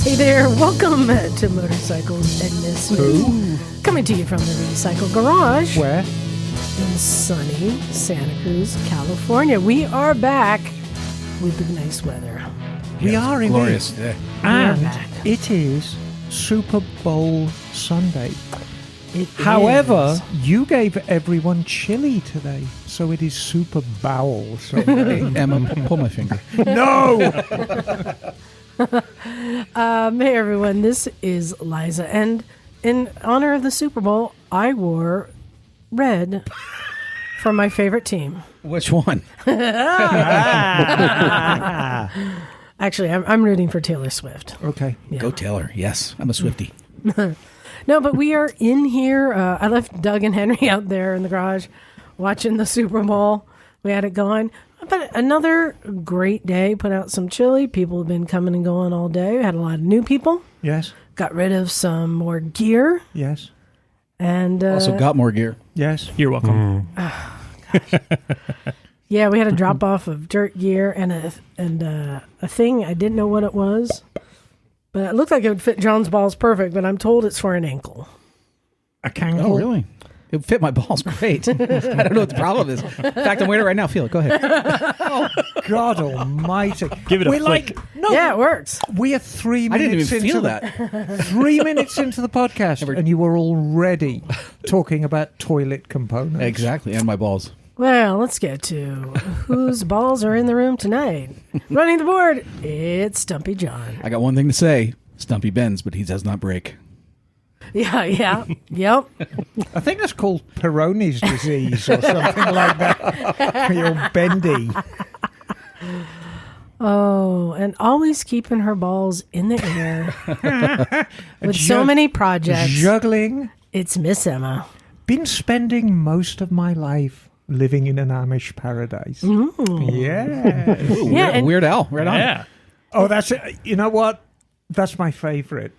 Hey there, welcome to Motorcycles and Misfits. Coming to you from the Recycle Garage. Where? In sunny Santa Cruz, California. We are back with the nice weather. We are indeed. Glorious day. And it is Super Bowl Sunday. It However, is. you gave everyone chili today, so it is Super Bowl Sunday. Emma, pull my finger. No! Hey everyone, this is Liza, and in honor of the Super Bowl, I wore red for my favorite team. Which one? Actually, I'm rooting for Taylor Swift. Okay. Yeah. Go Taylor. Yes, I'm a Swiftie. No, but we are in here. I left Doug and Henry out there in the garage watching the Super Bowl. We had it going. But another great day. Put out some chili. People have been coming and going all day. We had a lot of new people. Yes. Got rid of some more gear. Yes. And Also got more gear. Yes. You're welcome. yeah, we had a drop off of dirt gear and a thing. I didn't know what it was. But it looked like it would fit John's balls perfect, but I'm told it's for an ankle. A cankle? Oh, really? It fit my balls great. I don't know what the problem is. In fact, I'm wearing it right now. Feel it. Go ahead. Oh, God almighty. Give it a We're flick. like, no, Yeah, it works. we are 3 I minutes didn't even into feel the, that. 3 minutes into the podcast, and you were already talking about toilet components. Exactly. And my balls. Well, let's get to whose balls are in the room tonight. Running the board, it's Stumpy John. I got one thing to say. Stumpy bends, but he does not break. Yeah, yep. I think that's called Peyronie's disease or something like that. You're bendy. Oh, and always keeping her balls in the air with so many projects. Juggling. It's Miss Emma. Been spending most of my life living in an Amish paradise. Yeah. Ooh, Yeah, and- Weird Al. Right on. Yeah. Oh, that's it. You know what? That's my favorite.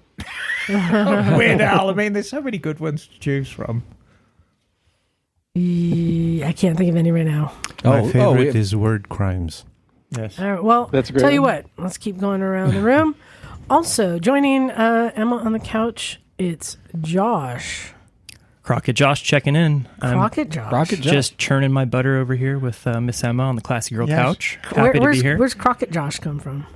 Weird Al. I mean, there's so many good ones to choose from. I can't think of any right now. My favorite is word crimes. Yes. All right, well, That's a great tell you one. what, let's keep going around the room. Also, joining Emma on the couch, it's Josh. Crockett Josh checking in. I'm Crockett Josh. Rocket Josh. just churning my butter over here with Miss Emma on the Classy Girl Yes. couch. Happy to be here. Where's Crockett Josh come from?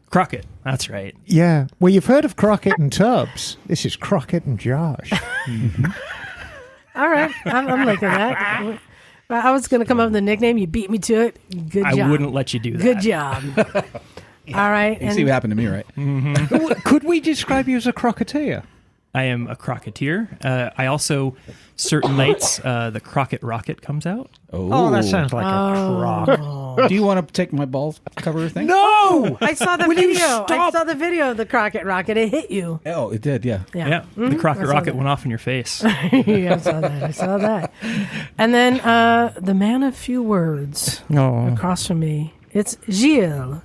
Crockett. That's right. Yeah. Well, you've heard of Crockett and Tubbs. This is Crockett and Josh. All right, I'm liking that. I was going to come up with a nickname. You beat me to it. Good job. I wouldn't let you do that. Good job. All right. You see what happened to me, right? Could we describe you as a crocketeer? I am a Crocketeer. I also, certain nights, the Crockett Rocket comes out. Oh, that sounds like a crock. Do you want to take my balls cover thing? No! I saw the Will you video. I stop? saw the video of the Crockett Rocket. It hit you. Oh, it did, yeah. Yeah. The Crockett I saw Rocket that. went off in your face. Yeah, I saw that. And then the man of few words Oh, across from me, it's Gilles.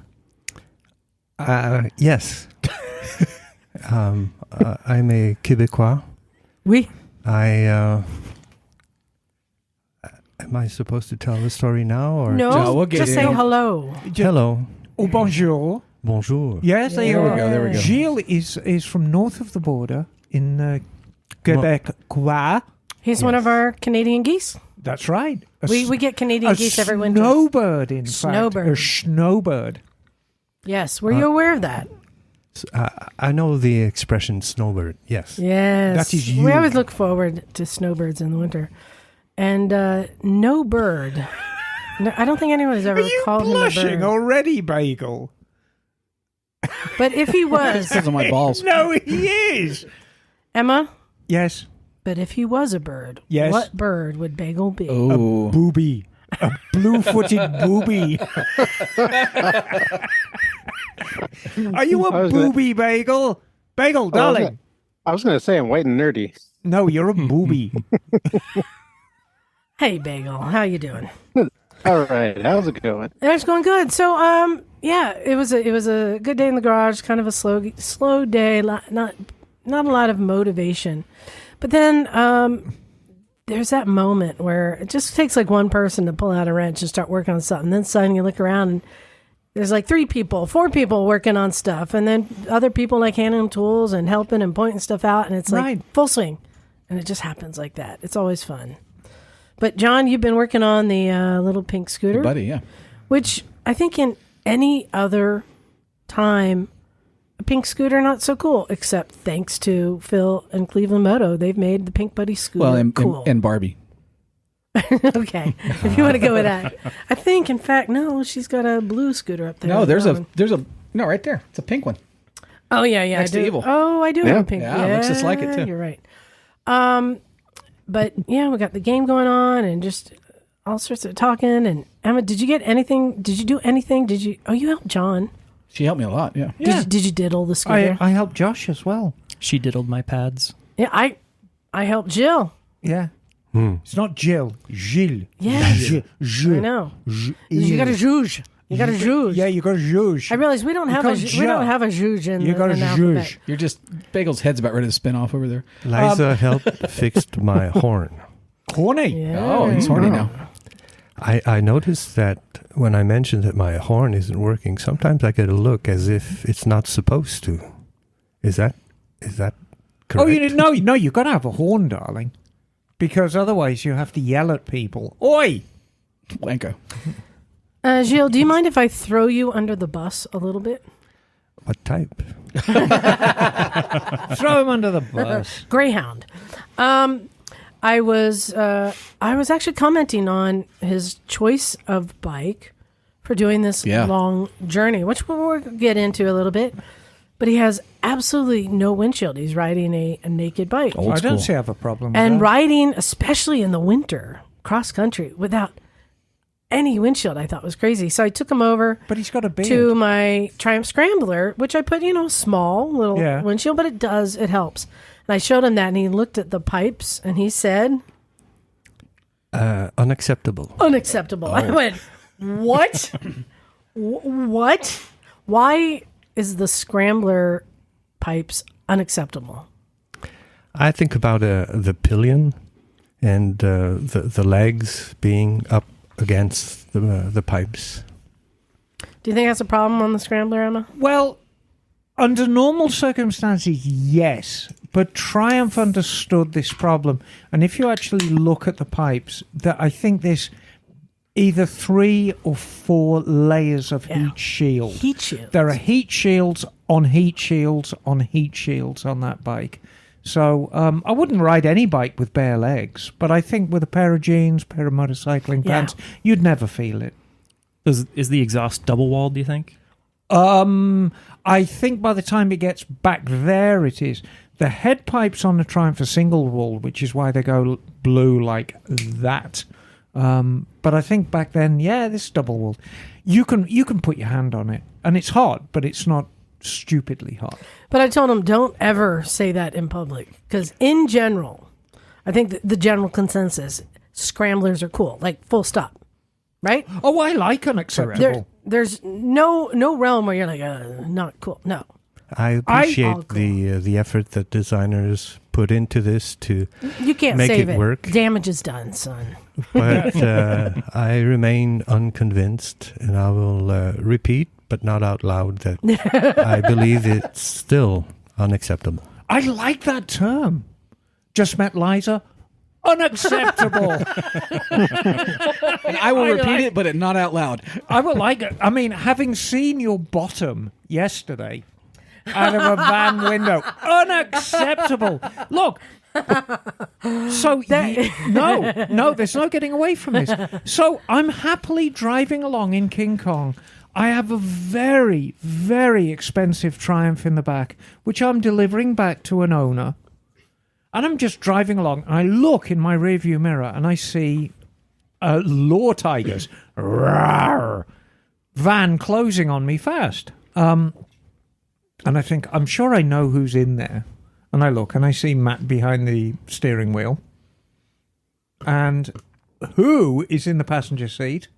yes. I'm a Quebecois. Oui. Am I supposed to tell the story now or No, we'll get just it. say hello. Hello, Oh, bonjour. bonjour. Yes, There we go, there we go. Gilles is from north of the border in Quebec. He's one of our Canadian geese. That's right. We get Canadian geese every winter. Snowbird, in fact. Snowbird. A snowbird. Yes. Were you aware of that? I know the expression snowbird. Yes. Yes. That is you. We always look forward to snowbirds in the winter. And no bird. No, I don't think anyone has ever Are you called him a blushing bird. already, Bagel? But if he was, Because of my balls. No, he is. Emma, Yes. but if he was a bird, Yes. what bird would Bagel be? Oh. Booby. A blue-footed booby. Are you I a was gonna- booby, Bagel? Bagel, darling. I was going to say I'm white and nerdy. No, you're a booby. Hey, Bagel, how you doing? All right, how's it going? It's going good. So, yeah, it was a good day in the garage. Kind of a slow day. Not a lot of motivation, but then there's that moment where it just takes like one person to pull out a wrench and start working on something. Then suddenly you look around there's like 3 people, 4 people working on stuff, and then other people like handing them tools and helping and pointing stuff out, and it's like full swing. And it just happens like that. It's always fun. But John, you've been working on the little pink scooter. Buddy, yeah. Which I think in any other time, a pink scooter not so cool, except thanks to Phil and Cleveland Moto. They've made the Pink Buddy scooter cool. And Barbie. Okay, if you want to go with that. I think, in fact, no, she's got a blue scooter up there. No, there's a right there. It's a pink one. Oh yeah, Next I do. to Evil. Oh, I do have a pink. Yeah, it looks just like it too. You're right. But yeah, we got the game going on and just all sorts of talking. And Emma, did you get anything? Did you do anything? Did you? Oh, you helped John. She helped me a lot. Yeah. Did you diddle the scooter? I helped Josh as well. She diddled my pads. Yeah, I helped Gilles. Yeah. It's not Gilles. Gilles. Yeah. Gilles. I know. You got a juge. You got a juge. Yeah, you got a juge. I realize we don't have a juge in you got a juge. You're just Bagel's head's about ready to spin off over there. Liza helped fixed my horn. Horny. Yeah. Oh, he's horny now. I noticed that when I mentioned that my horn isn't working, sometimes I get a look as if it's not supposed to. Is that correct? Oh, no, you've got to have a horn, darling. Because otherwise you have to yell at people. Oi! Wanko. Gilles, do you mind if I throw you under the bus a little bit? What type? Throw him under the bus. Greyhound. I was actually commenting on his choice of bike for doing this long journey, which we'll get into a little bit. But he has absolutely no windshield. He's riding a naked bike. I don't see I have a problem with and that. riding, especially in the winter, cross country, without any windshield, I thought was crazy. So I took him over But he's got a beard. to my Triumph Scrambler, which I put, small little windshield, but it helps. And I showed him that, and he looked at the pipes, and he said... Unacceptable. Unacceptable. I went, what? What? Why is the Scrambler pipes unacceptable? I think about the pillion and the legs being up against the pipes. Do you think that's a problem on the Scrambler, Emma? Well, under normal circumstances, yes. But Triumph understood this problem. And if you actually look at the pipes, I think there's either 3 or 4 layers of heat shield. Heat shields. There are heat shields on heat shields on heat shields on that bike. So I wouldn't ride any bike with bare legs, but I think with a pair of jeans, pair of motorcycling pants, you'd never feel it. Is the exhaust double walled, do you think? I think by the time it gets back there, it is. The head pipes on the Triumph are single wall, which is why they go blue like that. But I think back then, this is double walled. You can put your hand on it, and it's hot, but it's not stupidly hot. But I told him, don't ever say that in public, because in general, I think the general consensus, Scramblers are cool, like full stop, right? Oh, I like unacceptable. There's no realm where you're like, not cool. No. I appreciate the effort that designers put into this to you can't make save it work. Damage is done, son. But I remain unconvinced, and I will repeat, but not out loud, that I believe it's still unacceptable. I like that term. Just met Liza. Unacceptable. And I will repeat it, but not out loud. I would like it. I mean, having seen your bottom yesterday out of a van window, unacceptable. Look. So, no, there's no getting away from this. So, I'm happily driving along in King Kong. I have a very, very expensive Triumph in the back, which I'm delivering back to an owner. And I'm just driving along, and I look in my rearview mirror, and I see Law Tigers rawr, van closing on me fast. And I think, I'm sure I know who's in there. And I look, and I see Matt behind the steering wheel. And who is in the passenger seat?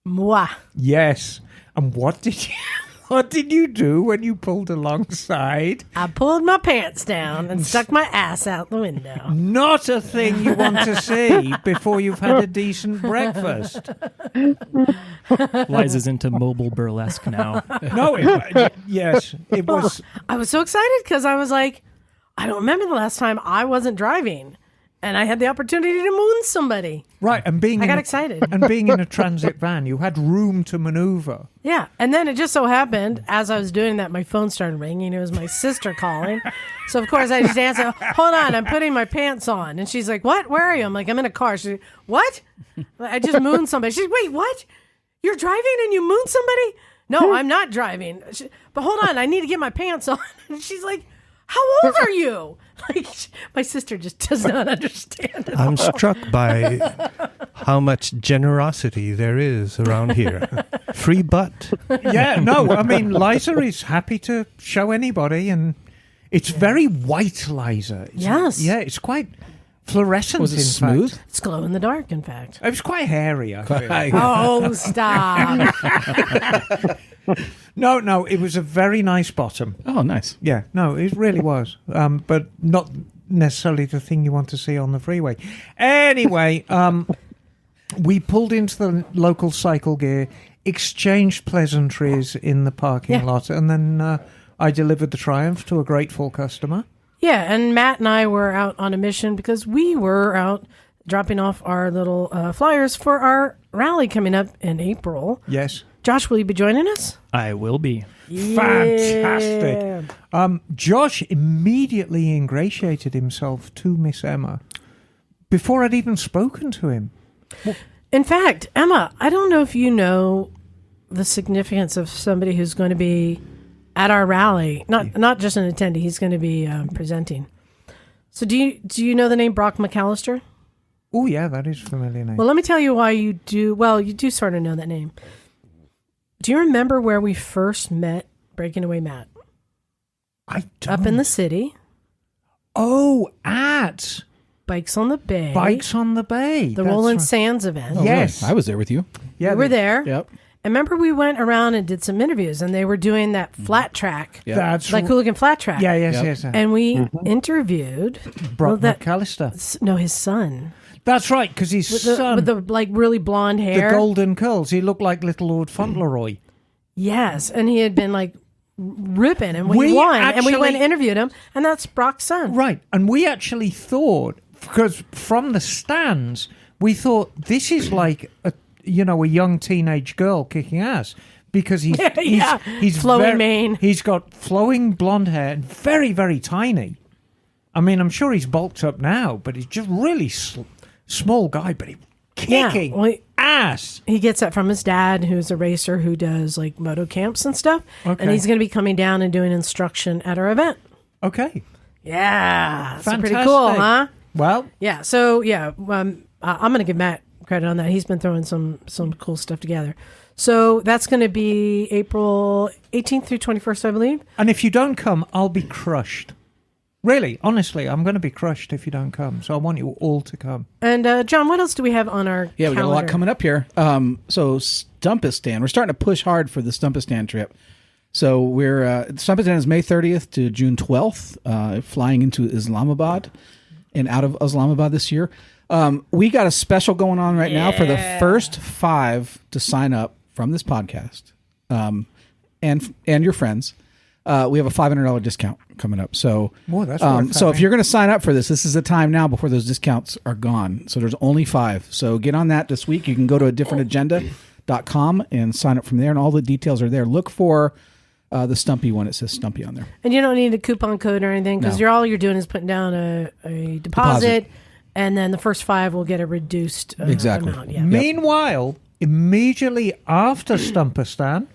Moi. Yes. And what did What did you do when you pulled alongside? I pulled my pants down and stuck my ass out the window. Not a thing you want to see before you've had a decent breakfast. Liza's into mobile burlesque now. No, yes, it was. I was so excited because I was like, I don't remember the last time I wasn't driving and I had the opportunity to moon somebody. Right, and I got excited. And being in a transit van, you had room to maneuver. Yeah, and then it just so happened, as I was doing that, my phone started ringing. It was my sister calling. So, of course, I just answered, hold on, I'm putting my pants on. And she's like, what? Where are you? I'm like, I'm in a car. She's like, what? I just mooned somebody. She's like, wait, what? You're driving and you mooned somebody? No, I'm not driving. But hold on, I need to get my pants on. And she's like, how old are you? Like, my sister just does not understand it. I'm struck by how much generosity there is around here. Free butt. Yeah, no, I mean, Liza is happy to show anybody, and it's very white, Liza. Yes. Yeah, it's quite fluorescent. Was it in smooth? fact. It's glow in the dark, in fact. It was quite hairy, I feel. Oh, stop. No, it was a very nice bottom. Oh, nice. Yeah, no, it really was. But not necessarily the thing you want to see on the freeway. Anyway, we pulled into the local cycle gear, exchanged pleasantries in the parking lot, and then I delivered the Triumph to a grateful customer. Yeah, and Matt and I were out on a mission because we were out dropping off our little flyers for our rally coming up in April. Yes. Josh, will you be joining us? I will be. Fantastic. Josh immediately ingratiated himself to Miss Emma before I'd even spoken to him. In fact, Emma, I don't know if you know the significance of somebody who's going to be at our rally. Not just an attendee, he's going to be presenting. So do you know the name Brock McAllister? Oh, yeah, that is a familiar name. Well, let me tell you why you do. Well, you do sort of know that name. Do you remember where we first met Breaking Away Matt? I don't. Up in the city. Oh, at Bikes on the Bay. Bikes on the Bay. The That's Roland right. Sands event. Oh, Yes. really? I was there with you. Yeah, We were there. Yep. And remember we went around and did some interviews and they were doing that flat track. Yeah. That's Like Hooligan Flat Track. Yeah, yes, Yep. yes. And we interviewed Brock that- McAllister. no, his son. That's right, because his With son, the like really blonde the hair. golden curls, he looked like little Lord Fauntleroy. Yes, and he had been like ripping and we We won and we actually- went and interviewed him and that's Brock's son. Right, and we actually thought, because from the stands, we thought this is like a young teenage girl kicking ass. Because he's Flowing mane. He's got flowing blonde hair and very, very tiny. I mean, I'm sure he's bulked up now, but he's just really small guy, but he's kicking ass. He gets that from his dad, who's a racer who does like moto camps and stuff. Okay. And he's going to be coming down and doing instruction at our event. Okay. Yeah. It's pretty Fantastic. cool, huh? Well, Yeah. So, yeah, I'm going to give Matt credit on that. He's been throwing some cool stuff together. So that's going to be April 18th through 21st, I believe. and if you don't come, I'll be crushed. Really, honestly, I'm going to be crushed if you don't come. So I want you all to come. And, John, what else do we have on our Yeah, we got a lot calendar? coming up here. So Stumpistan, we're starting to push hard for the Stumpistan trip. So we're Stumpistan is May 30th to June 12th, flying into Islamabad and out of Islamabad this year. We got a special going on right now for the first 5 to sign up from this podcast, and your friends. We have a $500 discount coming up. So, Whoa, that's worth so if having. you're going to sign up for this is the time now before those discounts are gone. So there's only 5. So get on that this week. You can go to adifferentagenda.com and sign up from there, and all the details are there. Look for the Stumpy one. It says Stumpy on there. And you don't need a coupon code or anything because No. all you're doing is putting down a deposit, and then the first 5 will get a reduced Exactly. amount. Yeah. Meanwhile, immediately after Stumpistan,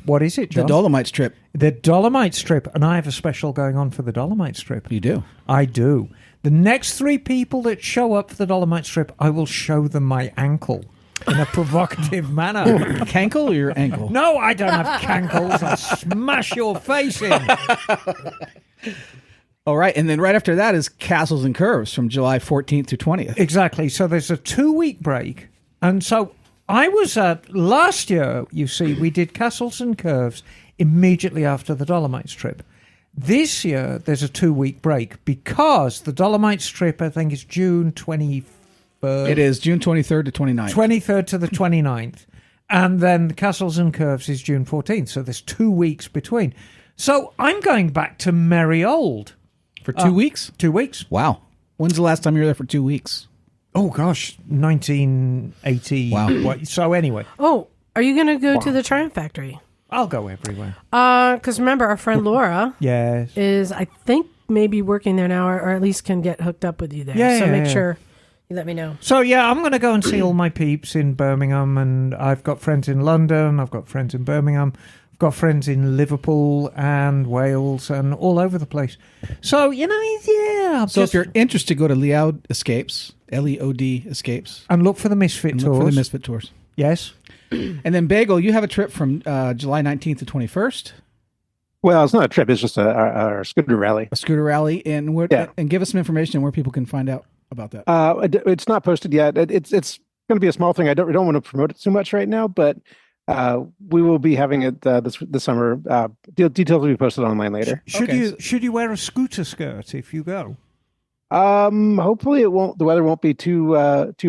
what is it, The John? Dolomites trip. The Dolomite Strip, and I have a special going on for the Dolomite Strip. You do. I do. The next 3 people that show up for the Dolomite Strip, I will show them my ankle in a provocative manner. Cankle or your ankle? No, I don't have cankles. I'll smash your face in. All right. And then right after that is Castles and Curves from July 14th to 20th. Exactly. So there's a 2-week break. And so I was at last year, you see, we did Castles and Curves immediately after the Dolomites trip. This year, there's a 2-week break because the Dolomites trip, I think, is June 23rd. It is June 23rd to 29th. 23rd to the 29th. And then the Castles and Curves is June 14th. So there's 2 weeks between. So I'm going back to merry old. For 2 weeks? 2 weeks. Wow. When's the last time you were there for 2 weeks? Oh, gosh. 1980. Wow. So anyway. Oh, are you going to go to the Triumph Factory? I'll go everywhere. Because remember, our friend Laura Yes. is, I think, maybe working there now, or at least can get hooked up with you there. Yeah, so yeah, make yeah. sure you let me know. So, yeah, I'm going to go and see all my peeps in Birmingham, and I've got friends in London, I've got friends in Birmingham, I've got friends in Liverpool and Wales and all over the place. So, you know, yeah. So if you're interested, go to Leod Escapes, Leod Escapes, And look for the Misfit and tours. look for the Misfit Tours. Yes. And then Bagel, you have a trip from July 19th to 21st, Well, it's not a trip. It's just a scooter rally. a scooter rally, and Yeah. and give us some information on where people can find out about that. It's not posted yet. It's going to be a small thing. I don't want to promote it too much right now, but we will be having it this summer. Details will be posted online later. Should you wear a scooter skirt if you go? Hopefully it won't. The weather won't be too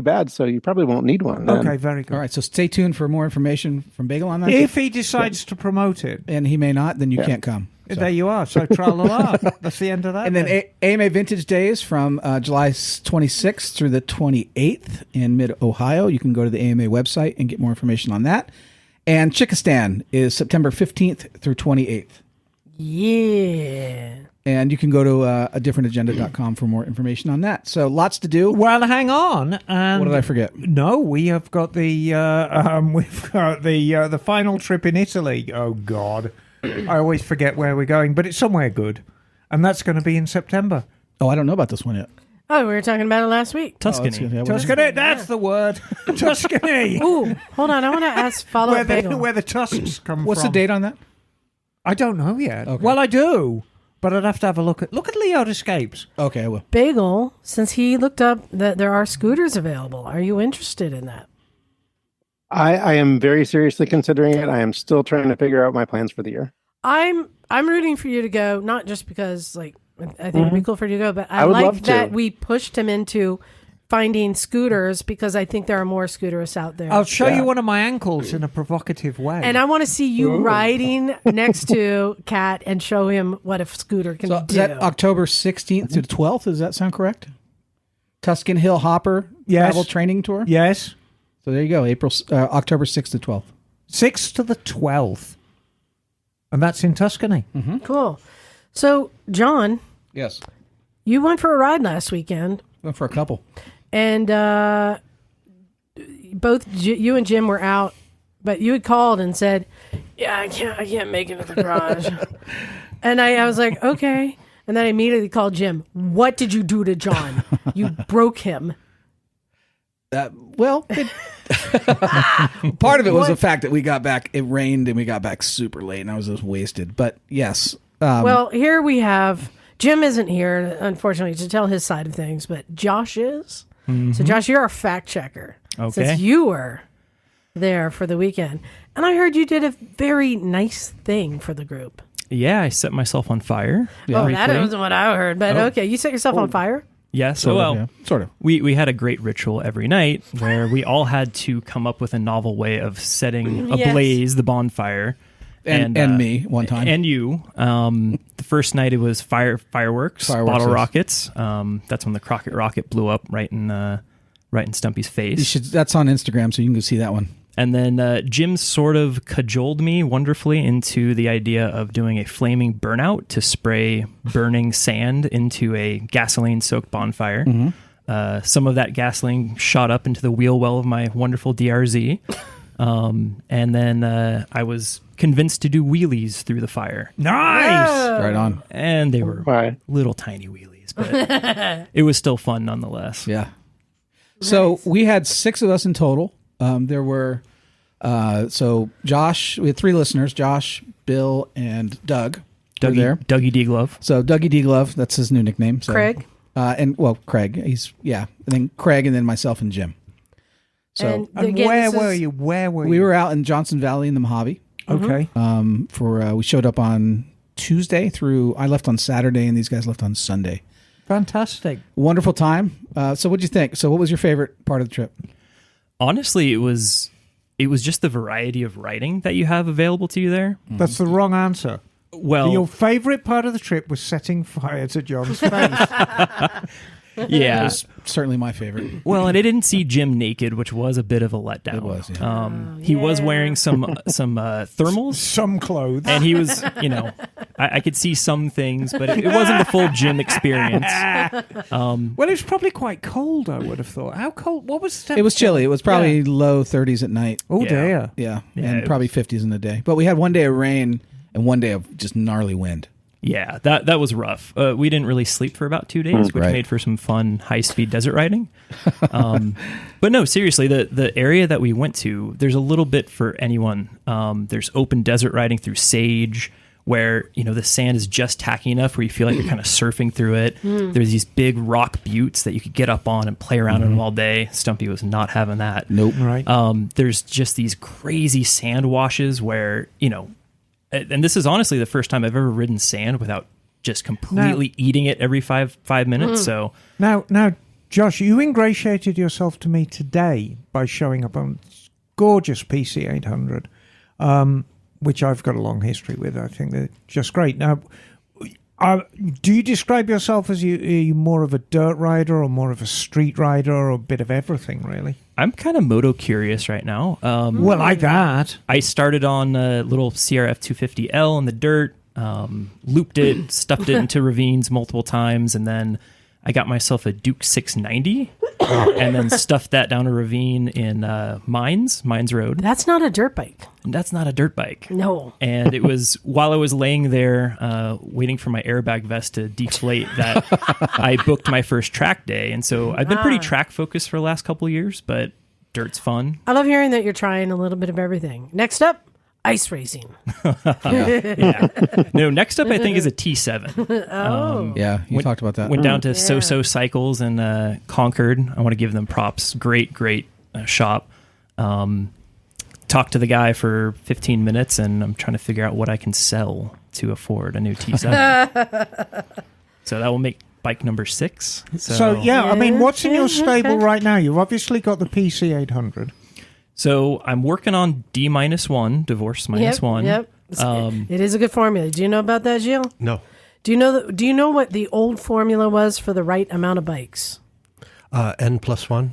bad, so you probably won't need one. Then. Okay, very good. All right, so stay tuned for more information from Bagel on that. If he decides to promote it, And he may not, then you can't come. So. there you are. So tra-la-la. That's the end of that. And then AMA Vintage Days from July 26th through the 28th in mid-Ohio. You can go to the AMA website and get more information on that. And Chickistan is September 15th through 28th. Yeah. And you can go to a differentagenda.com for more information on that. So lots to do. Well, hang on. And What did I forget? No, we have got the the final trip in Italy. Oh God, I always forget where we're going, but it's somewhere good, and that's going to be in September. Oh, I don't know about this one yet. Oh, we were talking about it last week. Tuscany. Tuscany, that's the word. Tuscany. Ooh, hold on. I want to ask follow-up Bagel. Where the tusks come What's from. the date on that? I don't know yet. Okay. Well, I do, but I'd have to have a look at Leod Escapes. Okay, I will. Bagel, since he looked up that there are scooters available, are you interested in that? I am very seriously considering it. I am still trying to figure out my plans for the year. I'm rooting for you to go, not just because like I think it'd be cool for you to go, but I would like love to. that we pushed him into finding scooters because I think there are more scooters out there. I'll show you one of my ankles in a provocative way. And I want to see you riding next to Kat and show him what a scooter can So do. is that October 16th to the 12th? Does that sound correct? Tuscan Hill Hopper Travel Training Tour? Yes. So there you go, October 6th to 12th. 6th to the 12th. And that's in Tuscany. Cool. So, John, Yes. you went for a ride last weekend, Went for a couple. and both you and Jim were out, but you had called and said, "Yeah, I can't make it to the garage." And I was like, "Okay." And then I immediately called Jim. What did you do to John? You broke him. Well, part of it was the fact that we got back, it rained and we got back super late and I was just wasted. But yes. Well, here we have, Jim isn't here, unfortunately, to tell his side of things, but Josh is. So, Josh, you're our fact checker. Okay. Since you were there for the weekend. And I heard you did a very nice thing for the group. Yeah, I set myself on fire. Oh, that wasn't what I heard. But okay, you set yourself on fire? Yeah, so Sort of. we had a great ritual every night where we all had to come up with a novel way of setting ablaze the bonfire. And me one time. And you. The first night it was fireworks, bottle yes. rockets. That's when the Crockett rocket blew up right in Stumpy's face. That's on Instagram, so you can go see that one. And then Jim sort of cajoled me wonderfully into the idea of doing a flaming burnout to spray burning sand into a gasoline-soaked bonfire. Some of that gasoline shot up into the wheel well of my wonderful DRZ. And then I was convinced to do wheelies through the fire. Nice! Right on. And they were Why? little tiny wheelies, but it was still fun nonetheless. Yeah. So we had 6 of us in total. There were, so Josh, we had 3 listeners, Josh, Bill, and Doug were there. Dougie D. Glove. So Dougie D. Glove, that's his new nickname. So, Craig? And Craig, and then Craig, and then myself and Jim. So And again, where this were is- you? Where were we you? were out in Johnson Valley in the Mojave. Okay. We showed up on Tuesday I left on Saturday and these guys left on Sunday. Fantastic. Wonderful time. So what'd you think? So what was your favorite part of the trip? Honestly, it was just the variety of writing that you have available to you there. That's the wrong answer. Well, Your favorite part of the trip was setting fire to John's face. yeah. It was certainly my favorite. Well, and I didn't see Jim naked, which was a bit of a letdown. It was, yeah. He was wearing some thermals, Some clothes. and he was, I could see some things, but it wasn't the full Jim experience. Well, it was probably quite cold, I would have thought. How cold? What was the It was chilly. It was probably low 30s at night. Oh, Yeah. dear. Yeah, Yeah, and it probably 50s in the day. But we had one day of rain and one day of just gnarly wind. Yeah, that was rough. We didn't really sleep for about 2 days, which Right. made for some fun high-speed desert riding. But no, seriously, the area that we went to, there's a little bit for anyone. There's open desert riding through sage, where the sand is just tacky enough where you feel like you're kind of surfing through it. There's these big rock buttes that you could get up on and play around in all day. Stumpy was not having that. Nope. Right. There's just these crazy sand washes where and this is honestly the first time I've ever ridden sand without just completely eating it every five minutes. So Now, Josh, you ingratiated yourself to me today by showing up on gorgeous PC800, which I've got a long history with. I think they're just great. Now, do you describe yourself as are you more of a dirt rider or more of a street rider or a bit of everything, really? I'm kind of moto curious right now. Well, like that. I started on a little CRF 250L in the dirt, looped it, stuffed it into ravines multiple times, and then I got myself a Duke 690 and then stuffed that down a ravine in Mines Road. That's not a dirt bike. And that's not a dirt bike. No. And it was while I was laying there waiting for my airbag vest to deflate that I booked my first track day. And so I've been pretty track focused for the last couple of years, but dirt's fun. I love hearing that you're trying a little bit of everything. Next up, ice racing. Yeah. No, next up I think is a T7. Yeah, you talked about that. Went down to So-So Cycles in Concord. I want to give them props. Great shop. Talked to the guy for 15 minutes, and I'm trying to figure out what I can sell to afford a new T7. So that will make bike number 6. So, yeah, I mean, what's in your stable right now? You've obviously got the PC800. So I'm working on D-1, divorce minus one. Yep. It is a good formula. Do you know about that, Gilles? No. Do you know what the old formula was for the right amount of bikes? N+1.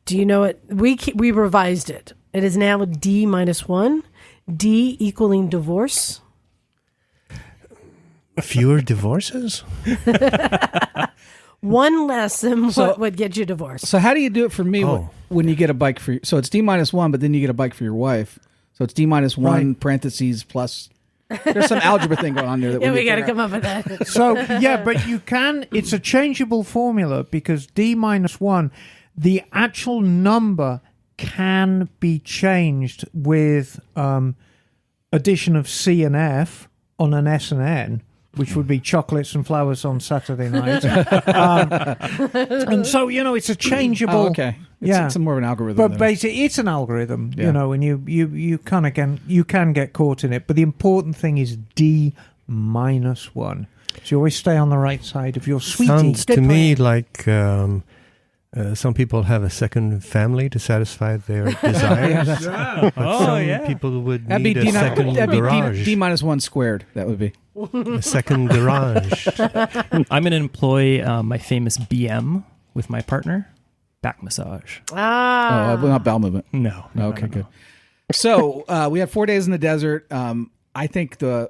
Do you know it? We revised it. It is now D-1. D equaling divorce. Fewer divorces? One less than what would get you divorced. So how do you do it for me Oh. when you get a bike for? So it's D-1, but then you get a bike for your wife. So it's D-1 Right. parentheses plus. There's some algebra thing going on there. That Yeah, we need got to figure come up with that. So, yeah, but you can, it's a changeable formula because D-1, the actual number can be changed with addition of C and F on an S and N, which would be chocolates and flowers on Saturday night. And so, it's a changeable. Oh, okay. It's more of an algorithm. But then. basically, it's an algorithm, Yeah. and you kind of can get caught in it. But the important thing is D-1. So you always stay on the right side of your sweetie. Sounds Good to me plan. like some people have a second family to satisfy their desires. Some people would that'd be need a second garage. D-1 squared. That would be. A second garage. I'm going to employ my famous BM with my partner. Back massage. Well, not bowel movement. No. Okay, good. So we had 4 days in the desert. I think Hang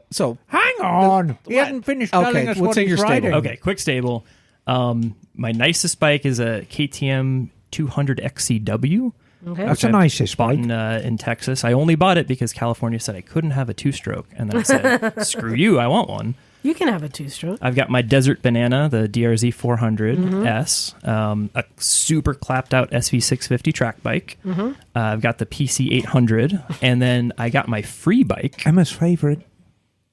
on. He hadn't finished telling us what's what in he's your stable? riding. Okay, quick stable. My nicest bike is a KTM 200 XCW. Okay. That's the nicest Bought bike. in Texas. I only bought it because California said I couldn't have a 2-stroke. And then I said, screw you, I want one. You can have a 2-stroke. I've got my Desert Banana, the DRZ 400S, a super clapped out SV650 track bike. I've got the PC 800, and then I got my free bike. Emma's favorite.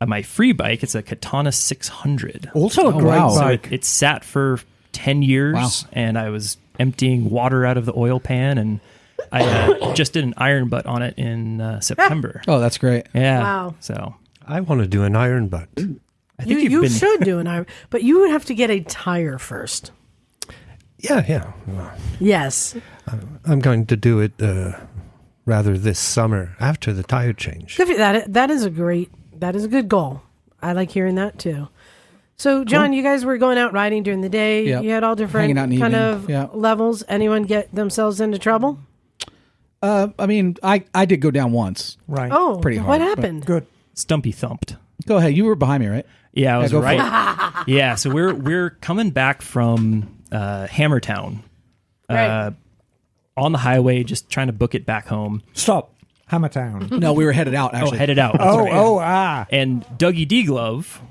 My free bike, it's a Katana 600. Also a great wow. So bike. it sat for 10 years, Wow. and I was emptying water out of the oil pan and I just did an iron butt on it in September. Oh, that's great. Yeah. Wow. So I want to do an iron butt. I think You should do an iron, but you would have to get a tire first. Yeah. Yes. I'm going to do it rather this summer after the tire change. Good for you. That is a good goal. I like hearing that too. So, John, you guys were going out riding during the day. Yep. You had all different Hanging out in the kind evening. of levels. Anyone get themselves into trouble? I mean, I did go down once. Right. Oh, Pretty hard, what but- happened? Good. Stumpy thumped. Go ahead. You were behind me, right? Yeah, I was go for right. Yeah, so we're coming back from Hammertown, Right. on the highway, just trying to book it back home. Stop. Hammertown. No, we were headed out, actually. Headed out. That's right. Ah. And Dougie D-Glove,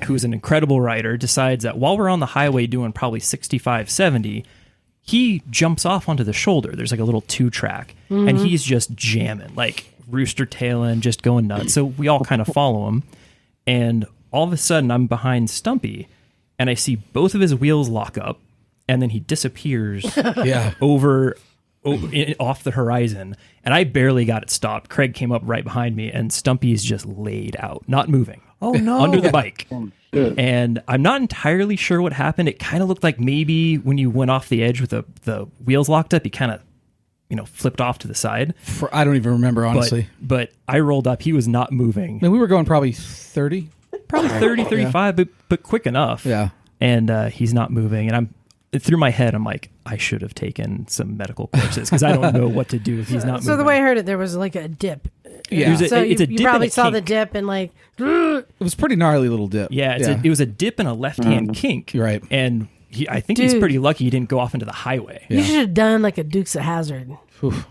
who's an incredible rider, decides that while we're on the highway doing probably 65, 70, he jumps off onto the shoulder. There's like a little 2-track, and he's just jamming, like rooster tailing, just going nuts. So we all kind of follow him, and all of a sudden I'm behind Stumpy, and I see both of his wheels lock up, and then he disappears Yeah. off the horizon, and I barely got it stopped. Craig came up right behind me, and Stumpy's just laid out, not moving. Oh, no. Under the bike. And I'm not entirely sure what happened. It kind of looked like maybe when you went off the edge with the wheels locked up, you kind of, flipped off to the side. I don't even remember, honestly. But I rolled up. He was not moving. I mean, we were going probably 30. Probably 30, 35, but quick enough. Yeah. And he's not moving. And through my head, I'm like, I should have taken some medical courses because I don't know what to do if he's not moving. So the way I heard it, there was like a dip. Yeah. So it's a you dip probably and a saw the kink. dip and like, It was a pretty gnarly little dip. Yeah, it was a dip and a left-hand kink. You're right. And I think he's Dude. pretty lucky he didn't go off into the highway. you should have done like a Dukes of Hazzard. Oof.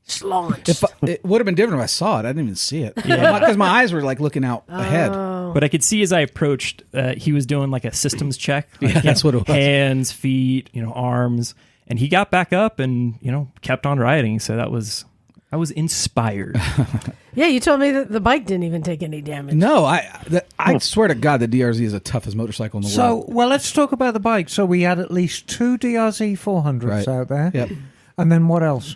Slaunch. It would have been different if I saw it. I didn't even see it. Because my eyes were like looking out ahead. But I could see as I approached, he was doing like a systems check. Like, Yeah, that's what it was. Hands, feet, arms. And he got back up and, kept on riding. So I was inspired. Yeah, you told me that the bike didn't even take any damage. No, I swear to God, the DRZ is the toughest motorcycle in the So, world. well, let's talk about the bike. So we had at least 2 DRZ 400s Right. out there. Yep. And then what else?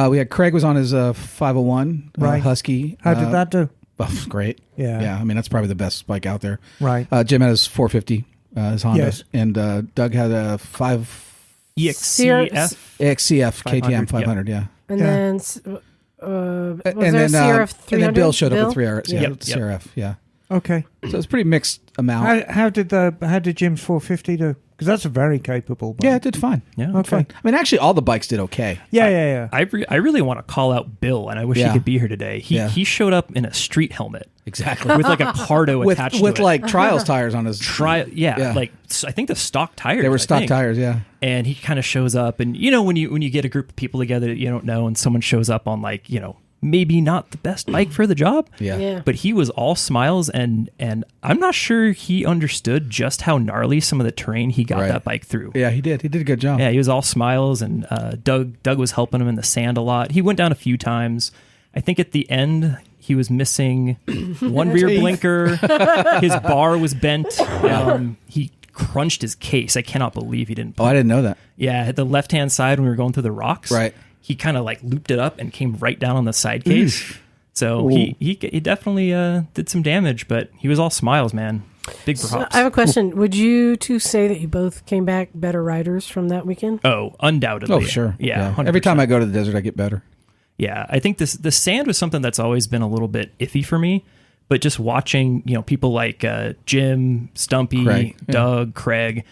We had Craig was on his 501 Right. Husky. How did that do? Great. Yeah. Yeah, I mean, that's probably the best bike out there. Right. Jim had his 450, his Honda. Yes. And Doug had a EXCF. XCF 500, KTM 500, yeah. And Yeah. then, was And there then, a CRF 300? and then Bill showed up with 3RS. Yeah, Yep, CRF, yeah. Okay. So it's pretty mixed amount. How did Jim's 450 do? Because that's a very capable bike. Yeah, it did fine. Yeah. It did fine. I mean, actually, all the bikes did okay. Yeah. I really want to call out Bill, and I wish he Yeah. could be here today. He showed up in a street helmet Exactly. with like a Pardo attached to with it. like trials tires on his. Yeah. Like I think the stock tires. They were I stock think. tires, yeah. And he kind of shows up, and when you get a group of people together that you don't know, and someone shows up on like maybe not the best bike for the job, Yeah. but he was all smiles, and I'm not sure he understood just how gnarly some of the terrain he got Right. that bike through. Yeah, he did. He did a good job. Yeah, he was all smiles, and Doug was helping him in the sand a lot. He went down a few times. I think at the end he was missing one rear blinker. His bar was bent. He crunched his case. I cannot believe he didn't. Oh, I didn't know that. Yeah, at the left-hand side when we were going through the rocks. Right. He kind of like looped it up and came right down on the side case. So he definitely did some damage, but he was all smiles, man. Big props. So I have a question. Would you two say that you both came back better riders from that weekend? Oh, undoubtedly. Oh, sure. Yeah. 100%. Every time I go to the desert, I get better. Yeah, I think the sand was something that's always been a little bit iffy for me. But just watching, people like Jim, Stumpy, Craig, yeah. Doug, Craig,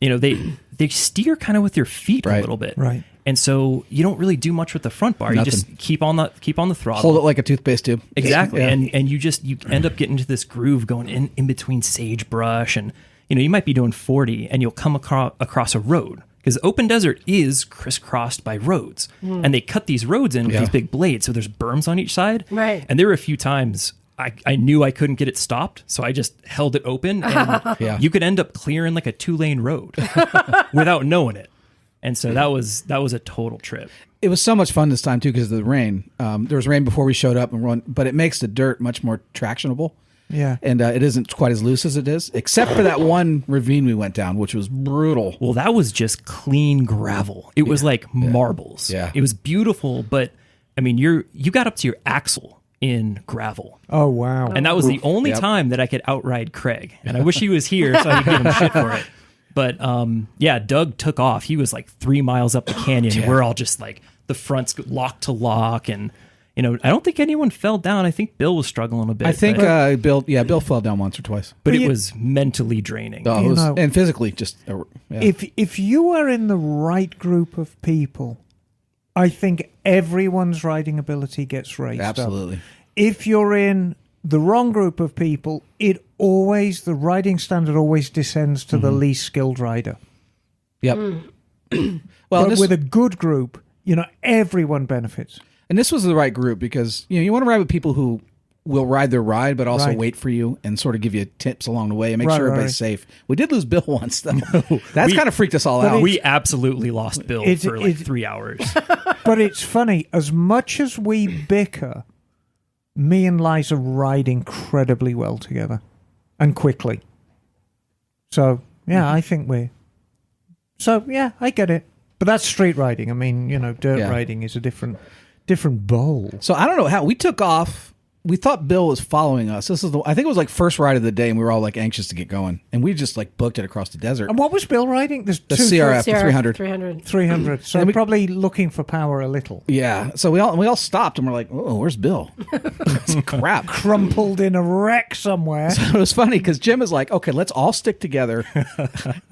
they steer kind of with their feet a Right. little bit, Right. And so you don't really do much with the front bar. Nothing. You just keep on the throttle. Hold it like a toothpaste tube. Exactly. Yeah. And you end up getting to this groove going in between sagebrush, and you might be doing 40 and you'll come across a road, because open desert is crisscrossed by roads, and they cut these roads in with Yeah. these big blades, so there's berms on each side. Right. And there were a few times I knew I couldn't get it stopped, so I just held it open, and Yeah. you could end up clearing like a 2-lane road without knowing it. And so that was a total trip. It was so much fun this time too because of the rain. There was rain before we showed up, but it makes the dirt much more tractionable. Yeah. And it isn't quite as loose as it is, except for that one ravine we went down, which was brutal. Well, that was just clean gravel. It was like marbles. Yeah. It was beautiful, but I mean, you got up to your axle in gravel. Oh, wow. And that was the only time that I could outride Craig. And I wish he was here so I could give him shit for it. But yeah, Doug took off. He was like 3 miles up the canyon. And we're all just like the front's lock to lock. And, I don't think anyone fell down. I think Bill was struggling a bit. I think Bill fell down once or twice. But it was mentally draining. Oh, and physically just... If you are in the right group of people, I think everyone's riding ability gets raised up. Absolutely. If you're in the wrong group of people, the riding standard always descends to the least skilled rider. Yep. Well, But with a good group, everyone benefits. And this was the right group because you want to ride with people who will ride their ride, but also wait for you and sort of give you tips along the way and make sure everybody's safe. We did lose Bill once, though. That's kind of freaked us all out. We absolutely lost Bill for like 3 hours. But it's funny, as much as we bicker, me and Liza ride incredibly well together and quickly. So, yeah, I think I get it. But that's street riding. I mean, dirt riding is a different bowl. So I don't know how we took off. We thought Bill was following us. I think it was like first ride of the day, and we were all like anxious to get going, and we just like booked it across the desert. And what was Bill riding? The CRF 300. 300. So probably looking for power a little. Yeah. So we all stopped, and we're like, "Oh, where's Bill?" Crap, crumpled in a wreck somewhere. So it was funny because Jim is like, "Okay, let's all stick together,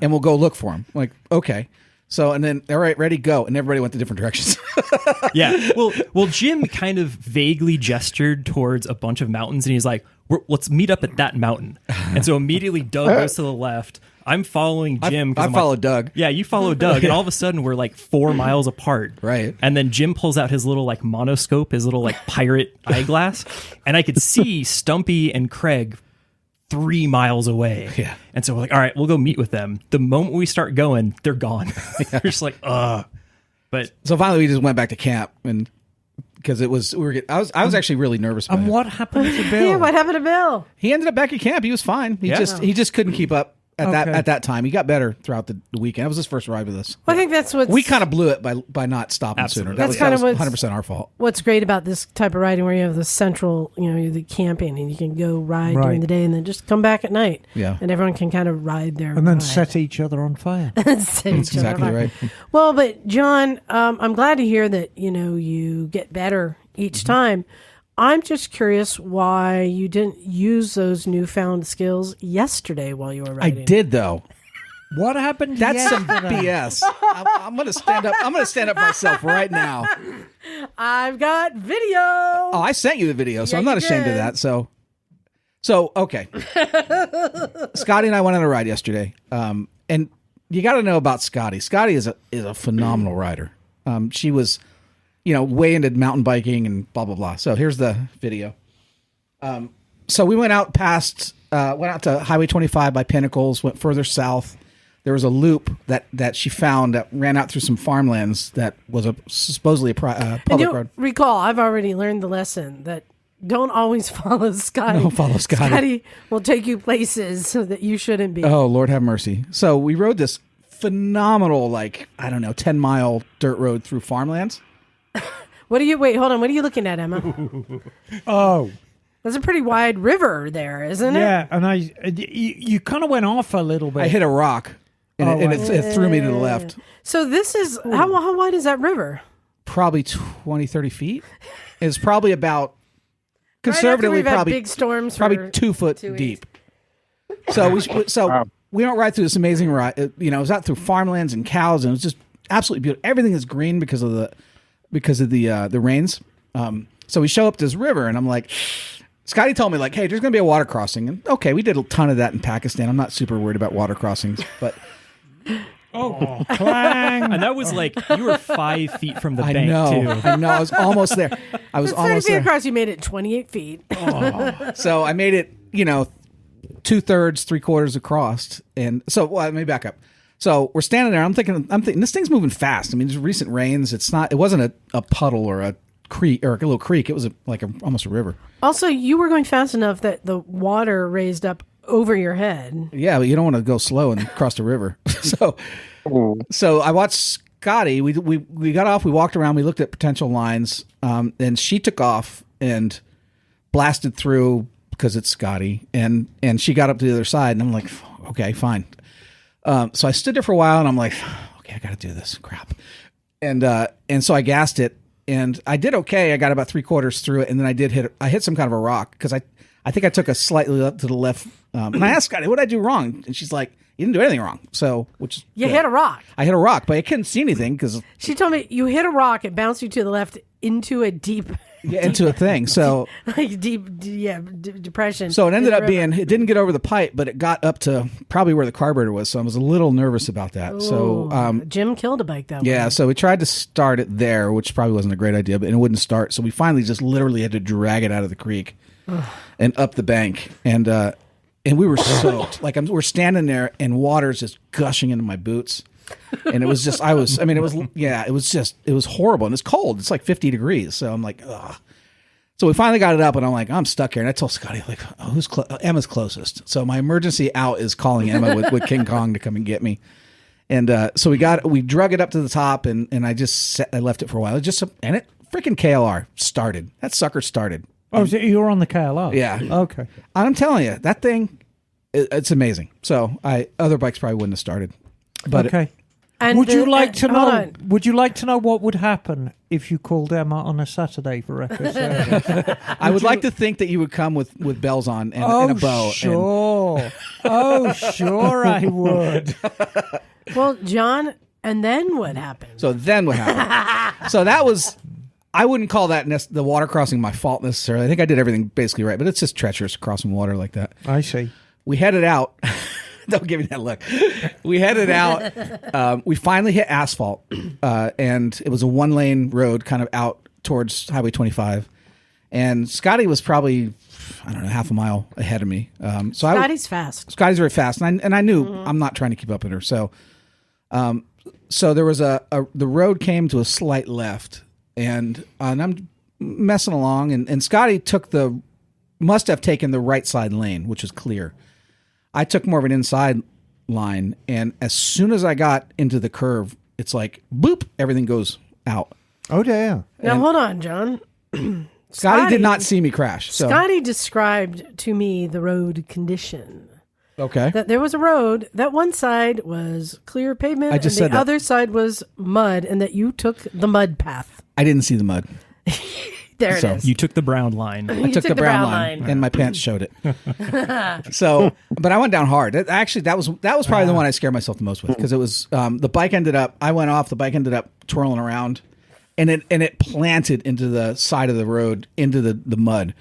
and we'll go look for him." I'm like, okay. So, and then, all right, ready, go. And everybody went to different directions. Yeah. Well, Jim kind of vaguely gestured towards a bunch of mountains, and he's like, let's meet up at that mountain. And so immediately Doug goes to the left. I'm following Jim. I followed Doug. Yeah, you follow Doug. And all of a sudden, we're like 4 miles apart. Right. And then Jim pulls out his little like monoscope, his little like pirate eyeglass. And I could see Stumpy and Craig 3 miles away. Yeah. And so we're like, all right, we'll go meet with them. The moment we start going, they're gone. We're just like, But so finally we just went back to camp, and because I was actually really nervous about And it. what happened to Bill? Yeah, what happened to Bill? He ended up back at camp. He was fine. He just couldn't keep up at that time. He got better throughout the weekend. That was his first ride with us. Well, I think that's what we kind of blew it by not stopping Absolutely. sooner. That's kind of was 100% our fault. What's great about this type of riding, where you have the central, the camping, and you can go ride during the day and then just come back at night. Yeah. And everyone can kind of ride their and then ride. set each other on fire. That's exactly right. Well, but John, I'm glad to hear that you get better each time. I'm just curious why you didn't use those newfound skills yesterday while you were I riding. did though. What happened? That's some BS. I'm going to stand up. I'm going to stand up myself right now. I've got video. Oh, I sent you the video, so Yeah, I'm not you ashamed did. of that. So okay. Scotty and I went on a ride yesterday, and you got to know about Scotty. Scotty is a phenomenal rider. She was, way into mountain biking and blah blah blah. So here's the video. So we went out to Highway 25 by Pinnacles, went further south. There was a loop that she found that ran out through some farmlands that was supposedly a public road. Recall, I've already learned the lesson that don't always follow Scotty. Don't follow Scotty. Scotty will take you places that you shouldn't be. Oh, Lord have mercy. So we rode this phenomenal, 10-mile dirt road through farmlands. Wait, hold on. What are you looking at, Emma? Oh. There's a pretty wide river there, isn't it? Yeah, and you kind of went off a little bit. I hit a rock, and it threw me to the left. So this is, how wide is that river? Probably 20, 30 feet. It's probably about, conservatively, we've had probably big storms probably for 2 foot 2 weeks. deep. So we went right through this amazing ride. It was out through farmlands and cows, and it was just absolutely beautiful. Everything is green because of the rains. So we show up to this river, and I'm like, Scotty told me, hey, there's going to be a water crossing. And okay, we did a ton of that in Pakistan. I'm not super worried about water crossings, but oh, clang. And that was you were 5 feet from the I bank too. know. I was almost there. I was 30 almost feet there. across, you made it 28 feet. So I made it, 2/3, 3/4 across. And so, let me back up. So we're standing there. I'm thinking, this thing's moving fast. I mean, there's recent rains. It wasn't a puddle or a creek or a little creek. It was almost a river. Also, you were going fast enough that the water raised up over your head. Yeah, but you don't want to go slow and cross the river. So I watched Scotty. We got off. We walked around. We looked at potential lines. And she took off and blasted through because it's Scotty. And she got up to the other side. And I'm like, okay, fine. So I stood there for a while, and I'm like, okay, I got to do this. Crap. And so I gassed it, and I did okay. I got about 3/4 through it, and then I hit some kind of a rock because I think I took a slightly up to the left. And I asked Scotty, what did I do wrong? And she's like, you didn't do anything wrong. So, you hit a rock. I hit a rock, but I couldn't see anything because she told me you hit a rock. It bounced you to the left into a deep, into a thing. So depression. So it ended up being, it didn't get over the pipe, but it got up to probably where the carburetor was. So I was a little nervous about that. Ooh, so Jim killed a bike that way. Yeah. So we tried to start it there, which probably wasn't a great idea, but it wouldn't start. So we finally just literally had to drag it out of the creek and up the bank. And we were soaked. We're standing there and water's just gushing into my boots. And it was just, it was horrible. And it's cold. It's like 50 degrees. So I'm like, ugh. So we finally got it up, and I'm like, I'm stuck here. And I told Scotty, like, Emma's closest. So my emergency out is calling Emma with King Kong to come and get me. And so we drug it up to the top, and I left it for a while. And it freaking KLR started. That sucker started. Oh, so you were on the KLR? Yeah. Okay. I'm telling you, that thing, it's amazing. So other bikes probably wouldn't have started. But okay. Would you like to know what would happen if you called Emma on a Saturday for record service? I would like to think that you would come with bells on and a bow. Sure. Sure I would. Well, John, and then what happened? So that was... I wouldn't call that the water crossing my fault necessarily. I think I did everything basically right, but it's just treacherous crossing water like that. I see. We headed out. Don't give me that look. We headed out. We finally hit asphalt, and it was a 1-lane road kind of out towards Highway 25. And Scotty was probably, I don't know, half a mile ahead of me. Scotty's fast. Scotty's very fast, and I knew I'm not trying to keep up with her. So there was the road came to a slight left. And I'm messing along, and Scotty must have taken the right side lane, which was clear. I took more of an inside line, and as soon as I got into the curve, it's like, boop, everything goes out. Oh, damn. Now, hold on, John. Scotty did not see me crash. So. Scotty described to me the road condition. Okay. That there was a road, that one side was clear pavement, and the other side was mud, and that you took the mud path. I didn't see the mud. There it is. You took the brown line. I took the brown line, and my pants showed it. So, but I went down hard. Actually, that was probably the one I scared myself the most with, because it was the bike ended up. I went off. The bike ended up twirling around, and it planted into the side of the road into the mud.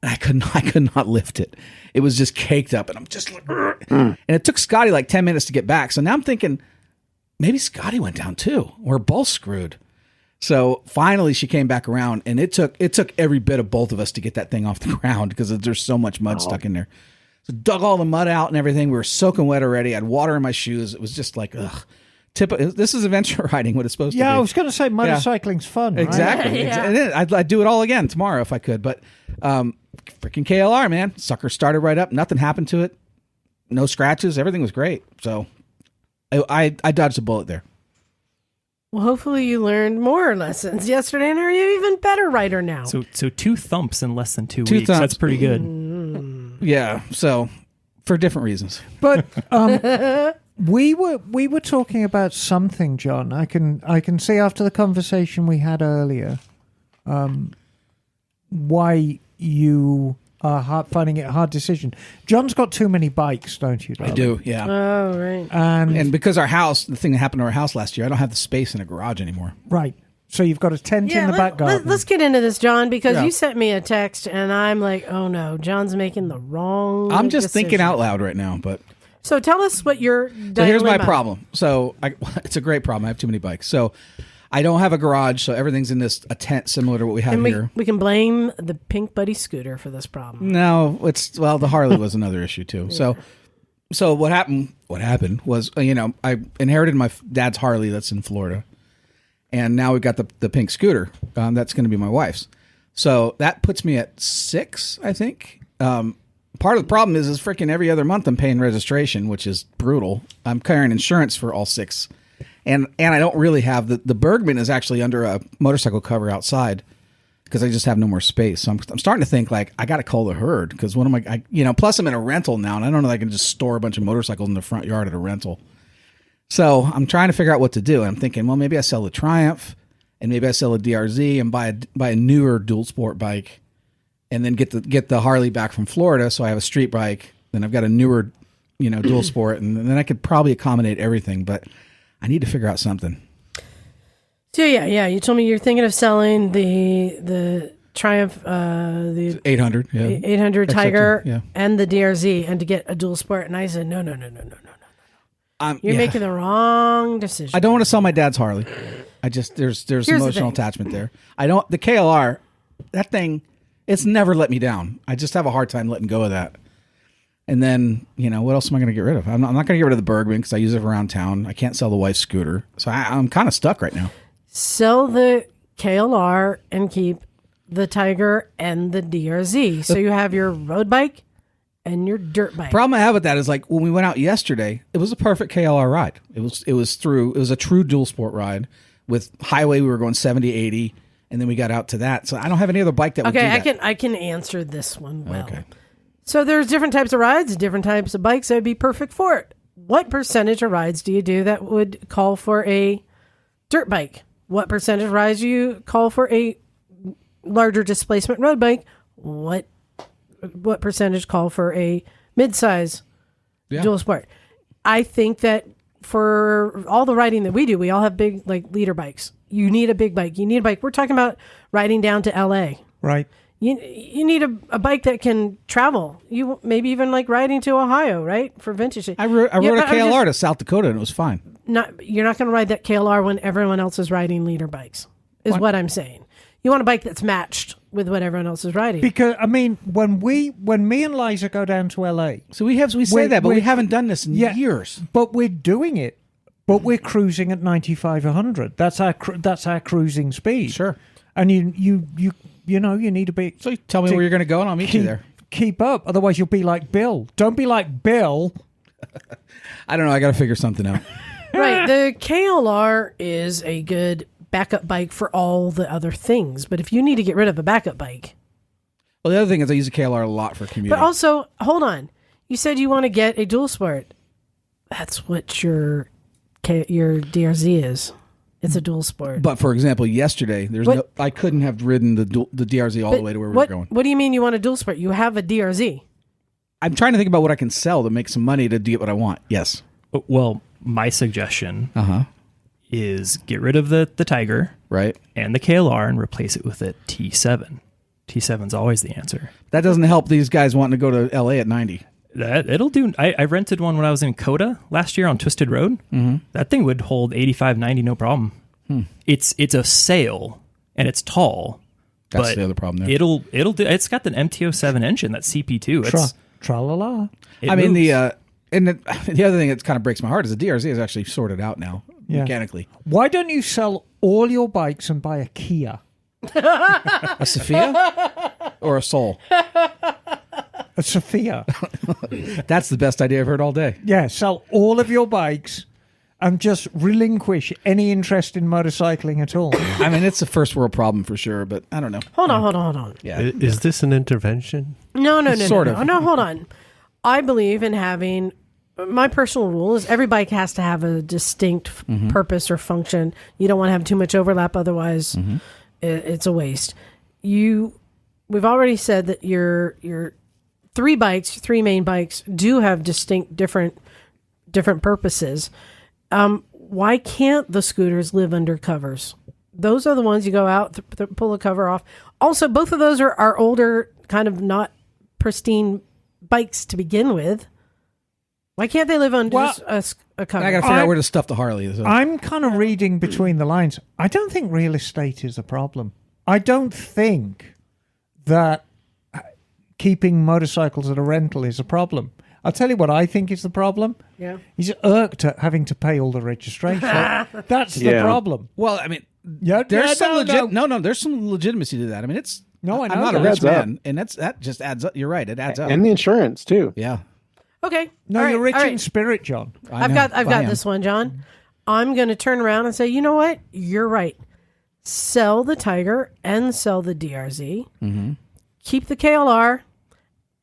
And I could not lift it. It was just caked up, and I'm just like, and it took Scotty like 10 minutes to get back. So now I'm thinking maybe Scotty went down too. We're both screwed. So finally she came back around, and it took every bit of both of us to get that thing off the ground because there's so much mud stuck in there. So dug all the mud out and everything. We were soaking wet already. I had water in my shoes. It was just like, ugh. This is adventure riding, what it's supposed to be. Yeah, I was going to say motorcycling's fun, right? Exactly. Yeah. And I'd do it all again tomorrow if I could. But freaking KLR, man. Sucker started right up. Nothing happened to it. No scratches. Everything was great. So I dodged a bullet there. Well, hopefully you learned more lessons yesterday, and are you even better rider now? So 2 thumps in less than 2 2 weeks. thumps. That's pretty good. Yeah. So for different reasons. But we were talking about something, John. I can see after the conversation we had earlier, why you are finding it a hard decision. John's got too many bikes, don't you, darling? I do, yeah. Oh, right. And because the thing that happened to our house last year, I don't have the space in a garage anymore. Right. So you've got a tent in the back garden. Let's get into this, John, because you sent me a text, and I'm like, oh no, John's making the wrong I'm just decision. thinking out loud right now, but... So tell us what your So here's my problem. So it's a great problem. I have too many bikes. So I don't have a garage, so everything's in a tent similar to what we have and here. We can blame the Pink Buddy scooter for this problem. No, the Harley was another issue too. Yeah. So what happened was, I inherited my dad's Harley that's in Florida. and now we've got the pink scooter. That's going to be my wife's. So that puts me at 6, I think. Part of the problem is freaking every other month I'm paying registration, which is brutal. I'm carrying insurance for all 6. And I don't really have the Bergman is actually under a motorcycle cover outside because I just have no more space. So I'm starting to think like I got to call the herd because what am I plus I'm in a rental now and I don't know if I can just store a bunch of motorcycles in the front yard at a rental. So I'm trying to figure out what to do. And I'm thinking, well, maybe I sell the Triumph and maybe I sell a DRZ and buy a newer dual sport bike and then get the Harley back from Florida. So I have a street bike. Then I've got a newer, dual sport and then I could probably accommodate everything, but I need to figure out something. So yeah. You told me you're thinking of selling the Triumph, the 800, 800 Tiger, yeah. and the DRZ, and to get a dual sport. And I said, no. You're making the wrong decision. I don't want to sell my dad's Harley. I just there's emotional attachment there. The KLR, that thing, it's never let me down. I just have a hard time letting go of that. And then, what else am I going to get rid of? I'm not going to get rid of the Bergman because I use it around town. I can't sell the wife's scooter. So I'm kind of stuck right now. Sell the KLR and keep the Tiger and the DRZ. So you have your road bike and your dirt bike. Problem I have with that is like when we went out yesterday, it was a perfect KLR ride. It was a true dual sport ride with highway. We were going 70, 80, and then we got out to that. So I don't have any other bike that would do that. I can answer this one well. Okay. So there's different types of rides, different types of bikes that would be perfect for it. What percentage of rides do you do that would call for a dirt bike? What percentage of rides do you call for a larger displacement road bike? What percentage call for a mid-size dual sport? I think that for all the riding that we do, we all have big leader bikes. You need a big bike. You need a bike. We're talking about riding down to LA. Right. You need a bike that can travel. You maybe even like riding to Ohio, right? For vintage. I rode a KLR to South Dakota and it was fine. You're not going to ride that KLR when everyone else is riding leader bikes, is what I'm saying. You want a bike that's matched with what everyone else is riding. Because when me and Liza go down to LA, so we say that, but we haven't done this in years. But we're doing it. But we're cruising at 95, 100. That's our cruising speed. Sure. And you need a bit. So tell me where you're going to go, and I'll meet you there. Keep up, otherwise you'll be like Bill. Don't be like Bill. I don't know. I got to figure something out. Right. The KLR is a good backup bike for all the other things, but if you need to get rid of a backup bike. Well, the other thing is I use a KLR a lot for commuting. But also, hold on. You said you want to get a dual sport. That's what your DRZ is. It's a dual sport. But for example, yesterday, I couldn't have ridden the DRZ all the way to where we were going. What do you mean you want a dual sport? You have a DRZ. I'm trying to think about what I can sell to make some money to get what I want. Yes. Well, my suggestion is get rid of the Tiger and the KLR and replace it with a T7. T7's always the answer. That doesn't help these guys wanting to go to LA at 90. It'll do. I rented one when I was in Coda last year on Twisted Road. Mm-hmm. That thing would hold 85, 90, no problem. It's a sail and it's tall. That's the other problem there. It'll do. It's got the MT-07 engine, that CP2. Tra-la-la. I mean, the other thing that kind of breaks my heart is the DRZ is actually sorted out now mechanically. Why don't you sell all your bikes and buy a Kia? A Sophia or a Soul? A Sophia. That's the best idea I've heard all day. Yeah, sell all of your bikes and just relinquish any interest in motorcycling at all. I mean, it's a first world problem for sure, but I don't know. Hold on. Yeah. Is this an intervention? No. Sort of. No, hold on. I believe in having, my personal rule is every bike has to have a distinct purpose or function. You don't want to have too much overlap, otherwise it's a waste. We've already said that your three main bikes do have distinct different purposes. Why can't the scooters live under covers? Those are the ones you go out, pull the cover off. Also, both of those are older, kind of not pristine bikes to begin with. Why can't they live under a cover? I got to figure out where to stuff the Harley. So. I'm kind of reading between the lines. I don't think real estate is a problem. I don't think that keeping motorcycles at a rental is a problem. I'll tell you what I think is the problem. Yeah. He's irked at having to pay all the registration. That's the problem. Well, I mean, there's some there's some legitimacy to that. I mean, it's No, I know I'm not a that. rich man, and that just adds up. You're right, it adds up. And the insurance too. Yeah. Okay. No, all right, you're rich all in right. spirit, John. I've got this one, John. I'm going to turn around and say, you know what? You're right. Sell the Tiger and sell the DRZ. Mm-hmm. Keep the KLR,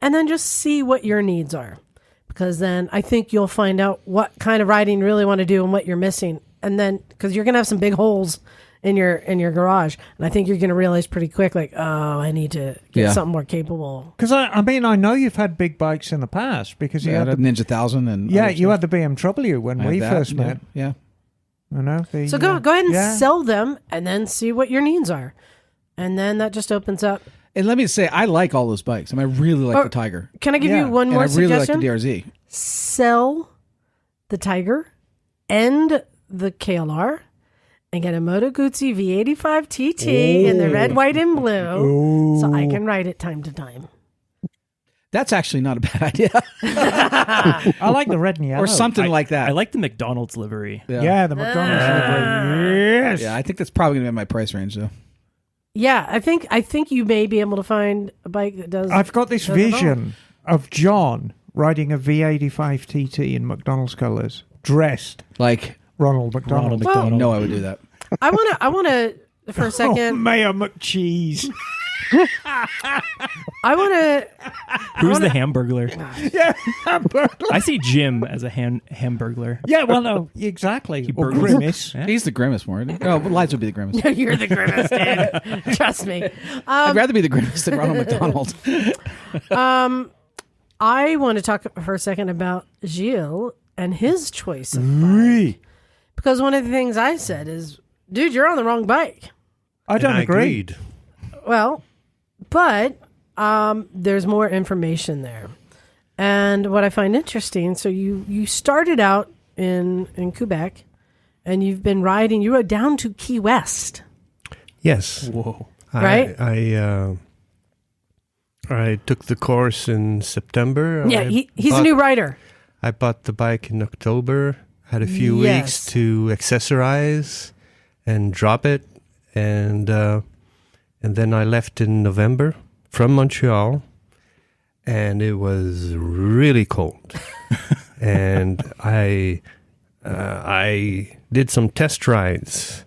and then just see what your needs are. Because then I think you'll find out what kind of riding you really want to do and what you're missing. And then, because you're going to have some big holes in your garage, and I think you're going to realize pretty quick, like, oh, I need to get something more capable. Because I mean, I know you've had big bikes in the past because you had the Ninja 1000 and you had the BMW when we first met. Yeah. I know. So go ahead and sell them, and then see what your needs are, and then that just opens up. And let me say, I like all those bikes. I mean, I really like the Tiger. Can I give you one more and I really suggestion? like the DRZ. Sell the Tiger and the KLR and get a Moto Guzzi V85 TT in the red, white, and blue so I can ride it time to time. That's actually not a bad idea. I like the red and yellow. Or something like that. I like the McDonald's livery. Yeah, the McDonald's livery. Yes. Yeah, I think that's probably going to be in my price range, though. Yeah, I think you may be able to find a bike that does. I've got this does it all. vision of John riding a V85 TT in McDonald's colours, dressed Like Ronald McDonald. Well, no, I would do that. I want to for a Oh, second. Mayor McCheese. I want to. Who's the Hamburglar? Yeah, Hamburglar. I see Jim as a Hamburglar. Yeah, well, no, exactly. Or burgles. Grimace. Yeah. He's the grimace more. Isn't he? Oh, but Liza would be the grimace. You're the grimace, dude. Trust me. I'd rather be the grimace than Ronald McDonald. I want to talk for a second about Gilles and his choice of bike. Because one of the things I said is, dude, you're on the wrong bike. I don't agree. Agreed. Well, but there's more information there. And what I find interesting, so you started out in Quebec, and you've been riding, you rode down to Key West. Yes. Whoa. Right? I took the course in September. Yeah, he's a new rider. I bought the bike in October. Had a few weeks to accessorize and drop it, and then I left in November from Montreal, and it was really cold. And I did some test rides.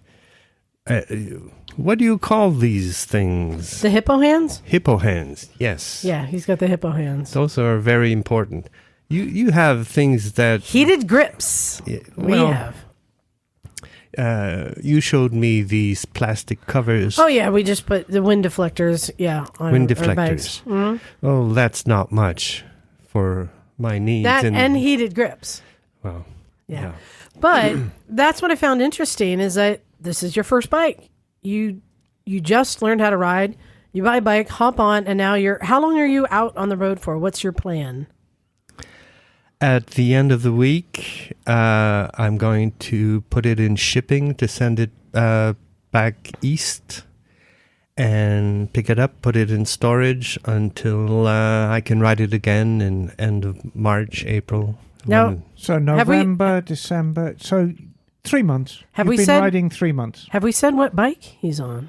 What do you call these things? The hippo hands? Hippo hands, yes. Yeah, he's got the hippo hands. Those are very important. You have things that... Heated grips. We have. You showed me these plastic covers. Oh, yeah, we just put the wind deflectors, on Wind our bikes. deflectors. Oh, that's not much for my needs. That and heated grips. Well, Yeah. But that's what I found interesting is that this is your first bike. You just learned how to ride. You buy a bike, hop on, and now how long are you out on the road for? What's your plan? At the end of the week, I'm going to put it in shipping to send it back east and pick it up, put it in storage until I can ride it again in end of March, April. Now, So November, December. So 3 months. Have You've we been said- riding 3 months. have we said what bike he's on?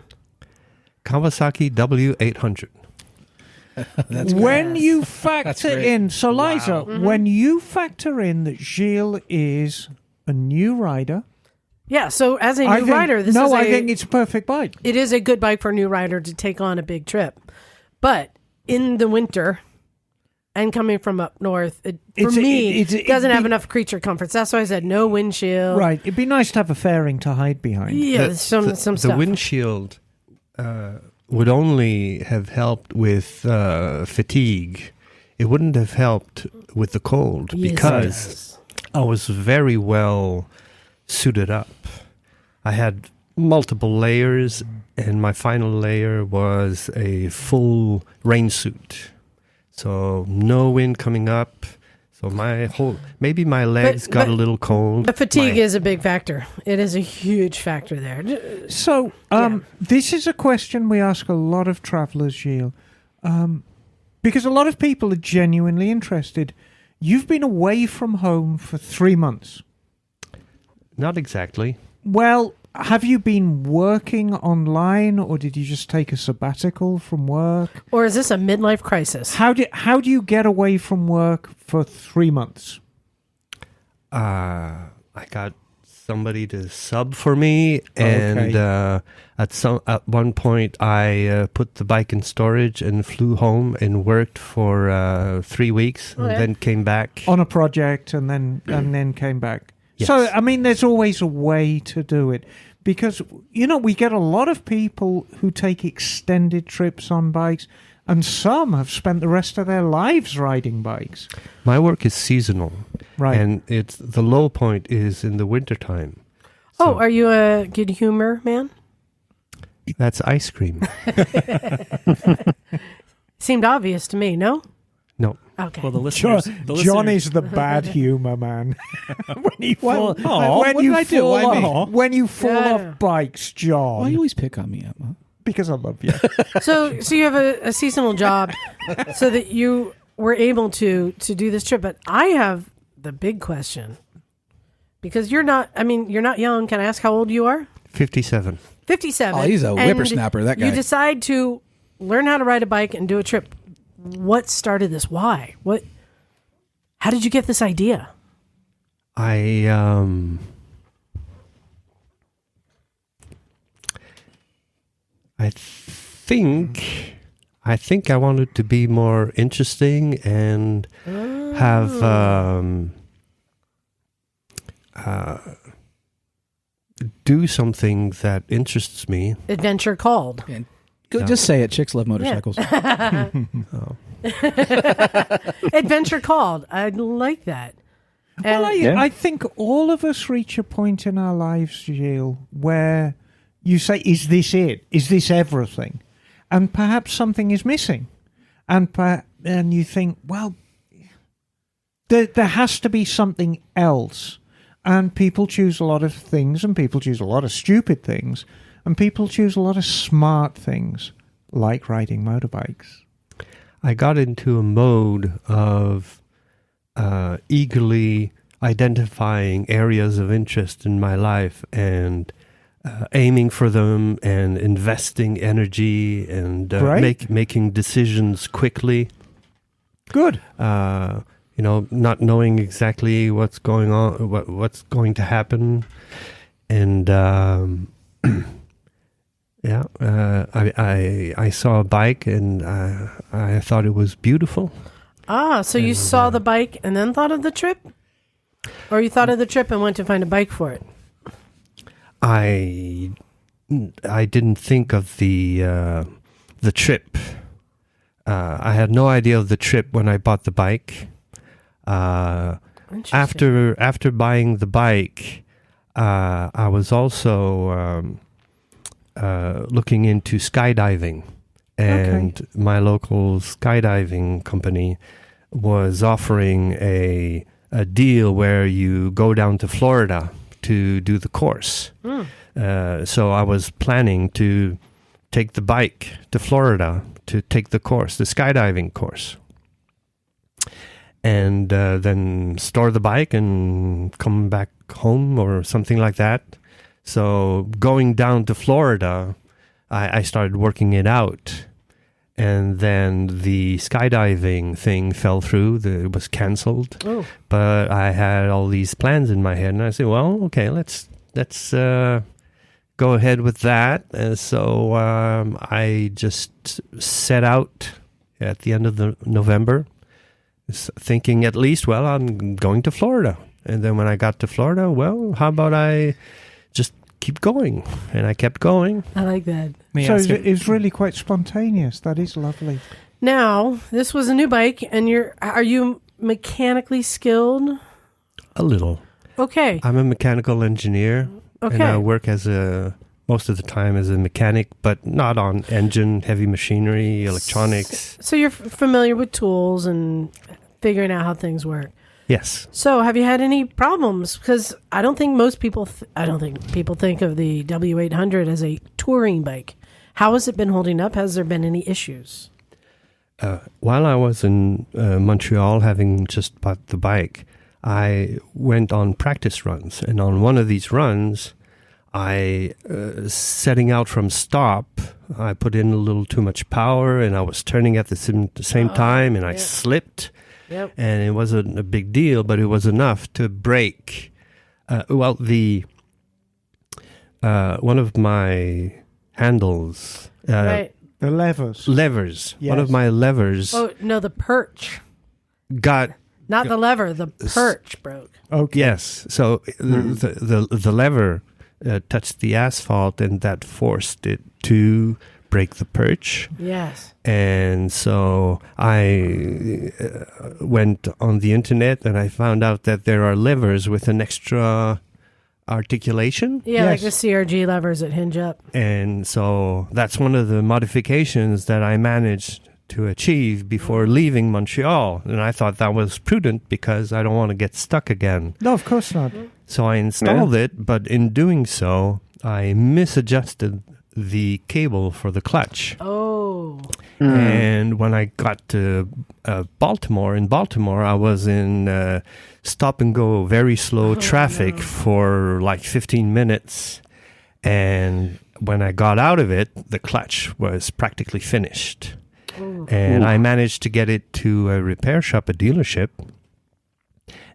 Kawasaki W800. That's When you That's factor great. in, so Liza, when you factor in that Gilles is a new rider, Yeah, so as a I new think, rider, I think it's a perfect bike. it is a good bike for a new rider to take on a big trip. But in the winter and coming from up north, it doesn't have enough creature comforts. That's why I said no windshield. Right. It'd be nice to have a fairing to hide behind. Yeah, some the stuff. windshield would only have helped with fatigue. It wouldn't have helped with the cold Yes, because it does. I was very well suited up. I had multiple layers, and my final layer was a full rain suit. So no wind coming up. So maybe my legs got a little cold. But fatigue is a big factor. It is a huge factor there. So, this is a question we ask a lot of travellers, Gilles, because a lot of people are genuinely interested. You've been away from home for 3 months. Not exactly. Well, have you been working online, or did you just take a sabbatical from work? Or is this a midlife crisis? How do you get away from work for 3 months? I got somebody to sub for me, and at one point I put the bike in storage and flew home and worked for 3 weeks, and then came back on a project, and then came back. Yes. So I mean, there's always a way to do it, because we get a lot of people who take extended trips on bikes, and some have spent the rest of their lives riding bikes. My work is seasonal, Right. and it's the low point is in the wintertime. Oh, are you a good humor man? That's ice cream. Seemed obvious to me, no? No. Okay. Well, the John is the bad humor man. when you fall, what did I do? Why me? when you fall Yeah. off bikes, John. Why you always pick on me, Emma? Because I love you. So you have a seasonal job so that you were able to do this trip. But I have the big question, because you're not young. Can I ask how old you are? 57. 57. Oh, he's a and whippersnapper, that guy. You decide to learn how to ride a bike and do a trip. What started this? Why? How did you get this idea? I think I wanted to be more interesting and have do something that interests me. Adventure called. And just say it. Chicks love motorcycles. Adventure called. I like that. Well, And I think all of us reach a point in our lives, Gilles, where you say, is this it? Is this everything? And perhaps something is missing. And you think, well, there has to be something else. And people choose a lot of things, and people choose a lot of stupid things, and people choose a lot of smart things, like riding motorbikes. I got into a mode of eagerly identifying areas of interest in my life and aiming for them and investing energy and making decisions quickly. Good. Not knowing exactly what's going on, what's going to happen, and I saw a bike and I thought it was beautiful. so you saw the bike and then thought of the trip? Or you thought of the trip and went to find a bike for it? I didn't think of the trip. I had no idea of the trip when I bought the bike. After buying the bike, I was also looking into skydiving, and my local skydiving company was offering a deal where you go down to Florida to do the course. So I was planning to take the bike to Florida to take the course, the skydiving course, and then store the bike and come back home or something like that. So going down to Florida, I started working it out. And then the skydiving thing fell through. It was canceled. Oh. But I had all these plans in my head. And I said, well, okay, let's go ahead with that. And so I just set out at the end of November, thinking at least, well, I'm going to Florida. And then when I got to Florida, well, how about I just keep going? And I kept going. I like that. So it's really quite spontaneous. That is lovely. Now, this was a new bike, and are you mechanically skilled? A little. Okay. I'm a mechanical engineer. Okay. And I work most of the time as a mechanic, but not on engine, heavy machinery, electronics. So you're familiar with tools and figuring out how things work. Yes. So have you had any problems? Because I don't think most people, I don't think people think of the W800 as a touring bike. How has it been holding up? Has there been any issues? While I was in Montreal, having just bought the bike, I went on practice runs. And on one of these runs, I setting out from stop, I put in a little too much power, and I was turning at the same time, and I slipped. Yep. And it wasn't a big deal, but it was enough to break. The one of my handles, Right. The levers. levers. Yes. One of my levers Oh, no, the perch. got. Not the lever, the perch broke. Okay. Yes. So the lever touched the asphalt, and that forced it to break the perch. Yes. And so I went on the internet, and I found out that there are levers with an extra articulation. Yeah, like Yes. the CRG levers that hinge up. And so that's one of the modifications that I managed to achieve before leaving Montreal. And I thought that was prudent because I don't want to get stuck again. No, of course not. So I installed it, but in doing so, I misadjusted the cable for the clutch. Oh. And when I got to Baltimore, I was in stop and go, very slow traffic for like 15 minutes. And when I got out of it, the clutch was practically finished. And I managed to get it to a repair shop, a dealership.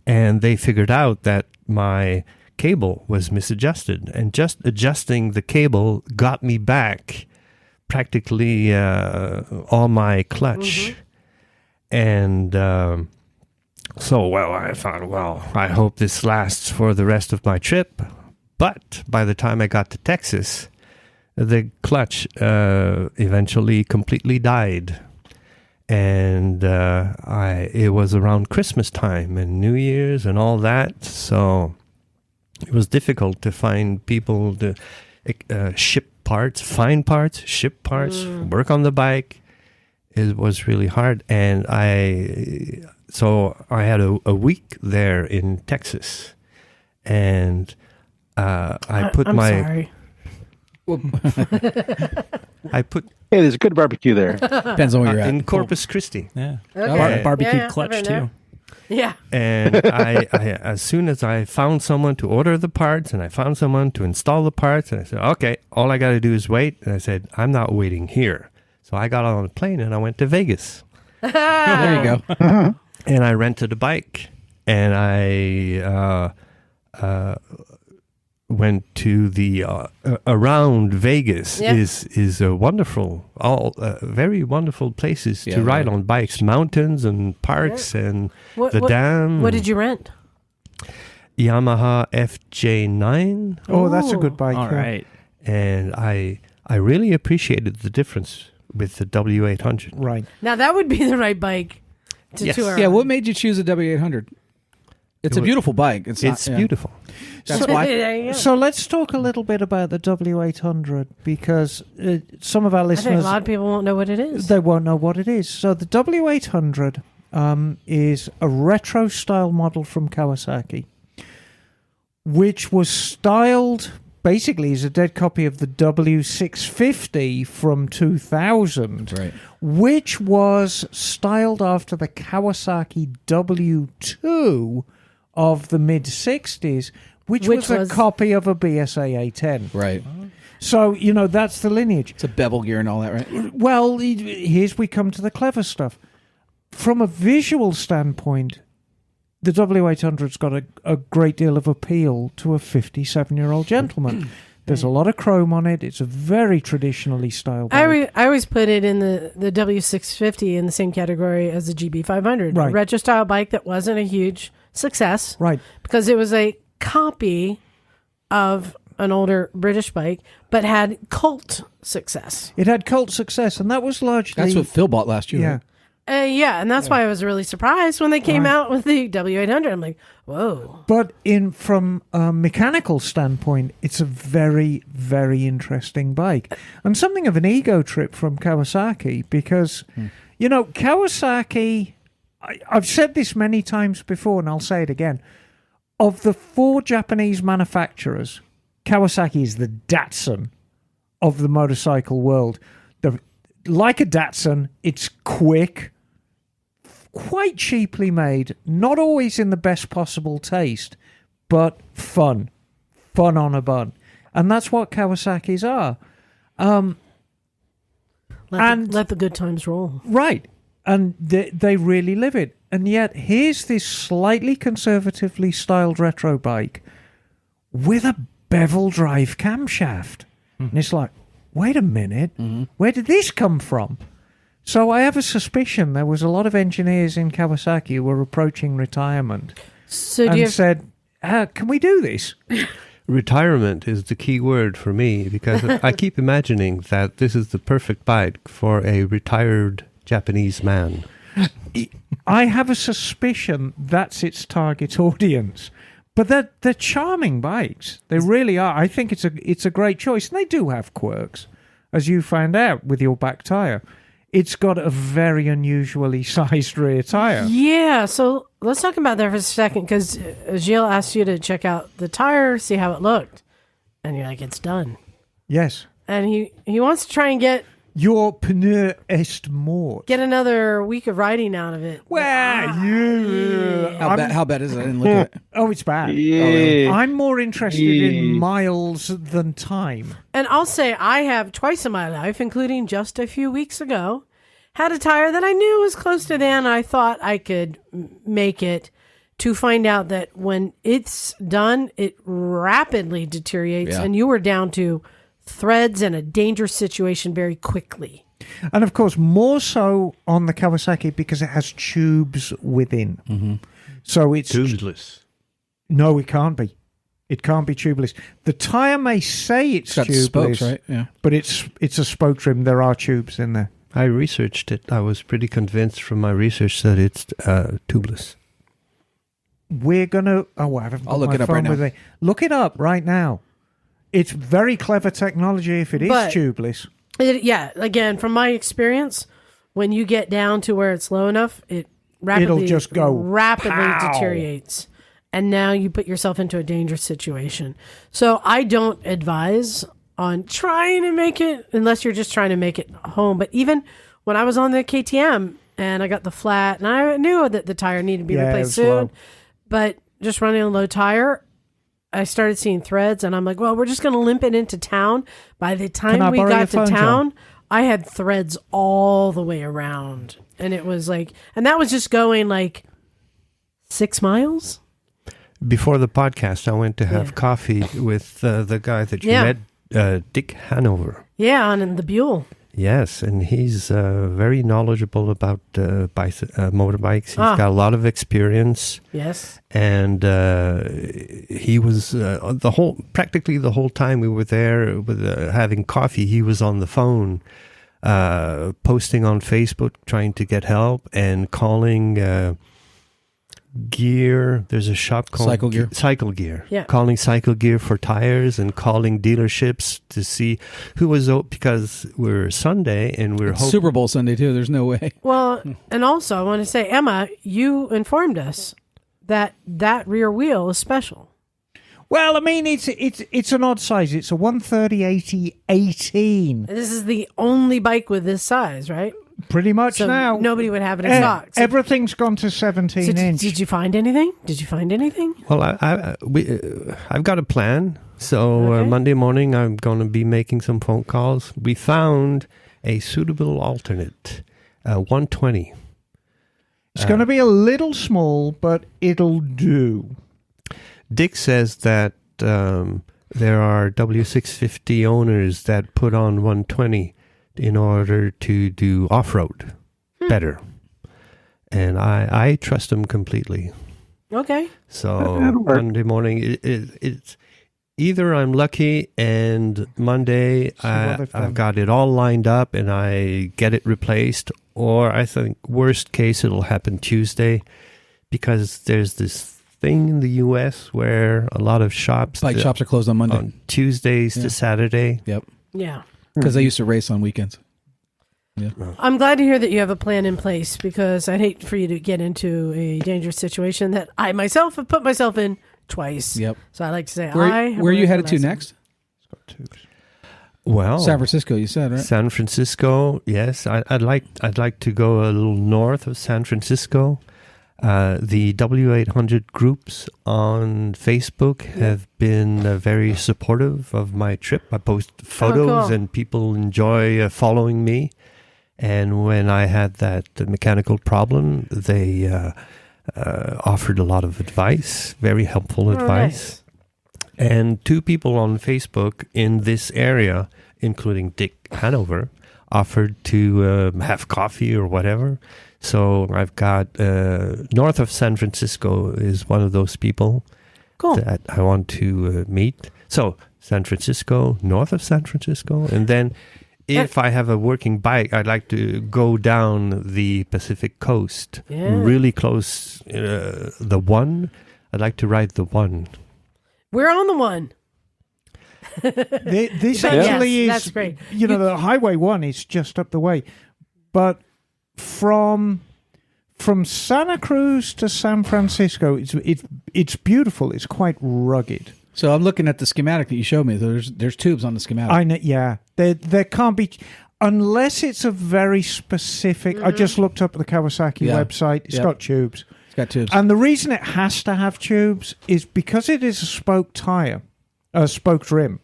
And they figured out that my cable was misadjusted. And just adjusting the cable got me back practically all my clutch. And so, I thought, I hope this lasts for the rest of my trip. But by the time I got to Texas, the clutch eventually completely died. And it was around Christmas time and New Year's and all that. So it was difficult to find people to ship parts, find parts, ship parts, work on the bike. It was really hard. And I had a week there in Texas. And I put I'm my... sorry. I put Hey, there's a good barbecue there. Depends on where you're at. in Corpus Christi. Yeah. Okay. Barbecue Yeah, clutch I've been too. there. Yeah. And I, as soon as I found someone to order the parts and I found someone to install the parts, and I said, okay, all I got to do is wait. And I said, I'm not waiting here. So I got on a plane and I went to Vegas. There you go. And I rented a bike. And I went to the around Vegas Yeah. is a wonderful, very wonderful places Yeah, to ride right. on bikes, mountains and parks and the dam. What did you rent? Yamaha FJ9, Oh, that's a Ooh. good bike. All yeah. right. and I really appreciated the difference with the W800. Right. Now that would be the right bike to Yes. tour. Yeah, on. what made you choose a W800? It's a beautiful bike. It's Beautiful. That's why. There you go. So let's talk a little bit about the W800 because some of our I think a listeners lot of people won't know what it is. they won't know what it is. So the W800 is a retro style model from Kawasaki, which was styled basically as a dead copy of the W650 from 2000, Right. which was styled after the Kawasaki W2 of the mid 60s, which was a copy of a BSA A10. Right. So, that's the lineage. It's a bevel gear and all that, right? Well, here's we come to the clever stuff. From a visual standpoint, the W800's got a great deal of appeal to a 57-year-old gentleman. There's a lot of chrome on it. It's a very traditionally styled bike. I always put it in the W650 in the same category as the GB500. Right. A retro style bike that wasn't a huge success. Right. Because it was a copy of an older British bike, but had cult success. It had cult success, and that was largely... That's what Phil bought last year. Yeah. Right? Yeah, and that's why I was really surprised when they came out with the W800. I'm like, whoa. But from a mechanical standpoint, it's a very, very interesting bike. And something of an ego trip from Kawasaki because, Kawasaki, I've said this many times before and I'll say it again. Of the 4 Japanese manufacturers, Kawasaki is the Datsun of the motorcycle world. Like a Datsun, it's quick, quite cheaply made, not always in the best possible taste, but fun on a bun. And that's what Kawasaki's are. Let the good times roll. Right. And they really live it. And yet, here's this slightly conservatively styled retro bike with a bevel drive camshaft. And it's like, wait a minute, where did this come from? So I have a suspicion there was a lot of engineers in Kawasaki who were approaching retirement said, can we do this? Retirement is the key word for me because I keep imagining that this is the perfect bike for a retired Japanese man. I have a suspicion that's its target audience. But they're charming bikes. They really are. I think it's a great choice. And they do have quirks, as you found out with your back tire. It's got a very unusually sized rear tire. Yeah, so let's talk about that for a second, because Gilles asked you to check out the tire, see how it looked. And you're like, it's done. Yes. And he wants to try and get Your pneu est mort. Get another week of riding out of it. Well, you. How bad is it? I didn't look at it. Oh, it's bad. Yeah. I'm more interested in miles than time. And I'll say I have twice in my life, including just a few weeks ago, had a tire that I knew was close to than I thought I could make it, to find out that when it's done, it rapidly deteriorates, Yeah. and you were down to threads and a dangerous situation very quickly. And of course, more so on the Kawasaki because it has tubes within. Mm-hmm. So it's Tubeless. No, it can't be. It can't be tubeless. The tire may say it's got tubeless, spokes, right? Yeah. but it's a spoke trim. There are tubes in there. I researched it. I was pretty convinced from my research that it's tubeless. We're gonna. Oh, I haven't got I'll look my it up phone right now. with me. Look it up right now. It's very clever technology if it is But- tubeless. Yeah, again, from my experience, when you get down to where it's low enough, it rapidly, It'll just go rapidly pow. deteriorates. And now you put yourself into a dangerous situation. So I don't advise on trying to make it unless you're just trying to make it home. But even when I was on the KTM and I got the flat, and I knew that the tire needed to be Yeah, it replaced was soon, low. but just running a low tire, I started seeing threads, and I'm like, well, we're just going to limp it into town. By the Can I time we borrow your got to phone, town, John? I had threads all the way around. And it was like, and that was just going like 6 miles. Before the podcast, I went to have Yeah. coffee with the guy that you Yeah. met, Dick Hanover. Yeah, on the Buell. Yes, and he's very knowledgeable about motorbikes. He's got a lot of experience, Yes. and he was practically the whole time we were there with having coffee. He was on the phone, posting on Facebook, trying to get help, and calling Gear. There's a shop called Cycle Gear. Yeah. Calling Cycle Gear for tires and calling dealerships to see who was because we're Sunday and we're hoping. Super Bowl Sunday too. There's no way. Well, and also I want to say, Emma, you informed us that rear wheel is special. Well, I mean, it's an odd size. It's a 130/80/18. And this is the only bike with this size, right? Pretty much So now. nobody would have it in stock. So, Everything's gone to 17 inch. did you find anything? Well, I've got a plan. So Okay. Monday morning, I'm going to be making some phone calls. We found a suitable alternate, 120. It's going to be a little small, but it'll do. Dick says that there are W650 owners that put on 120 in order to do off-road better. And I trust him completely. Okay. So That'll work. Monday morning, it's either I'm lucky and Monday what they've done. I've got it all lined up and I get it replaced, or I think worst case it'll happen Tuesday, because there's this thing in the U.S. where a lot of Bike shops are closed on Monday. on Tuesdays Yeah. to Saturday. Yep. Yeah. Because they used to race on weekends. I'm glad to hear that you have a plan in place, because I'd hate for you to get into a dangerous situation that I myself have put myself in twice. Yep. So I like to say, Where are you learned headed my to lesson. next? Well, San Francisco, you said, right? San Francisco, yes. I'd like to go a little north of San Francisco. The W800 groups on Facebook have been very supportive of my trip. I post photos cool. and people enjoy following me. And when I had that mechanical problem, they offered a lot of advice, very helpful advice. Nice. And 2 people on Facebook in this area, including Dick Hanover, offered to have coffee or whatever. So I've got north of San Francisco is one of those people Cool. that I want to meet. So San Francisco, north of San Francisco. And then if I have a working bike, I'd like to go down the Pacific coast, really close. The one, I'd like to ride the one. We're on the one. This But actually is, that's great. the Highway 1 is just up the way. But from Santa Cruz to San Francisco, it's beautiful. It's quite rugged. So I'm looking at the schematic that you showed me. There's tubes on the schematic. I know, yeah. There can't be, unless it's a very specific. I just looked up the Kawasaki website. It's got tubes. It's got tubes. And the reason it has to have tubes is because it is a spoked tire, a spoked rim.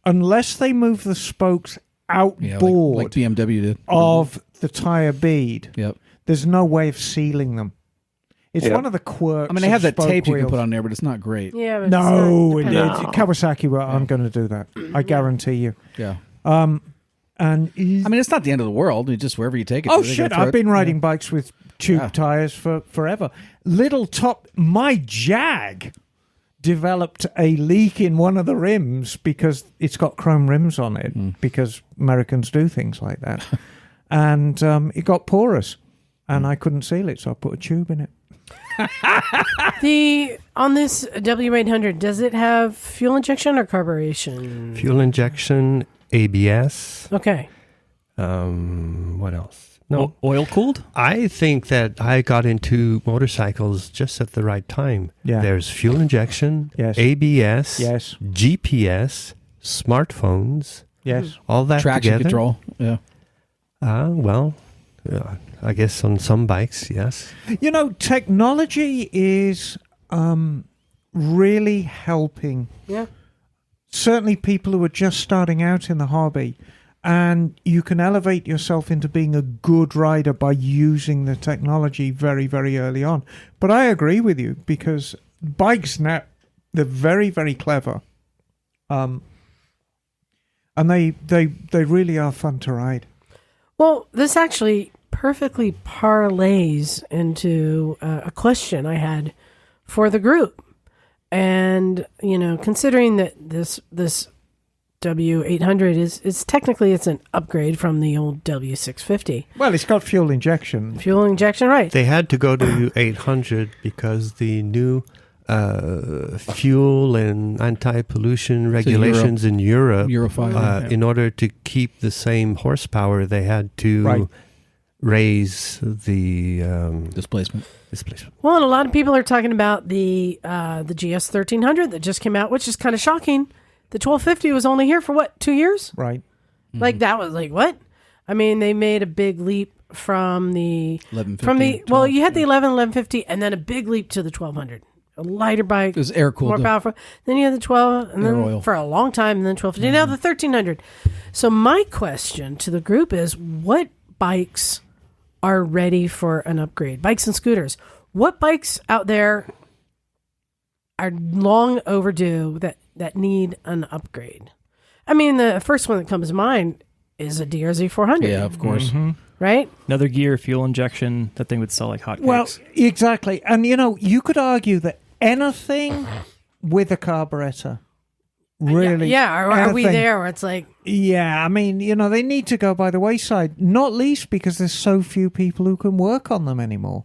Unless they move the spokes outboard like BMW did. of the tire bead, Yep. there's no way of sealing them. It's one of the quirks. I mean, they have that of spoke tape you can wheels. put on there, but it's not great. Yeah, but No, it's not Kawasaki. Well, I'm going to do that. I guarantee you. Yeah. And I mean, it's not the end of the world. It's just wherever you take it. oh to, they shit! gotta throw I've been it. riding bikes with tube tires for forever. My Jag developed a leak in one of the rims because it's got chrome rims on it because Americans do things like that, and it got porous, and I couldn't seal it, so I put a tube in it. On this W800, does it have fuel injection or carburation? Fuel injection, ABS. Okay. What else? No. Oil cooled? I think that I got into motorcycles just at the right time. Yeah. There's fuel injection, Yes. ABS, Yes. GPS, smartphones, Yes. all that Traction together. control. Yeah. I guess on some bikes, yes. Technology is really helping. Yeah. Certainly people who are just starting out in the hobby, and you can elevate yourself into being a good rider by using the technology very, very early on. But I agree with you, because bikes now, they're very, very clever. And they really are fun to ride. Well, this actually perfectly parlays into a question I had for the group. And, considering that this W800 is technically it's an upgrade from the old W650. Well, it's got fuel injection. Fuel injection, right. They had to go to 800 because the new fuel and anti-pollution regulations in Europe, Euro 5, in order to keep the same horsepower, they had to raise the Displacement. Well, and a lot of people are talking about the GS 1300 that just came out, which is kind of shocking. The 1250 was only here for 2 years? Right. Like that was like what? I mean, they made a big leap from the 1150. You had the 1150, and then a big leap to the 1200. A lighter bike, It was air cooled. more powerful. Then you had the 12, and then oil. for a long time, and then 1250. Now the 1300. So my question to the group is, what bikes are ready for an upgrade? Bikes and scooters. What bikes out there are long overdue that need an upgrade? I mean, the first one that comes to mind is a DRZ 400. Yeah, of course. Right? Another gear, fuel injection. That thing would sell like hotcakes. Well, exactly. And, you could argue that anything with a carburetor really... Yeah, are we anything- there where it's like... Yeah, I mean, they need to go by the wayside, not least because there's so few people who can work on them anymore.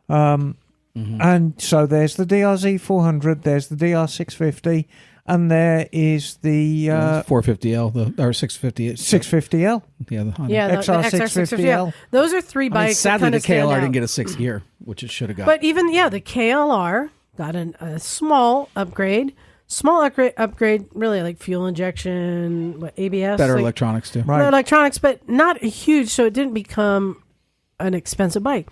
And so there's the DRZ 400, there's the DR 650, and there is the 450L, or 650. 650L. Yeah, the Honda. Yeah, the XR 650L. Those are three I mean, bikes that sadly, kind the of stand KLR out. didn't get a 6th gear, which it should have got. But even, the KLR got a small upgrade. Small upgrade, really, like fuel injection, ABS. better like, electronics, too. Right. Electronics, but not huge, so it didn't become an expensive bike.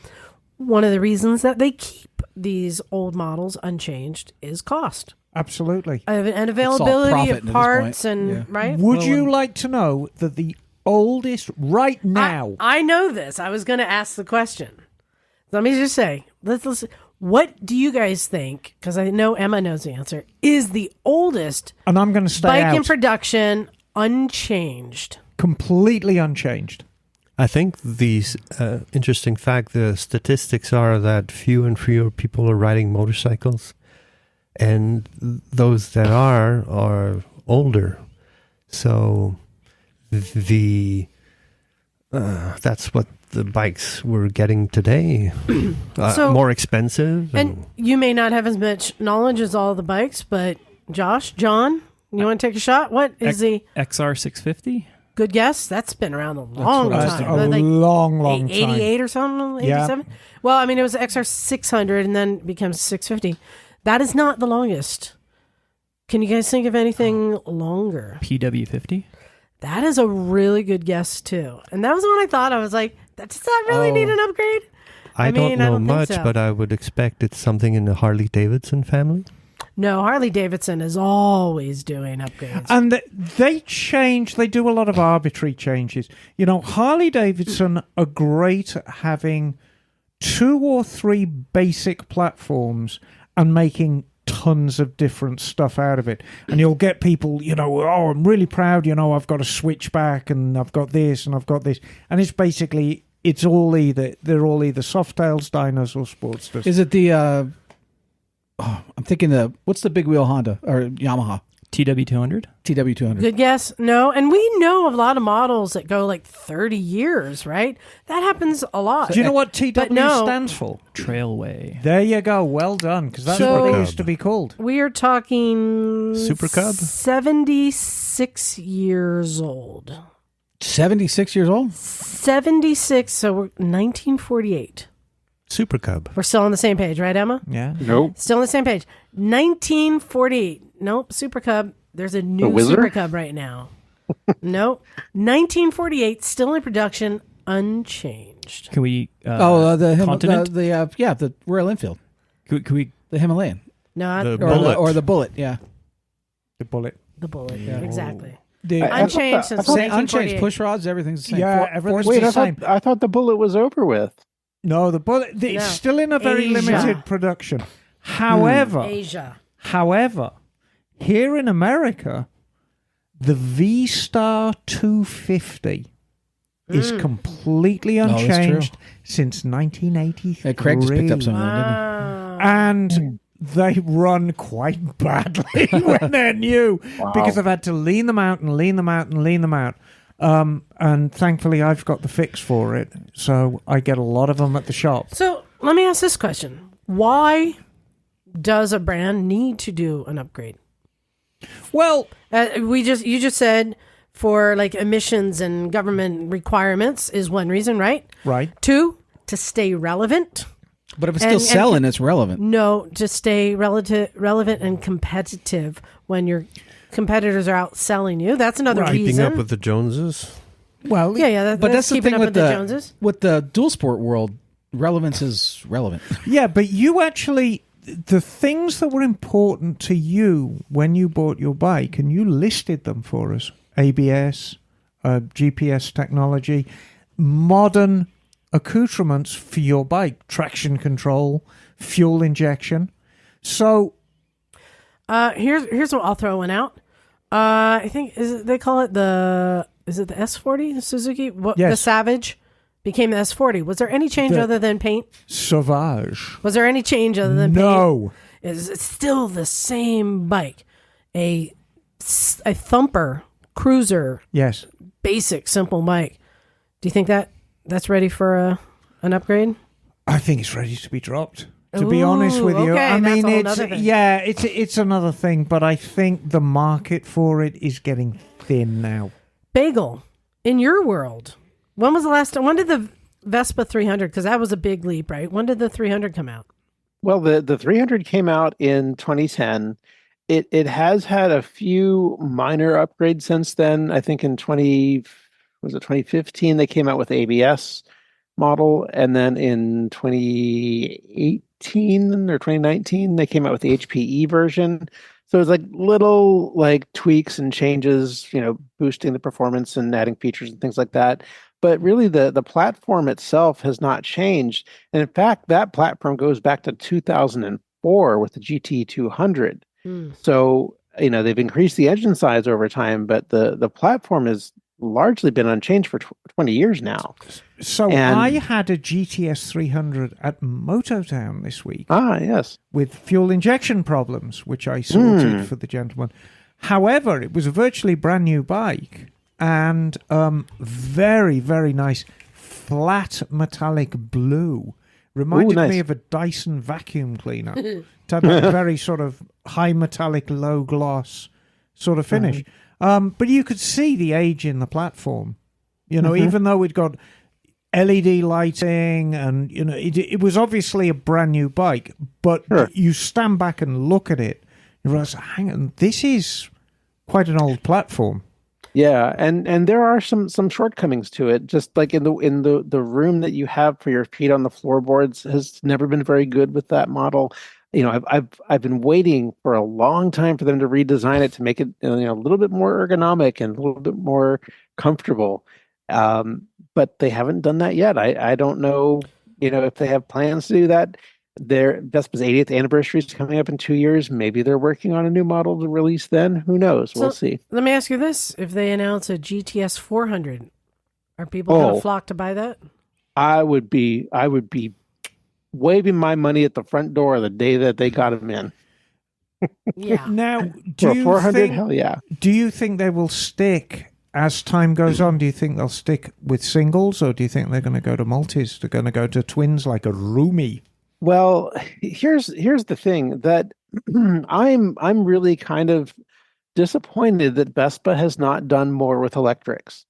one of the reasons that they keep these old models unchanged is cost. Absolutely. And availability profit of at this parts point. and Yeah. right. Would you like to know that the oldest right now? I know this. I was going to ask the question. Let me just say, let's. What do you guys think? Because I know Emma knows the answer. Is the oldest And I'm going to stay bike out. in production unchanged? Completely unchanged. I think the interesting fact, the statistics are that fewer and fewer people are riding motorcycles, and those that are older. So that's what the bikes we're getting today. So- more expensive. And you may not have as much knowledge as all the bikes, but John, you want to take a shot? What is the XR650? good guess? That's been around a long what I was time. thinking. A long time. 88 or something, Yeah. 87? Well, I mean, it was XR600 and then it becomes 650. That is not the longest. Can you guys think of anything longer? PW50? That is a really good guess, too. And that was when I thought, I was like, does that really need an upgrade? I mean, don't know think much, so. but I would expect it's something in the Harley Davidson family. No, Harley Davidson is always doing upgrades. And they change, they do a lot of arbitrary changes. You know, Harley Davidson are great at having 2 or 3 basic platforms and making tons of different stuff out of it. And you'll get people, you know, oh, I'm really proud, you know, I've got a switchback and I've got this and I've got this. And it's basically, they're all either Softails, Dynos or Sportsters. Is it the? I'm thinking what's the big wheel Honda or Yamaha TW200? TW200? Good guess. No. And we know of a lot of models that go like 30 years, right? That happens a lot. Do you know what TW But no. stands for? Trailway. There you go. Well done. Because that's So- what they Super used to be called. We are talking Super Cub? 76 years old. 76 years old. 76. So we're 1948. Super Cub. We're still on the same page, right, Emma? Yeah. Nope. Still on the same page. 1948. Nope. Super Cub. There's a new Whizzer? Super Cub right now. Nope. 1948. Still in production. Unchanged. Can we... The Continent? the Royal Enfield, Can we... the Himalayan, No, The or Bullet. or the Bullet. Yeah, The Bullet. the Bullet. Exactly. I- Unchanged since Same, unchanged 1948. push rods. Everything's the same. Yeah, everything's Wait, the I same. thought the Bullet was over with. No, the Bullet. It's No. still in a very Asia. limited production. However, Asia. here in America, the V-Star 250 is completely that's true. unchanged since 1983. Hey, Craig just picked up some of them, didn't he? Wow. And they run quite badly when they're new because I've had to lean them out and lean them out and lean them out. And thankfully, I've got the fix for it, so I get a lot of them at the shop. So let me ask this question: why does a brand need to do an upgrade? Well, You just said for like emissions and government requirements is one reason, right? right. 2, to stay relevant. But if it's still And- selling, it's relevant. No, to stay relevant and competitive when your competitors are outselling you. That's another Right. reason. Keeping up with the Joneses. Well, yeah, But that's the keeping thing up with with the Joneses. the dual sport world. Relevance is relevant. yeah, but you actually, the things that were important to you when you bought your bike, and you listed them for us: ABS, GPS technology, modern accoutrements for your bike, traction control, fuel injection. So Here's what I'll throw one out. I think they call it the S40 Suzuki? The Yes. Savage became the S40. Was there any change The- other than paint? Sauvage. Was there any change other than paint? No. It's still the same bike. A thumper, cruiser, Yes. basic, simple bike. Do you think that's ready for an upgrade? I think it's ready to be dropped. To be honest with you, okay, I that's mean, a whole it's nother thing. it's another thing, but I think the market for it is getting thin now. Bagel, in your world, when was the last time? When did the Vespa 300? Because that was a big leap, right? When did the 300 come out? Well, the 300 came out in 2010. It has had a few minor upgrades since then. I think in 2015 they came out with ABS. model, and then in 2018 or 2019 they came out with the HPE version. So it's like little like tweaks and changes, boosting the performance and adding features and things like that. But really, the platform itself has not changed. And in fact, that platform goes back to 2004 with the GT 200. So, they've increased the engine size over time, but the platform has largely been unchanged for 20 years now. So I had a GTS 300 at Mototown this week. Ah, yes. With fuel injection problems, which I sorted for the gentleman. However, it was a virtually brand new bike and very, very nice flat metallic blue. Reminded me of a Dyson vacuum cleaner. It had a very sort of high metallic, low gloss sort of finish. But you could see the age in the platform. Even though it got LED lighting and, it was obviously a brand new bike. But you stand back and look at it, you realize, hang on, this is quite an old platform. Yeah, and there are some shortcomings to it. Just like in the room that you have for your feet on the floorboards has never been very good with that model. I've been waiting for a long time for them to redesign it to make it a little bit more ergonomic and a little bit more comfortable. But they haven't done that yet. I don't know, if they have plans to do that. Their Vespa's 80th anniversary is coming up in 2 years. Maybe they're working on a new model to release then. Who knows? We'll see. Let me ask you this. If they announce a GTS 400, are people going to flock to buy that? I would be waving my money at the front door the day that they got them in. Yeah. Now, do you 400? think, Hell yeah. Do you think they will stick as time goes on? Do you think they'll stick with singles, or do you think they're going to go to multis? They're going to go to twins like a Rumi? Well, here's the thing that I'm really kind of disappointed that Vespa has not done more with electrics.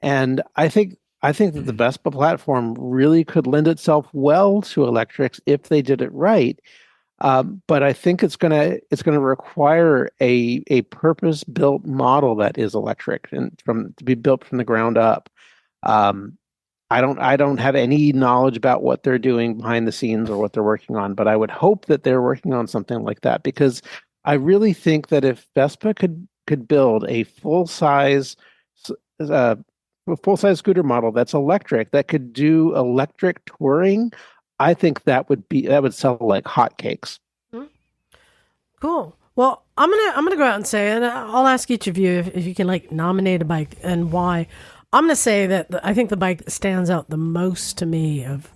And I think that the Vespa platform really could lend itself well to electrics if they did it right. But I think it's gonna require a purpose-built model that is electric and to be built from the ground up. I don't have any knowledge about what they're doing behind the scenes or what they're working on, but I would hope that they're working on something like that, because I really think that if Vespa could build a full-size scooter model that's electric, that could do electric touring, I think that would sell like hotcakes. Cool. Well, I'm gonna go out and say, and I'll ask each of you if you can nominate a bike and why. I'm gonna say that I think the bike that stands out the most to me of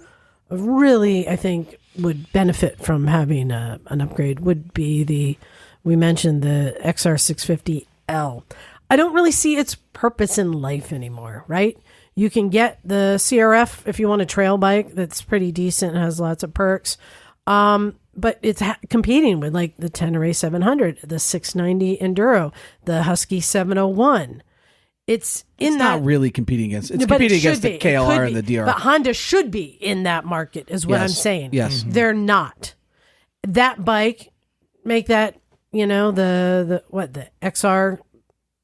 really I think would benefit from having an upgrade would be we mentioned the XR650L. I don't really see its purpose in life anymore, right? You can get the CRF if you want a trail bike that's pretty decent and has lots of perks. But it's competing with the Tenere 700, the 690 Enduro, the Husky 701. It's not really competing against. It's competing against the KLR and the DR. But Honda should be in that market, is what I'm saying. Yes, they're not. That bike, make that the XR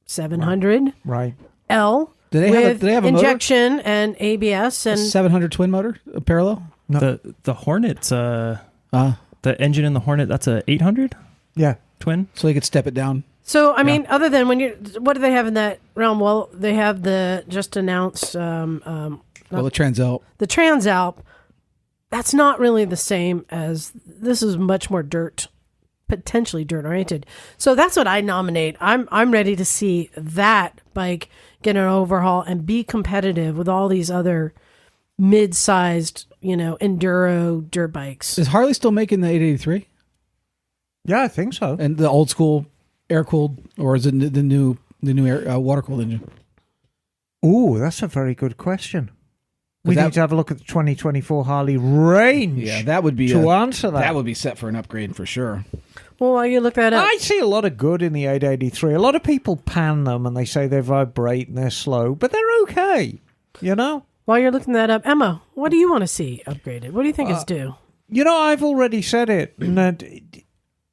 700 right L. Do they have a injection motor? And ABS and 700 twin motor, a parallel? No. The Hornet's the engine in the Hornet, that's a 800. Yeah, twin. So they could step it down. So I mean, other than what do they have in that realm? Well, they have the just announced the Transalp. The Transalp. That's not really the same as this. Is much more potentially dirt oriented. So that's what I nominate. I'm ready to see that bike get an overhaul and be competitive with all these other mid-sized, enduro dirt bikes. Is Harley still making the 883? Yeah, I think so. And the old school air-cooled, or is it the new air, water-cooled engine? Ooh, that's a very good question. We need to have a look at the 2024 Harley range. Yeah, that would be to answer that. That would be set for an upgrade for sure. Well, while you look that up, I see a lot of good in the 883. A lot of people pan them and they say they vibrate and they're slow, but they're okay. While you're looking that up, Emma, what do you want to see upgraded? What do you think is due? I've already said it, and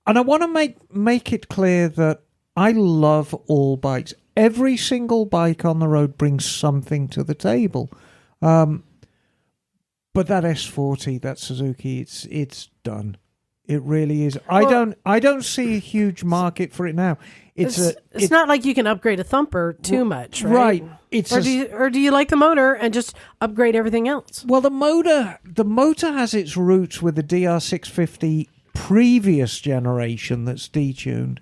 I want to make it clear that I love all bikes. Every single bike on the road brings something to the table. But that S40, that Suzuki, it's done. It really is. I don't see a huge market for it now. It's not like you can upgrade a thumper too much, right? Or do you like the motor and just upgrade everything else? Well, the motor has its roots with the DR650 previous generation that's detuned.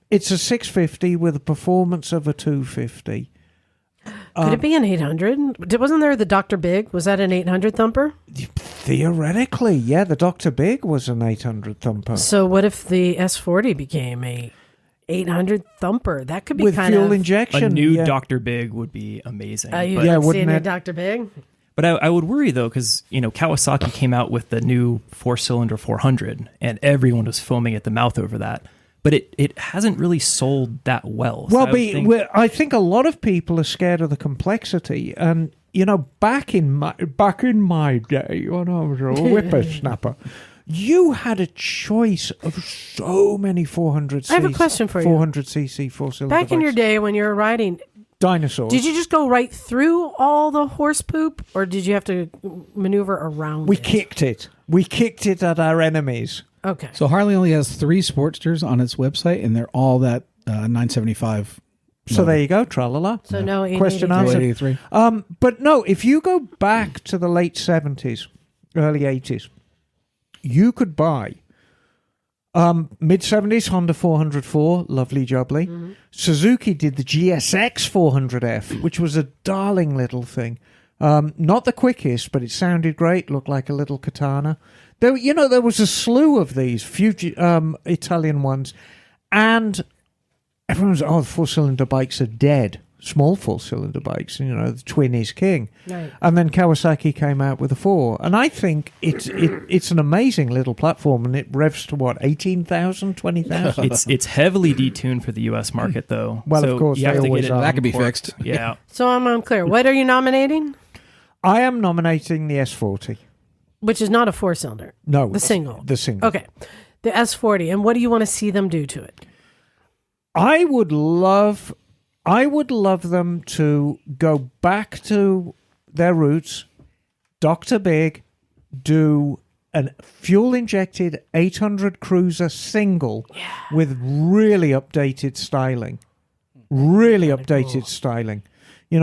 It's a 650 with the performance of a 250. Could it be an 800? Wasn't there the Dr. Big? Was that an 800 thumper? Theoretically, yeah, the Dr. Big was an 800 thumper. So what if the S40 became a 800 thumper? That could be with kind fuel of injection. A new Dr. Big would be amazing. Wouldn't it, Dr. Big? But I would worry though, because Kawasaki came out with the new 4-cylinder 400, and everyone was foaming at the mouth over that. But it hasn't really sold that well. Well, I think a lot of people are scared of the complexity. And, back in my day, when I was a whippersnapper, you had a choice of so many 400cc. I have a question for you. 400cc four-cylinder Back in your day when you were riding, dinosaurs. did you just go right through all the horse poop, or did you have to maneuver around We it? kicked it. We kicked it at our enemies. Okay. So Harley only has 3 Sportsters on its website, and they're all that 975. So there you go, tra-la-la. So no 883. Question answered. 883. But no, if you go back to the late 70s, early 80s, you could buy mid-70s Honda 404, lovely jubbly. Mm-hmm. Suzuki did the GSX 400F, which was a darling little thing. Not the quickest, but it sounded great, looked like a little katana. There was a slew of these Italian ones, and everyone was, the 4-cylinder bikes are dead. Small 4-cylinder bikes, the twin is king. Right. And then Kawasaki came out with a 4, and I think it's an amazing little platform, and it revs to what, 18,000, 20,000? It's heavily detuned for the U.S. market, though. Well, so of course, you have they to always get it are. That could be uncorked. fixed. Yeah. So I'm unclear. What are you nominating? I am nominating the S40. Which is not a 4-cylinder. No, The single. The single. Okay. The S40. And what do you want to see them do to it? I would love them to go back to their roots. Dr. Big, do a fuel-injected 800 Cruiser single with really updated styling. Really updated styling.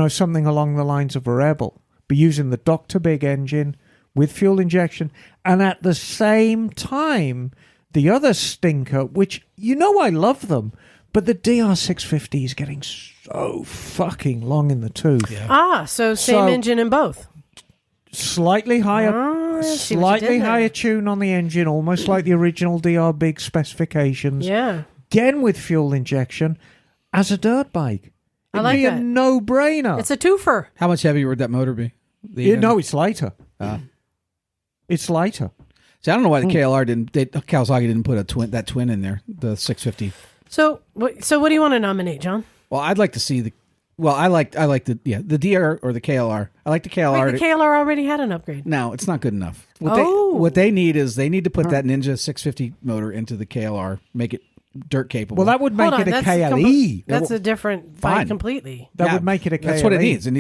Something along the lines of a Rebel. Be using the Dr. Big engine with fuel injection, and at the same time, the other stinker, which, I love them, but the DR650 is getting so fucking long in the tooth. Yeah. So same engine in both. Slightly higher, I see what you did there. higher tune on the engine, almost like the original DR Big specifications. Yeah. Again with fuel injection as a dirt bike. It'd like be that. a no-brainer. It's a twofer. How much heavier would that motor be? It's lighter. It's lighter. See, I don't know why the Kawasaki didn't put that twin in there, the 650. So what do you want to nominate, John? Well, I'd like to see the the DR or the KLR. I like the KLR. Wait, the KLR already had an upgrade. No, it's not good enough. Oh. What they need to put that Ninja 650 motor into the KLR, make it dirt capable. Well, that would make it a KLE. That's a different bike completely. That would make it a KLE. That's what it needs. It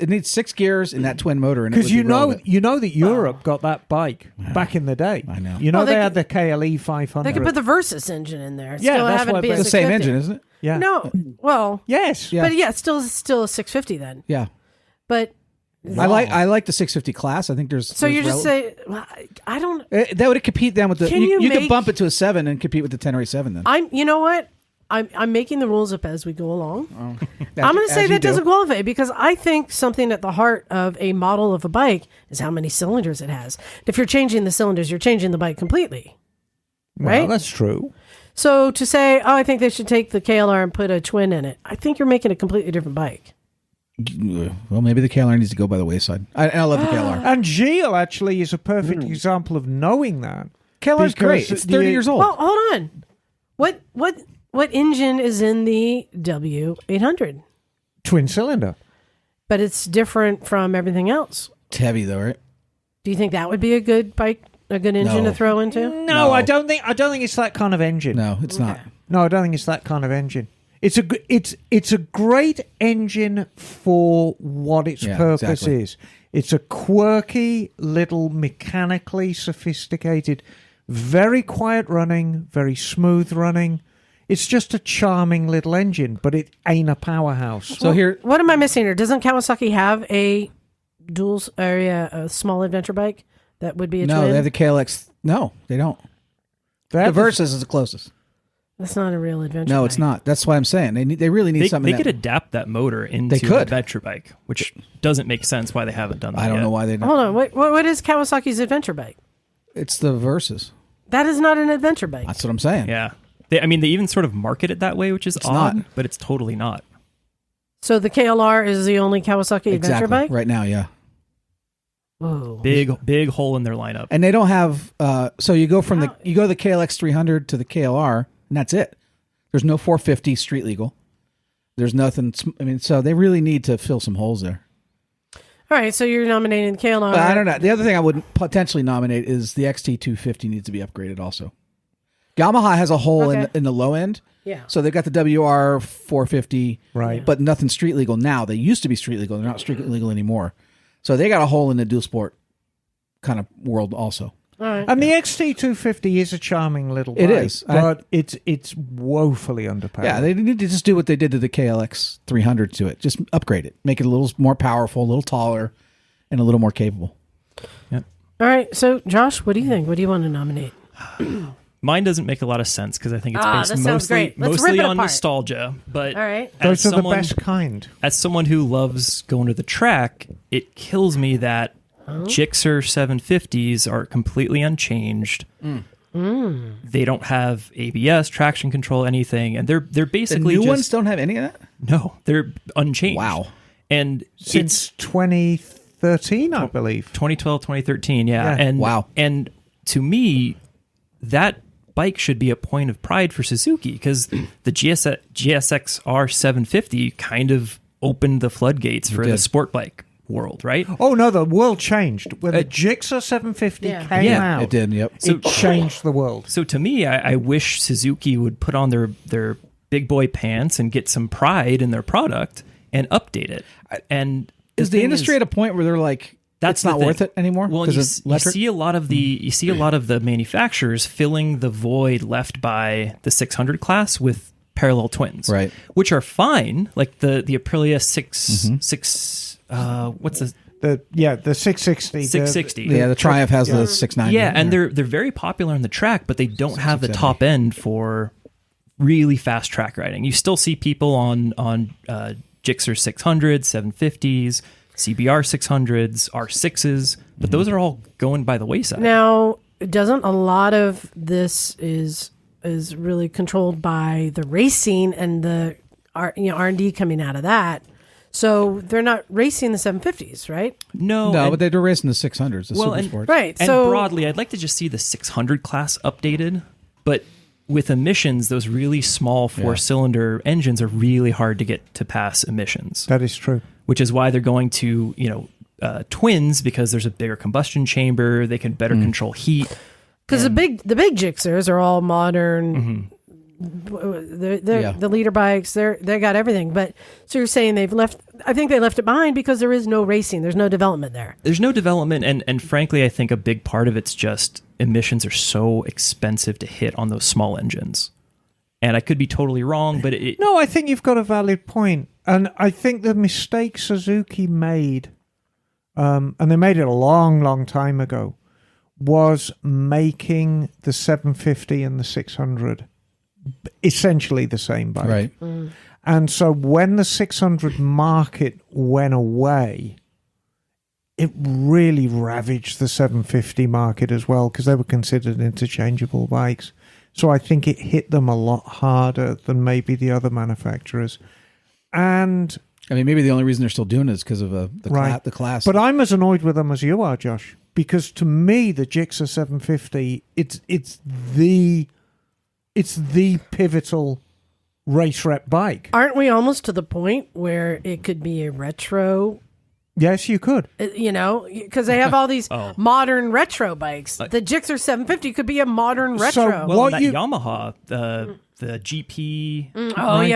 needs 6 gears in that twin motor. Because you know that Europe got that bike back in the day. I know. They had the KLE 500. They could put the Versus engine in there. Yeah, still that's have it what- be a the same 650. engine, isn't it? Yeah. No, well, Yes. Yeah. but yeah, it's still a 650 then. Yeah. But I like the 650 class. I think there's. so you're just saying, well, I don't. that would compete then with the. Can You you could make- bump it to a 7 and compete with the Tenere 7 then. You know what? I'm making the rules up as we go along. As- I'm going to say as you that do. doesn't qualify because I think something at the heart of a model of a bike is how many cylinders it has. If you're changing the cylinders, you're changing the bike completely. Right? Well, that's true. So to say, I think they should take the KLR and put a twin in it, I think you're making a completely different bike. Well, maybe the KLR needs to go by the wayside. I love the KLR. And Gilles actually is a perfect example of knowing that. KLR's great. It's 30 years old. Well, hold on. What engine is in the W800? Twin cylinder. But it's different from everything else. It's heavy though, right? Do you think that would be a good bike, a good engine No. to throw into? No, I don't think it's that kind of engine. No, it's not. No, I don't think it's that kind of engine. It's a great engine for what its Yeah, purpose exactly. is. It's a quirky, little mechanically sophisticated, very quiet running, very smooth running. It's just a charming little engine, but it ain't a powerhouse. So here, What am I missing here? Doesn't Kawasaki have a a small adventure bike that would be a no, twin? they have the KLX. No, they don't. The Versus is the closest. That's not a real adventure No, bike. it's not. That's what I'm saying. They really need something. They could adapt that motor into an adventure bike, which doesn't make sense why they haven't done that I don't yet. know why they don't. Hold on. What is Kawasaki's adventure bike? It's the Versus. That is not an adventure bike. That's what I'm saying. Yeah. They even sort of market it that way, which is odd, not. but it's totally not. So the KLR is the only Kawasaki adventure bike? Right now, yeah. Whoa. Big hole in their lineup. And they don't have. So you go from the KLX 300 to the KLR, and that's it. There's no 450 street legal. There's nothing. I mean, so they really need to fill some holes there. All right, so you're nominating the KLR. But I don't know. The other thing I would potentially nominate is the XT250 needs to be upgraded also. Yamaha has a hole in the low end. Yeah. So they've got the WR 450, Right. but nothing street legal now. They used to be street legal. They're not street legal anymore. So they got a hole in the dual sport kind of world also. All right. And the XT250 is a charming little bike. It is. But it's woefully underpowered. Yeah, they need to just do what they did to the KLX 300 to it. Just upgrade it. Make it a little more powerful, a little taller, and a little more capable. All right, so Josh, what do you think? What do you want to nominate? Mine doesn't make a lot of sense because I think it's that based sounds great. Let's mostly rip it on apart. nostalgia. But All right. Those are the best kind. As someone who loves going to the track, it kills me that Gixxer 750s are completely unchanged. They don't have ABS, traction control, anything, and they're The basically new ones don't have any of that? no, they're unchanged. Wow. And Since 2013, I believe. 2012, 2013, yeah. Yeah. And Wow. And to me, that bike should be a point of pride for Suzuki because the GSX R 750 kind of opened the floodgates for the did. sport bike world, right? Oh, no, the world changed. When the Gixxer 750 came Yeah. out, It did, yep. it changed the world. So to me, I wish Suzuki would put on their big boy pants and get some pride in their product and update it. And Is the thing industry at a point where they're like, that's it's not the worth thing. it anymore? Well, because you, it's you electric? see a lot of the manufacturers filling the void left by the 600 class with parallel twins, Right. Which are fine, like the Aprilia 6 what's the The 660. 660? Yeah, the Triumph has the 690. Yeah, and they're very popular on the track, but they don't have the top end for really fast track riding. You still see people on Gixxer 600s, 750s, CBR 600s, R6s, but those are all going by the wayside. Now, doesn't a lot of this is really controlled by the racing and the R&D coming out of that? So they're not racing the 750s, right? No, but they're racing the 600s, the super sports. Right. And So broadly, I'd like to just see the 600 class updated, but with emissions, those really small four-cylinder engines are really hard to get to pass emissions. That is true. Which is why they're going to, twins, because there's a bigger combustion chamber. They can better control heat. because the big Gixxers are all modern. They're the leader bikes. They got everything. But so you're saying they've left? I think they left it behind because there is no racing. There's no development there. There's no development, and frankly, I think a big part of it's just emissions are so expensive to hit on those small engines. And I could be totally wrong, but No, I think you've got a valid point. And I think the mistake Suzuki made, and they made it a long, long time ago, was making the 750 and the 600 essentially the same bike. Right. And so when the 600 market went away, it really ravaged the 750 market as well because they were considered interchangeable bikes. So I think it hit them a lot harder than maybe the other manufacturers. And I mean, maybe the only reason they're still doing it is because of the class. But I'm as annoyed with them as you are, Josh, because to me the Gixxer 750 it's the pivotal race rep bike. Aren't we almost to the point where it could be a retro? Yes, you could. Because they have all these modern retro bikes. The Gixxer 750 could be a modern retro. well, that Yamaha, the GP.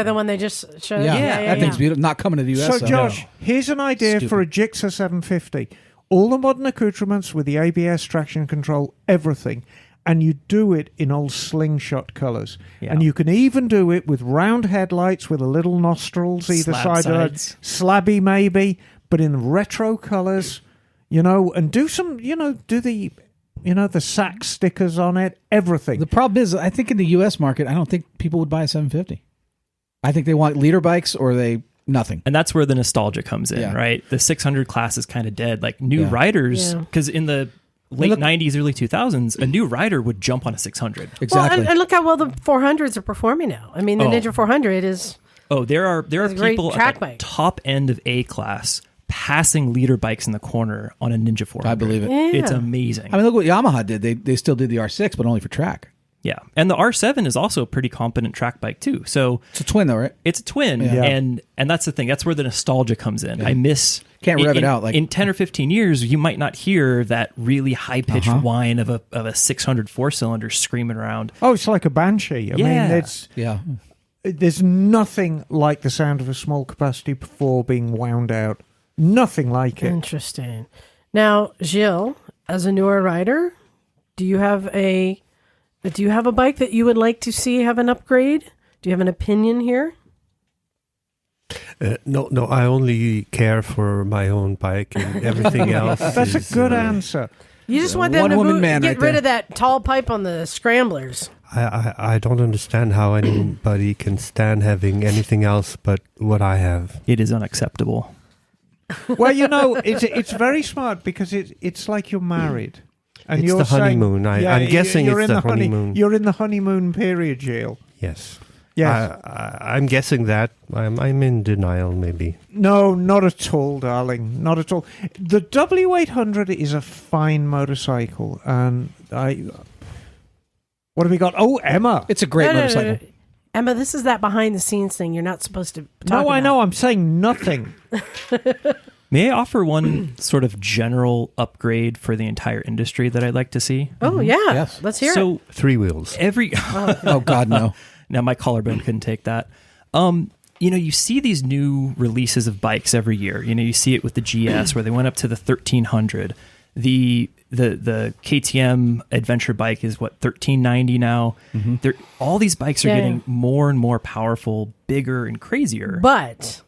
The one they just showed. that thing's beautiful. Not coming to the US. So, Josh, here's an idea Stupid. for a Gixxer 750. all the modern accoutrements with the ABS, traction control, everything. And you do it in old slingshot colors. Yeah. And you can even do it with round headlights with a little nostrils either Slab side of it. sides. Slabby maybe, but in retro colors, and do some, do the, the sack stickers on it, everything. The problem is, I think in the U.S. market, I don't think people would buy a 750. I think they want leader bikes or nothing. And that's where the nostalgia comes in, Yeah. right? The 600 class is kind of dead. Like new Yeah. riders, Yeah. because in the late 90s, early 2000s, a new rider would jump on a 600. Exactly. Well, and look how well the 400s are performing now. I mean, the Ninja 400 is... Oh, there are It's a great people track at the bike. top end of A class passing leader bikes in the corner on a Ninja 400. I believe it. Yeah. It's amazing. I mean, look what Yamaha did. They still did the R6, but only for track. Yeah. And the R7 is also a pretty competent track bike too. So It's a twin, though, right? it's a twin. Yeah. And that's the thing. That's where the nostalgia comes in. I miss... Can't rev it out, like- in 10 or 15 years, you might not hear that really high-pitched whine of a 600 4-cylinder screaming around. Oh, it's like a Banshee. I Yeah. mean, Yeah. there's nothing like the sound of a small capacity 4 being wound out. Nothing like it. Interesting. Now, Gilles, as a newer rider, do you have a bike that you would like to see have an upgrade? Do you have an opinion here? No, I only care for my own bike and everything else. That's a is, good answer. You just want them to one-woman man get right rid there. of that tall pipe on the scramblers. I don't understand how anybody can stand having anything else but what I have. It is unacceptable. Well, it's very smart because it's like you're married. And It's you're the saying- honeymoon. I'm guessing you're it's in the honeymoon. You're in the honeymoon period, Gilles. Yes. Yes. I'm guessing that. I'm in denial, maybe. No, not at all, darling. Not at all. The W800 is a fine motorcycle, and what have we got? Oh, Emma. It's a great motorcycle. No. Emma, this is that behind the scenes thing you're not supposed to talk No, I about. know. I'm saying nothing. May I offer one sort of general upgrade for the entire industry that I'd like to see? Oh, yeah. Yes. Let's hear it. So 3 wheels. every... Oh, God, no. Now my collarbone couldn't take that. You see these new releases of bikes every year. You see it with the GS where they went up to the 1300. The KTM adventure bike is what, 1390 now. All these bikes are Yeah. getting more and more powerful, bigger and crazier. But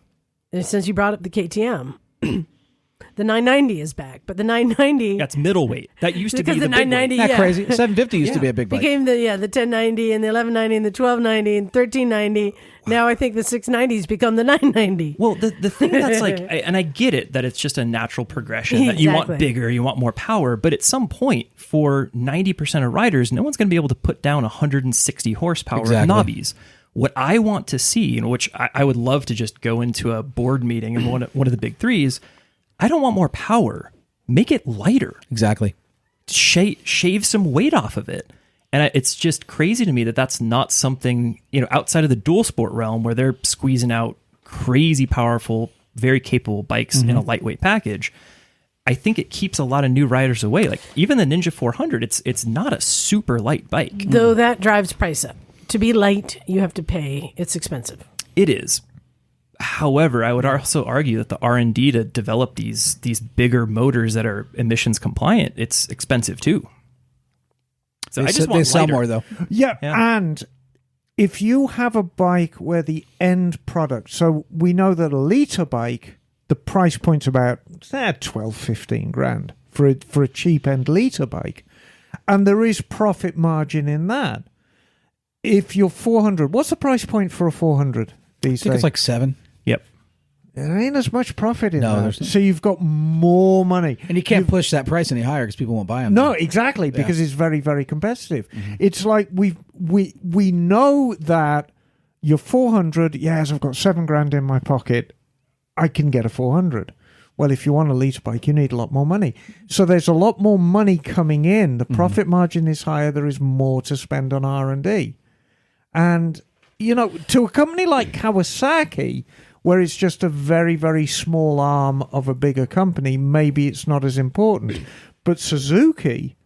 since you brought up the KTM, the 990 is back. But the 990 That's middleweight. That used to be because the the big 990 weight. Not crazy. 750 used to be a big bike. became the 1090 and the 1190 and the 1290 and 1390. Now I think the 690's become the 990. Well, the thing that's like, and I get it that it's just a natural progression that you want Exactly. bigger, you want more power, but at some point, for 90% of riders, no one's going to be able to put down 160 horsepower Exactly. of knobbies. What I want to see, which I would love to just go into a board meeting and one of the big threes, I don't want more power. Make it lighter. Exactly. Shave some weight off of it. And it's just crazy to me that that's not something, outside of the dual sport realm where they're squeezing out crazy powerful, very capable bikes in a lightweight package. I think it keeps a lot of new riders away. Like even the Ninja 400, it's not a super light bike. Though that drives price up. To be light, you have to pay. It's expensive. It is. However, I would also argue that the R&D to develop these bigger motors that are emissions compliant, it's expensive too. So They sell more, though. Yeah, Yeah. and if you have a bike where the end product, so we know that a liter bike, the price point's about 12, 15 grand for a cheap end liter bike, and there is profit margin in that. If you're 400, what's the price point for a 400 I these think days? it's like 7. Yep. There ain't as much profit in No, that. there's not. So you've got more money. And you can't push that price any higher because people won't buy them. No, exactly, because it's very, very competitive. It's like we know that you're 400. Yes, I've got 7 grand in my pocket. I can get a 400. Well, if you want a liter bike, you need a lot more money. So there's a lot more money coming in. The profit margin is higher. There is more to spend on R&D. And, to a company like Kawasaki, where it's just a very, very small arm of a bigger company, maybe it's not as important. But Suzuki,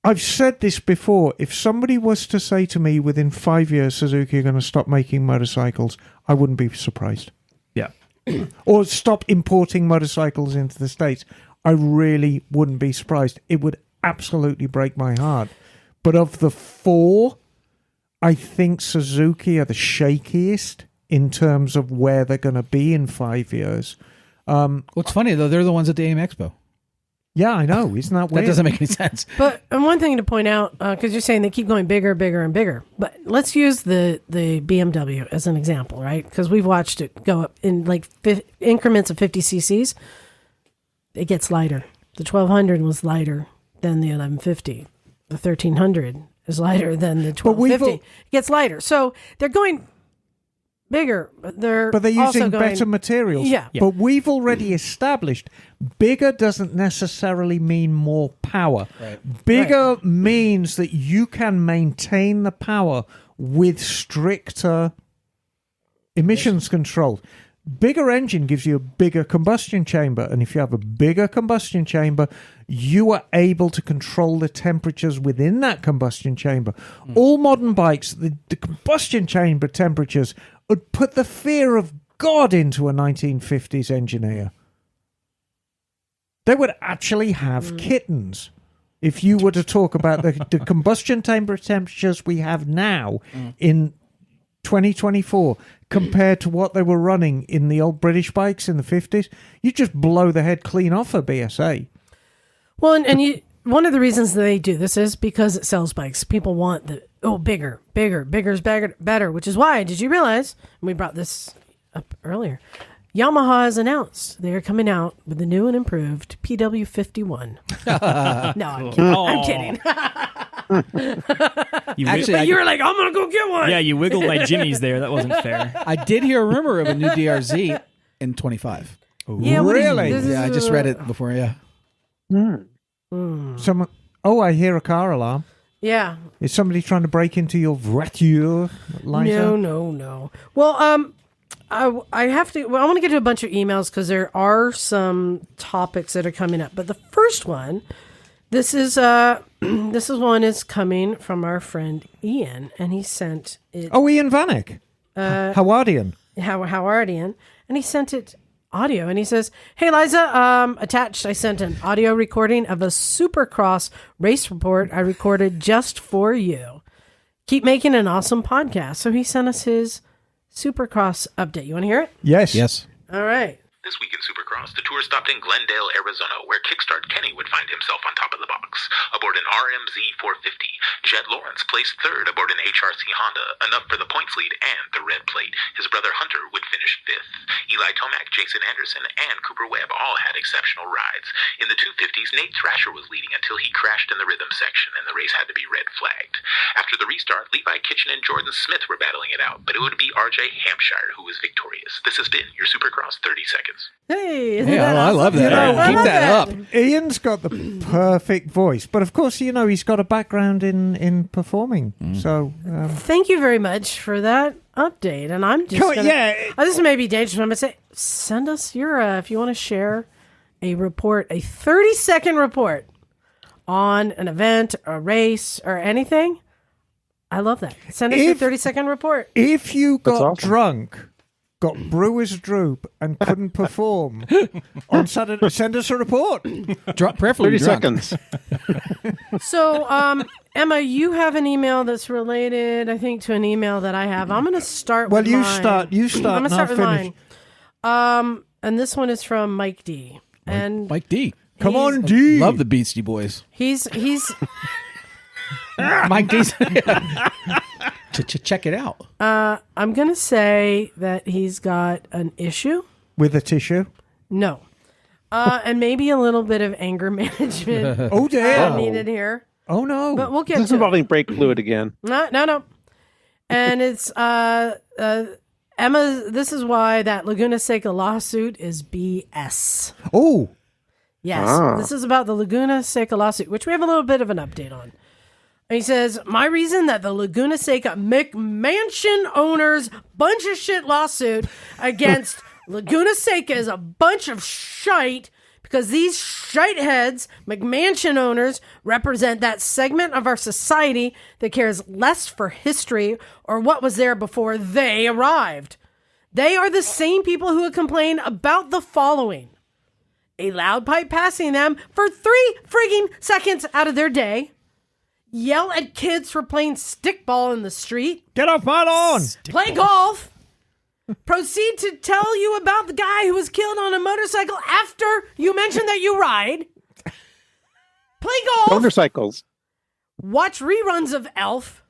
I've said this before, if somebody was to say to me within 5 years Suzuki are going to stop making motorcycles, I wouldn't be surprised. Yeah. Or stop importing motorcycles into the States, I really wouldn't be surprised. It would absolutely break my heart. But of the four, I think Suzuki are the shakiest in terms of where they're going to be in 5 years. What's funny, though, they're the ones at the AIM Expo. Yeah, I know. Isn't that weird? That doesn't make any sense. But one thing to point out, because you're saying they keep going bigger, bigger, and bigger. But let's use the BMW as an example, right? Because we've watched it go up in like increments of 50 cc's. It gets lighter. The 1200 was lighter than the 1150. The 1300 is lighter than the 1250. It gets lighter. So they're going bigger, but they're using better materials. Yeah. But we've already established bigger doesn't necessarily mean more power. Right. Bigger means that you can maintain the power with stricter emissions control. Bigger engine gives you a bigger combustion chamber, and if you have a bigger combustion chamber, you are able to control the temperatures within that combustion chamber. All modern bikes, the combustion chamber temperatures would put the fear of God into a 1950s engineer. They would actually have kittens. If you were to talk about the combustion chamber temperatures we have now in 2024 compared to what they were running in the old British bikes in the 50s, you just blow the head clean off a BSA. Well, and one of the reasons they do this is because it sells bikes. People want bigger is better, which is why, did you realize, and we brought this up earlier, Yamaha has announced they are coming out with the new and improved PW51. No, I'm kidding. Actually, you were like, I'm going to go get one. Yeah, you wiggled my jimmies there. That wasn't fair. I did hear a rumor of a new DRZ in 25. Yeah, really? Yeah, I just read it before, yeah. Someone, I hear a car alarm. Yeah. Is somebody trying to break into your voiture, Liza? No. Well, I have to. Well, I want to get to a bunch of emails because there are some topics that are coming up. But the first one, this is one is coming from our friend Ian, and he sent it. Oh, Ian Vanek, Howardian. Howardian, and he sent it audio, and he says, "Hey Liza, attached. I sent an audio recording of a Supercross race report I recorded just for you. Keep making an awesome podcast." So he sent us his Supercross update. You want to hear it? Yes. All right. This week in Supercross, the tour stopped in Glendale, Arizona, where Kickstart Kenny would find himself on top of the box. Aboard an RMZ 450, Jed Lawrence placed third aboard an HRC Honda, enough for the points lead and the red plate. His brother Hunter would finish fifth. Eli Tomac, Jason Anderson, and Cooper Webb all had exceptional rides. In the 250s, Nate Thrasher was leading until he crashed in the rhythm section, and the race had to be red flagged. After the restart, Levi Kitchen and Jordan Smith were battling it out, but it would be RJ Hampshire who was victorious. This has been your Supercross 30 Seconds. Hey, I love that. Keep that up. Ian's got the perfect voice, but of course, he's got a background in performing. So thank you very much for that update. And I'm just this may be dangerous. I'm going to say, send us your if you want to share a report, a 30-second report on an event, a race, or anything. I love that. Send us your 30-second report. If you got awesome. drunk, got brewer's droop, and couldn't perform on Saturday, send us a report. Preferably 30 drunk. seconds. So, Emma, you have an email that's related, I think, to an email that I have. I'm going to start with mine. You start. I'm going to start with finish. mine. And this one is from Mike D. And Mike D. Come on, D. Love the Beastie Boys. he's Mike D's. Check it out. I'm going to say that he's got an issue. With a tissue. No. And maybe a little bit of anger management Oh, dear. needed here. Oh, no. But we'll get This is to it. involving brake fluid again. No. And it's Emma, this is why that Laguna Seca lawsuit is BS. Oh. Yes. This is about the Laguna Seca lawsuit, which we have a little bit of an update on. And he says, my reason that the Laguna Seca McMansion owners bunch of shit lawsuit against Laguna Seca is a bunch of shite because these shite heads, McMansion owners, represent that segment of our society that cares less for history or what was there before they arrived. They are the same people who would complain about the following. a loud pipe passing them for 3 frigging seconds out of their day, yell at kids for playing stickball in the street, Get off my lawn! play golf, proceed to tell you about the guy who was killed on a motorcycle after you mentioned that you ride, play golf, Motorcycles. watch reruns of Elf,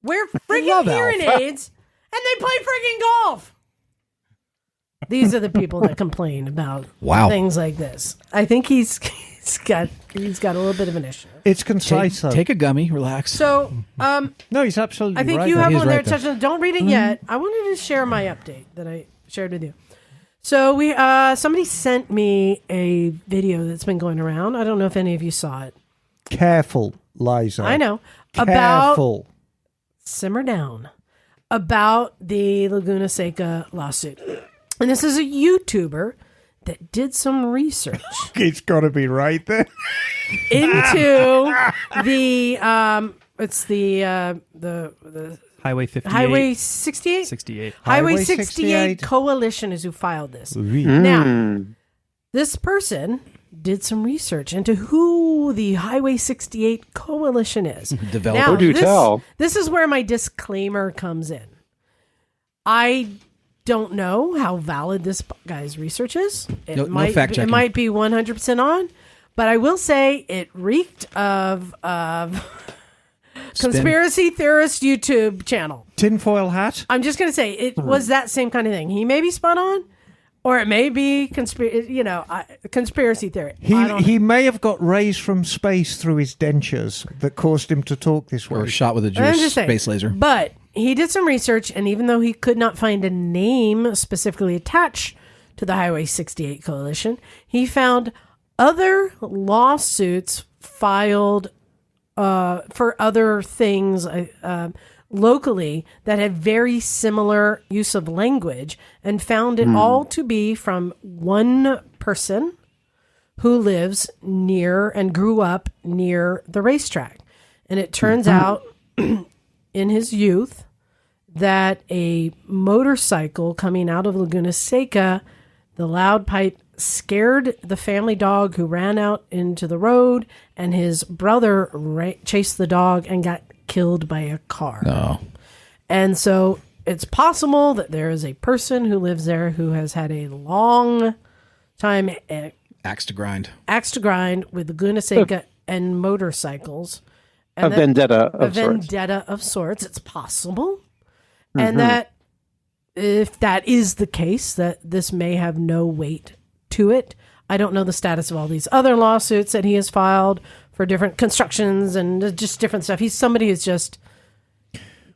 wear love friggin' hearing Elf. aids, and they play friggin' golf. These are the people that complain about things like this. I think he's got a little bit of an issue. It's concise, though. Take a gummy, relax. So, No, he's absolutely I think right. you have He's one there, right there. Touchdown. Don't read it yet. I wanted to share my update that I shared with you. So we somebody sent me a video that's been going around. I don't know if any of you saw it. Careful, Liza. I know. About Careful. simmer down. About the Laguna Seca lawsuit. And this is a YouTuber that did some research It's got to be right there. into the it's the Highway 58. Highway 68? 68. Highway Highway 68 68 Coalition is who filed this. Mm. Now, this person did some research into who the Highway 68 Coalition is. Developer. Now, do this, tell. This is where my disclaimer comes in. I don't know how valid this guy's research is. It No might fact it checking. might be 100% on, but I will say it reeked of conspiracy theorist YouTube channel. Tinfoil hat. I'm just going to say it was that same kind of thing. He may be spot on, or it may be conspiracy theory. I don't He may have got rays from space through his dentures that caused him to talk this way. Or shot with a I'm Jewish just saying. space laser. But he did some research, and even though he could not find a name specifically attached to the Highway 68 Coalition, he found other lawsuits filed for other things locally that had very similar use of language, and found it all to be from one person who lives near and grew up near the racetrack. And it turns out in his youth that a motorcycle coming out of Laguna Seca, the loud pipe scared the family dog who ran out into the road, and his brother chased the dog and got killed by a car. No. And so it's possible that there is a person who lives there who has had a long time Axe to grind. axe to grind with Laguna Seca and motorcycles. A And that- vendetta a of sorts. vendetta of sorts. It's possible. And that if that is the case, that this may have no weight to it. I don't know the status of all these other lawsuits that he has filed for different constructions and just different stuff. He's somebody who's just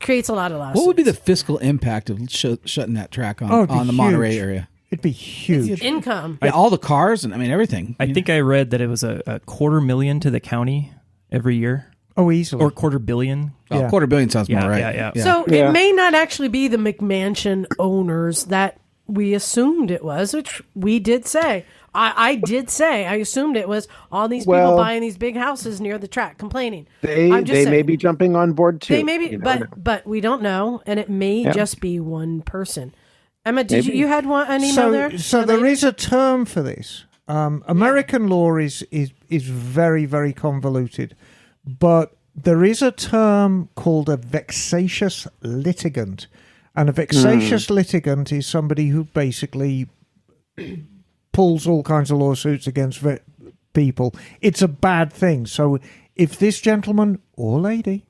creates a lot of lawsuits. What would be the fiscal impact of shutting that track Oh, it'd be on the Monterey huge. area? It'd be huge. income? Yeah, all the cars and everything. I think I read that it was a $250,000 to the county every year, Oh, easily. or $250,000,000. Oh, Yeah. $250,000,000 sounds Yeah, more right. yeah. So Yeah. it may not actually be the McMansion owners that we assumed it was, which we did say. I did say, I assumed it was all these people Well, buying these big houses near the track complaining. They I'm just may saying. be jumping on board too. They may be, You never know. but we don't know, and it may Yeah. just be one person. Emma, did Maybe. you had an email there? So there is a term for this. American law is very, very convoluted, but there is a term called a vexatious litigant, and a vexatious litigant is somebody who basically pulls all kinds of lawsuits against people. It's a bad thing. So if this gentleman or lady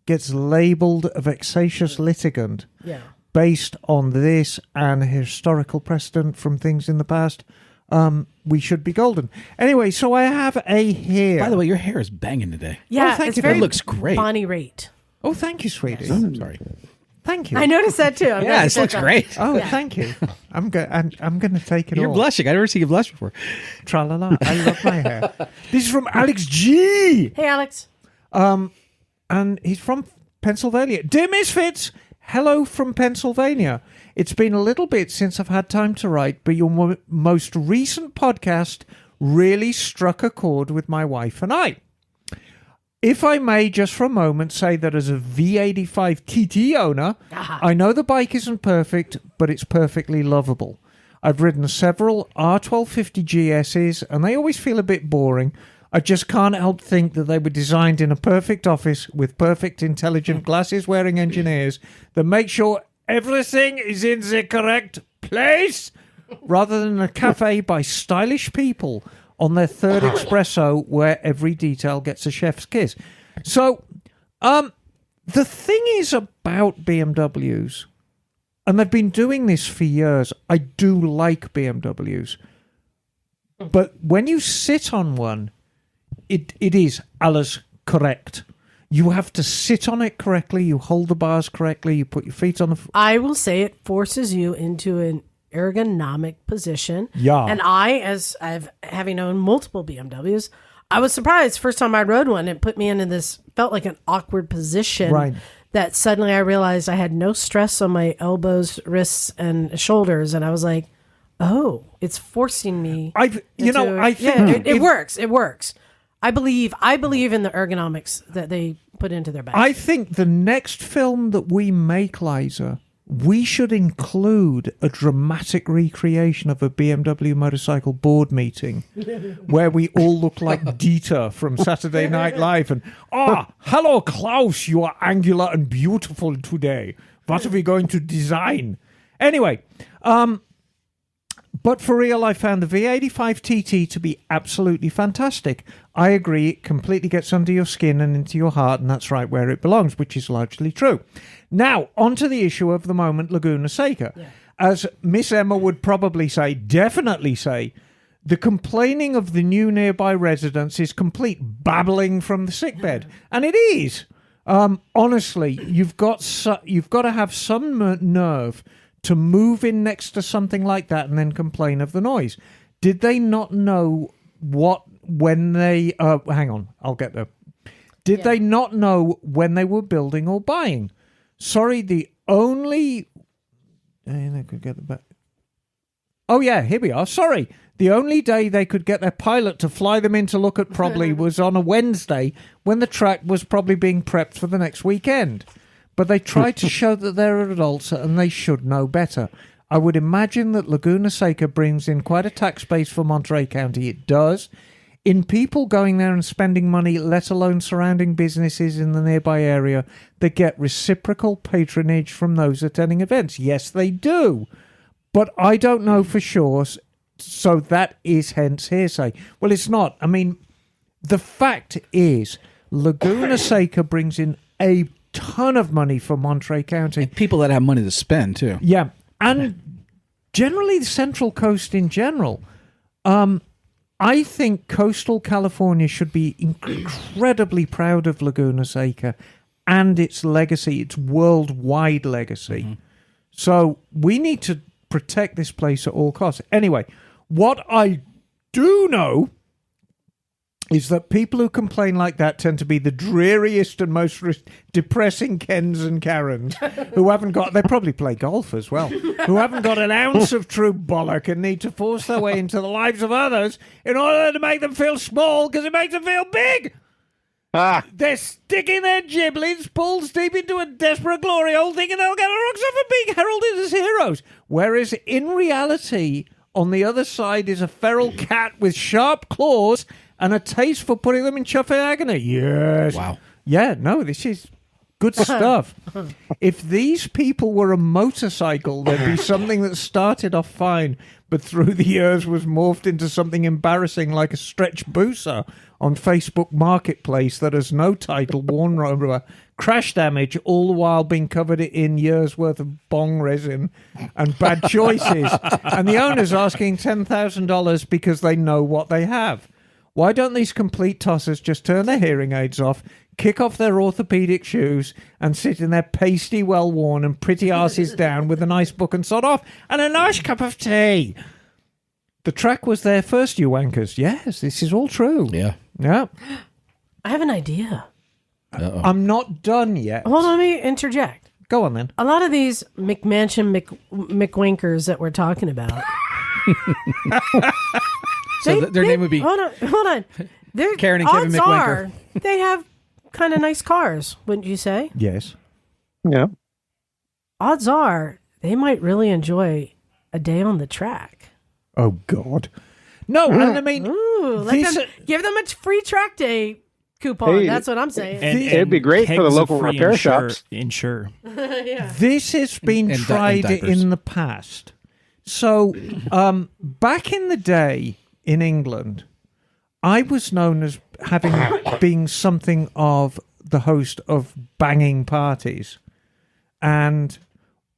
gets labelled a vexatious litigant, Yeah. based on this and historical precedent from things in the past, we should be golden. Anyway, so I have a hair. By the way, your hair is banging today. Yeah, thank it's you. very It looks great. Bonnie Raitt. Oh, thank you, sweetie. Sorry. Thank you. I noticed that too. I'm Yeah, glad this you looks said that. great. Oh, Yeah. thank you. I'm going to take it You're all. blushing. I never seen you blush before. Tra-la-la. I love my hair. This is from Alex G. Hey, Alex. And he's from Pennsylvania. Dear Misfits, hello from Pennsylvania. It's been a little bit since I've had time to write, but your most recent podcast really struck a chord with my wife and I. If I may, just for a moment, say that as a V85 TT owner, I know the bike isn't perfect, but it's perfectly lovable. I've ridden several R1250 GSs, and they always feel a bit boring. I just can't help think that they were designed in a perfect office with perfect, intelligent, glasses-wearing engineers that make sure everything is in the correct place, rather than a cafe by stylish people on their third espresso where every detail gets a chef's kiss. So, the thing is about BMWs, and they've been doing this for years, I do like BMWs. But when you sit on one, it is alles correct. You have to sit on it correctly, you hold the bars correctly, you put your feet on the... I will say it forces you into an ergonomic position. Yeah. And having owned multiple BMWs, I was surprised first time I rode one, it put me into this, felt like an awkward position. Right. That suddenly I realized I had no stress on my elbows, wrists, and shoulders. And I was like, oh, it's forcing me. I think it works. It works. I believe in the ergonomics that they put into their bag. I think the next film that we make, Liza, we should include a dramatic recreation of a BMW motorcycle board meeting where we all look like Dieter from Saturday Night Live and, hello, Klaus, you are angular and beautiful today. What are we going to design? Anyway, but for real, I found the V85 TT to be absolutely fantastic. I agree, it completely gets under your skin and into your heart, and that's right where it belongs, which is largely true. Now, on to the issue of the moment, Laguna Seca. Yeah. As Miss Emma would probably say, definitely say, the complaining of the new nearby residents is complete babbling from the sickbed. And it is. Honestly, you've got to have some nerve to move in next to something like that and then complain of the noise. Did they not know when they... hang on, I'll get there. Did they not know when they were building or buying? Sorry, the only... I could get the back. Oh, yeah, here we are. Sorry. The only day they could get their pilot to fly them in to look at probably was on a Wednesday when the track was probably being prepped for the next weekend. But they tried to show that they're adults and they should know better. I would imagine that Laguna Seca brings in quite a tax base for Monterey County. It does. In people going there and spending money, let alone surrounding businesses in the nearby area, they get reciprocal patronage from those attending events. Yes, they do. But I don't know for sure, so that is hence hearsay. Well, it's not. I mean, the fact is, Laguna Seca brings in a ton of money for Monterey County. And people that have money to spend, too. Yeah. And generally, the Central Coast in general. I think coastal California should be incredibly proud of Laguna Seca and its legacy, its worldwide legacy. Mm-hmm. So we need to protect this place at all costs. Anyway, what I do know is that people who complain like that tend to be the dreariest and most depressing Kens and Karens who haven't got... They probably play golf as well. Who haven't got an ounce of true bollock and need to force their way into the lives of others in order to make them feel small because it makes them feel big. They're sticking their giblets balls deep into a desperate glory hole thinking they'll get a rocks off and being heralded as heroes. Whereas in reality, on the other side is a feral cat with sharp claws and a taste for putting them in chuffing agony. Yes. Wow. Yeah, no, this is good stuff. If these people were a motorcycle, there'd be something that started off fine, but through the years was morphed into something embarrassing like a stretch booster on Facebook Marketplace that has no title, worn over, crash damage, all the while being covered in years' worth of bong resin and bad choices. And the owner's asking $10,000 because they know what they have. Why don't these complete tossers just turn their hearing aids off, kick off their orthopedic shoes, and sit in their pasty, well-worn and pretty asses down with a nice book and sod off and a nice cup of tea? The track was there first, you wankers. Yes, this is all true. Yeah. Yeah. I have an idea. Uh-oh. I'm not done yet. Hold on, let me interject. Go on, then. A lot of these McMansion McWinkers that we're talking about... So their name would be... Hold on. Karen and Kevin McWinker. They have kind of nice cars, wouldn't you say? Yes. Yeah. Odds are they might really enjoy a day on the track. Oh, God. No, and I mean, Ooh, give them a free track day coupon. Hey, That's what I'm saying. It'd be great for the local repair shops. Insure. this has been And tried diapers. in the past. So, back in the day in England, I was known as being something of the host of banging parties. And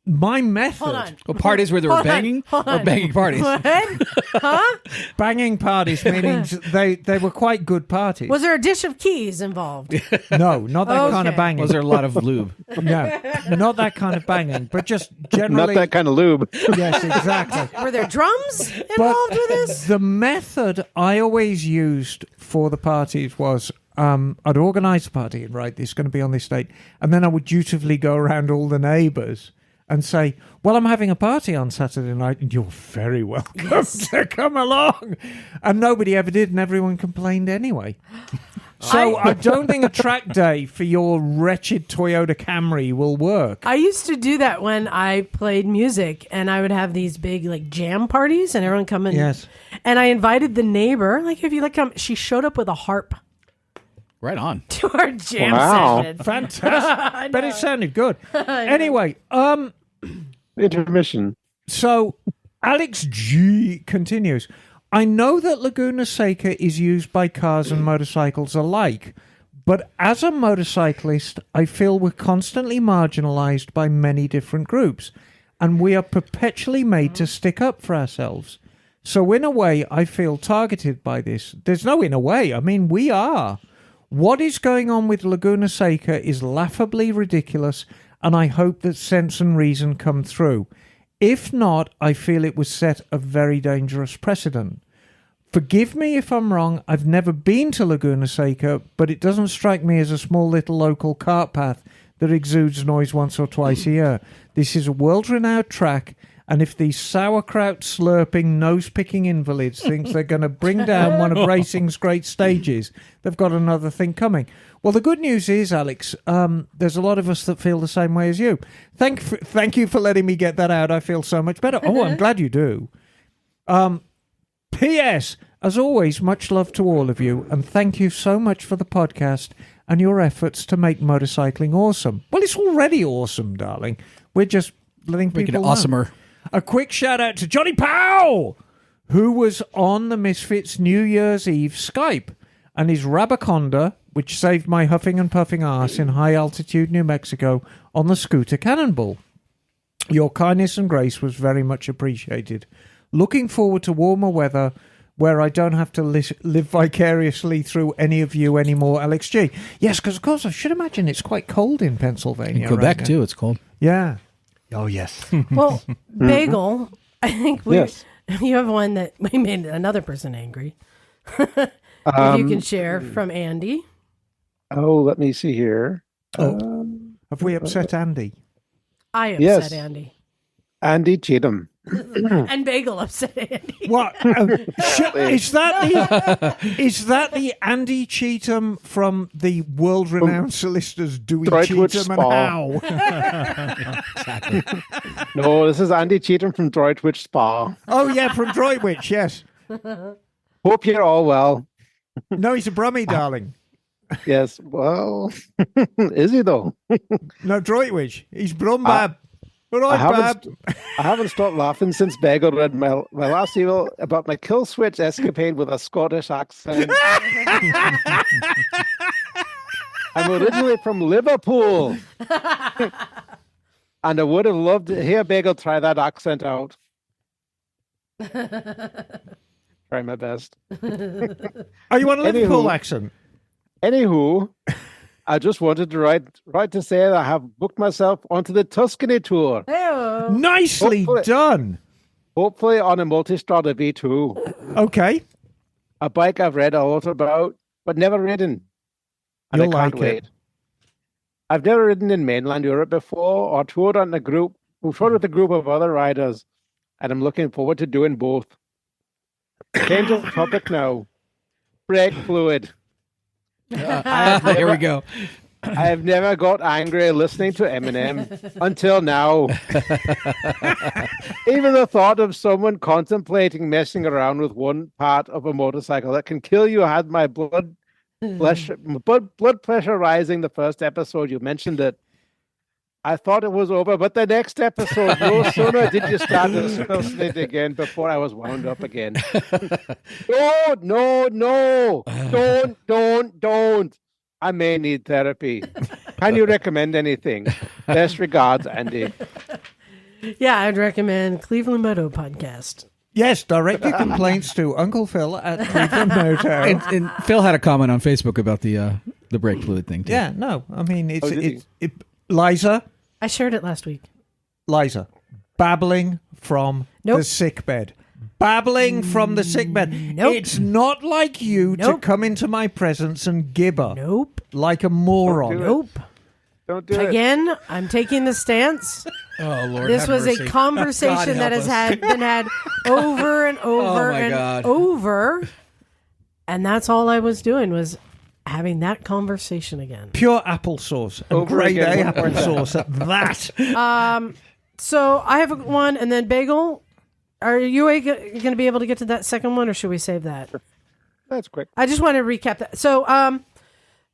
my method... Hold on. Well, parties where they were Hold on, banging hold or on. banging parties. What? Huh? Banging parties, meaning they were quite good parties. Was there a dish of keys involved? No, not that kind of Okay. banging. Was there a lot of lube? No, not that kind of banging, but just generally... Not that kind of lube. Yes, exactly. Were there drums involved with this? The method I always used for the parties was I'd organise a party and write, it's going to be on this date, and then I would dutifully go around all the neighbours and say, well, I'm having a party on Saturday night, and you're very welcome to come along. And nobody ever did, and everyone complained anyway. So I don't think a track day for your wretched Toyota Camry will work. I used to do that when I played music, and I would have these big like jam parties, and everyone come in. Yes. And I invited the neighbor, like if you like come, she showed up with a harp Right on. to our jam Wow. session. Fantastic. But it sounded good. Anyway, Intermission. so Alex G continues. I know that Laguna Seca is used by cars and motorcycles alike, but as a motorcyclist, I feel we're constantly marginalized by many different groups, and we are perpetually made to stick up for ourselves. So in a way, I feel targeted by this. There's no in a way. I mean, we are. What is going on with Laguna Seca is laughably ridiculous, and I hope that sense and reason come through. If not, I feel it was set a very dangerous precedent. Forgive me if I'm wrong, I've never been to Laguna Seca, but it doesn't strike me as a small little local cart path that exudes noise once or twice a year. This is a world-renowned track, and if these sauerkraut-slurping, nose-picking invalids think they're going to bring down one of racing's great stages, they've got another thing coming. Well, the good news is, Alex, there's a lot of us that feel the same way as you. Thank you for letting me get that out. I feel so much better. Oh, I'm glad you do. P.S. As always, much love to all of you, and thank you so much for the podcast and your efforts to make motorcycling awesome. Well, it's already awesome, darling. We're just letting Making people it know. awesomer. A quick shout out to Johnny Powell, who was on the Misfits New Year's Eve Skype, and his Rabaconda, which saved my huffing and puffing arse in high altitude New Mexico on the scooter Cannonball. Your kindness and grace was very much appreciated. Looking forward to warmer weather where I don't have to live vicariously through any of you anymore, Alex G. Yes, because of course I should imagine it's quite cold in Pennsylvania. In Quebec, right now. too, it's cold. Yeah. Oh, yes. Well, Bagel, I think Yes. you have one that we made another person angry. If you can share from Andy. Oh, let me see here. Have we upset Andy? I upset Yes. Andy. Andy Cheatham. And Bagel upset Andy. What is that? The Andy Cheatham from the world-renowned solicitors Dewey Droitwich Cheatham and Howe? No, this is Andy Cheatham from Droitwich Spa. Oh yeah, from Droitwich. Yes. Hope you're all well. No, he's a Brummie, darling. Yes, well, is he though? No, Droitwich. He's Brumbab. All right, Bab. I haven't stopped laughing since Bagel read my last email about my kill switch escapade with a Scottish accent. I'm originally from Liverpool. And I would have loved to hear Bagel try that accent out. Try my best. Oh, you want a Liverpool accent? Anywho, I just wanted to write to say that I have booked myself onto the Tuscany tour. Hey-o. Nicely Hopefully- done. Hopefully on a Multistrada V2. Okay. A bike I've read a lot about, but never ridden. And You'll I can't like wait. it. I've never ridden in mainland Europe before or toured with a group of other riders, and I'm looking forward to doing both. Change of topic now. Brake fluid. Here we go. I have never got angry listening to Eminem until now. Even the thought of someone contemplating messing around with one part of a motorcycle that can kill you had my blood pressure rising the first episode. You mentioned it. I thought it was over, but the next episode, no sooner did you start listening again before I was wound up again. No. Don't. I may need therapy. Can you recommend anything? Best regards, Andy. Yeah, I'd recommend Cleveland Moto Podcast. Yes, direct your complaints to Uncle Phil at Cleveland Moto. And Phil had a comment on Facebook about the brake fluid thing, too. Yeah, no, I mean, it's Liza. I shared it last week. Liza, babbling from the sick bed. Babbling from the sick bed. Nope. It's not like you to come into my presence and gibber. Nope. Like a moron. Nope. Don't do it. Again, I'm taking the stance. Oh, Lord. This was a conversation that has been had over and over over. And that's all I was doing was having that conversation again. Pure applesauce. And grade A applesauce at that. So I have one, and then Bagel. Are you going to be able to get to that second one, or should we save that? That's quick. I just want to recap that. So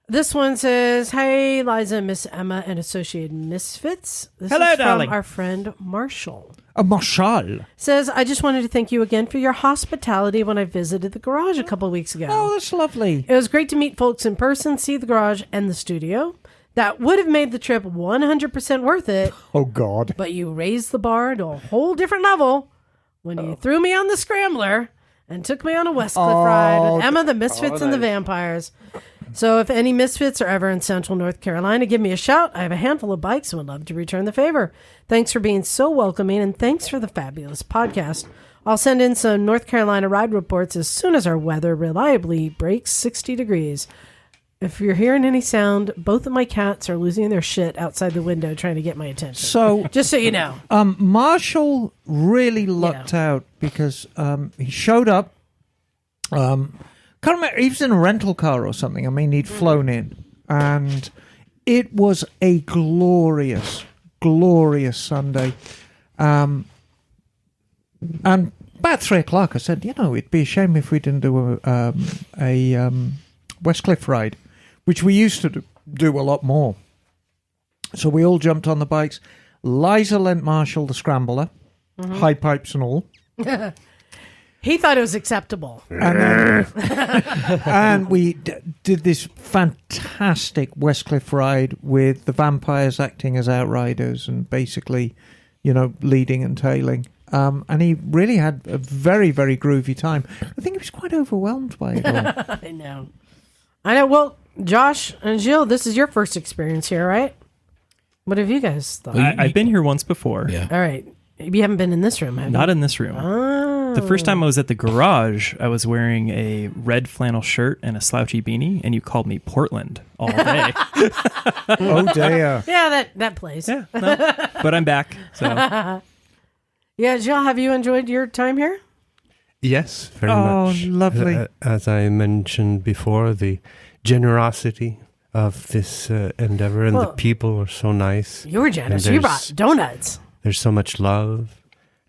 this one says, "Hey, Liza, Miss Emma, and Associated Misfits." This Hello, is darling. from our friend Marshall. Marshall. Says, "I just wanted to thank you again for your hospitality when I visited the garage a couple weeks ago. Oh, that's lovely. It was great to meet folks in person, see the garage and the studio. That would have made the trip 100% worth it. Oh, God. But you raised the bar to a whole different level when you threw me on the Scrambler and took me on a Westcliff ride with Emma, the Misfits, and the Vampires. So if any Misfits are ever in Central North Carolina, give me a shout. I have a handful of bikes and would love to return the favor. Thanks for being so welcoming, and thanks for the fabulous podcast. I'll send in some North Carolina ride reports as soon as our weather reliably breaks 60 degrees. If you're hearing any sound, both of my cats are losing their shit outside the window trying to get my attention. So, just so you know. Marshall really lucked out because he showed up. Can't remember, he was in a rental car or something. I mean, he'd flown in. And it was a glorious, glorious Sunday. And about 3 o'clock, I said, it'd be a shame if we didn't do a Westcliff ride, which we used to do a lot more. So we all jumped on the bikes. Liza lent Marshall the Scrambler, high pipes and all. He thought it was acceptable. And we did this fantastic Westcliff ride with the Vampires acting as outriders and basically, leading and tailing. And he really had a very, very groovy time. I think he was quite overwhelmed by it all. I know. Well, Josh and Gilles, this is your first experience here, right? What have you guys thought? I've been here once before. Yeah. All right. You haven't been in this room, have you? Not in this room. Oh. The first time I was at the garage, I was wearing a red flannel shirt and a slouchy beanie, and you called me Portland all day. Oh, dear. Yeah, that plays. Yeah, no, but I'm back. So Yeah, Gilles, have you enjoyed your time here? Yes, very much. Oh, lovely. As I mentioned before, the generosity of this endeavor and the people are so nice. You were generous. You brought donuts. There's so much love.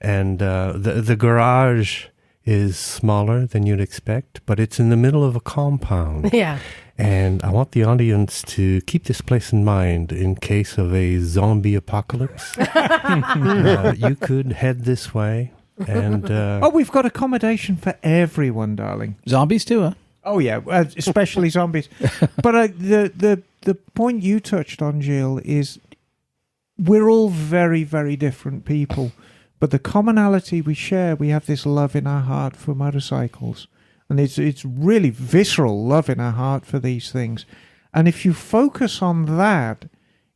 And the garage is smaller than you'd expect, but it's in the middle of a compound. Yeah. And I want the audience to keep this place in mind in case of a zombie apocalypse. You could head this way. And we've got accommodation for everyone, darling. Zombies too, huh? Oh, yeah, especially zombies. But the point you touched on, Gilles, is we're all very, very different people. But the commonality we share, we have this love in our heart for motorcycles. And it's really visceral love in our heart for these things. And if you focus on that,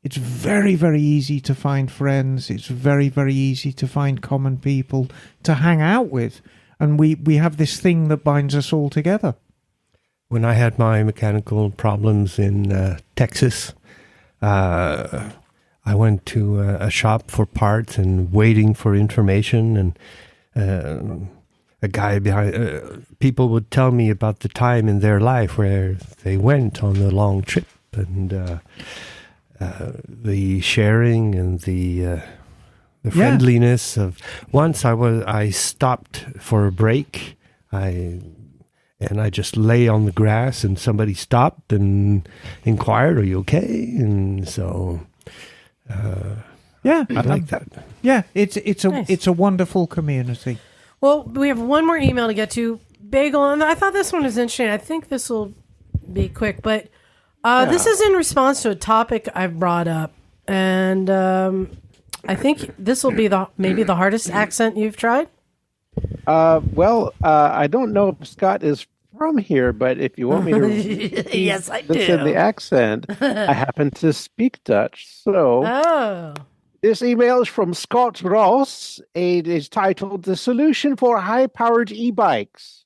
it's very, very easy to find friends. It's very, very easy to find common people to hang out with. And we have this thing that binds us all together. when I had my mechanical problems in Texas, I went to a shop for parts and waiting for information, and a guy behind, people would tell me about the time in their life where they went on the long trip and the sharing and the friendliness of. Once I stopped for a break, and I just lay on the grass, and somebody stopped and inquired, "Are you okay?" And so, Yeah, I like that. yeah. It's a Nice. it's a wonderful community. Well, we have one more email to get to. Bagel, and I thought this one was interesting. I think this will be quick, but this is in response to a topic I've brought up, and I think this will be maybe the hardest accent you've tried. I don't know if Scott is from here, but if you want me to Yes, I this in the accent, I happen to speak Dutch. So Oh, this email is from Scott Ross. It is titled "The Solution for High-Powered E-Bikes."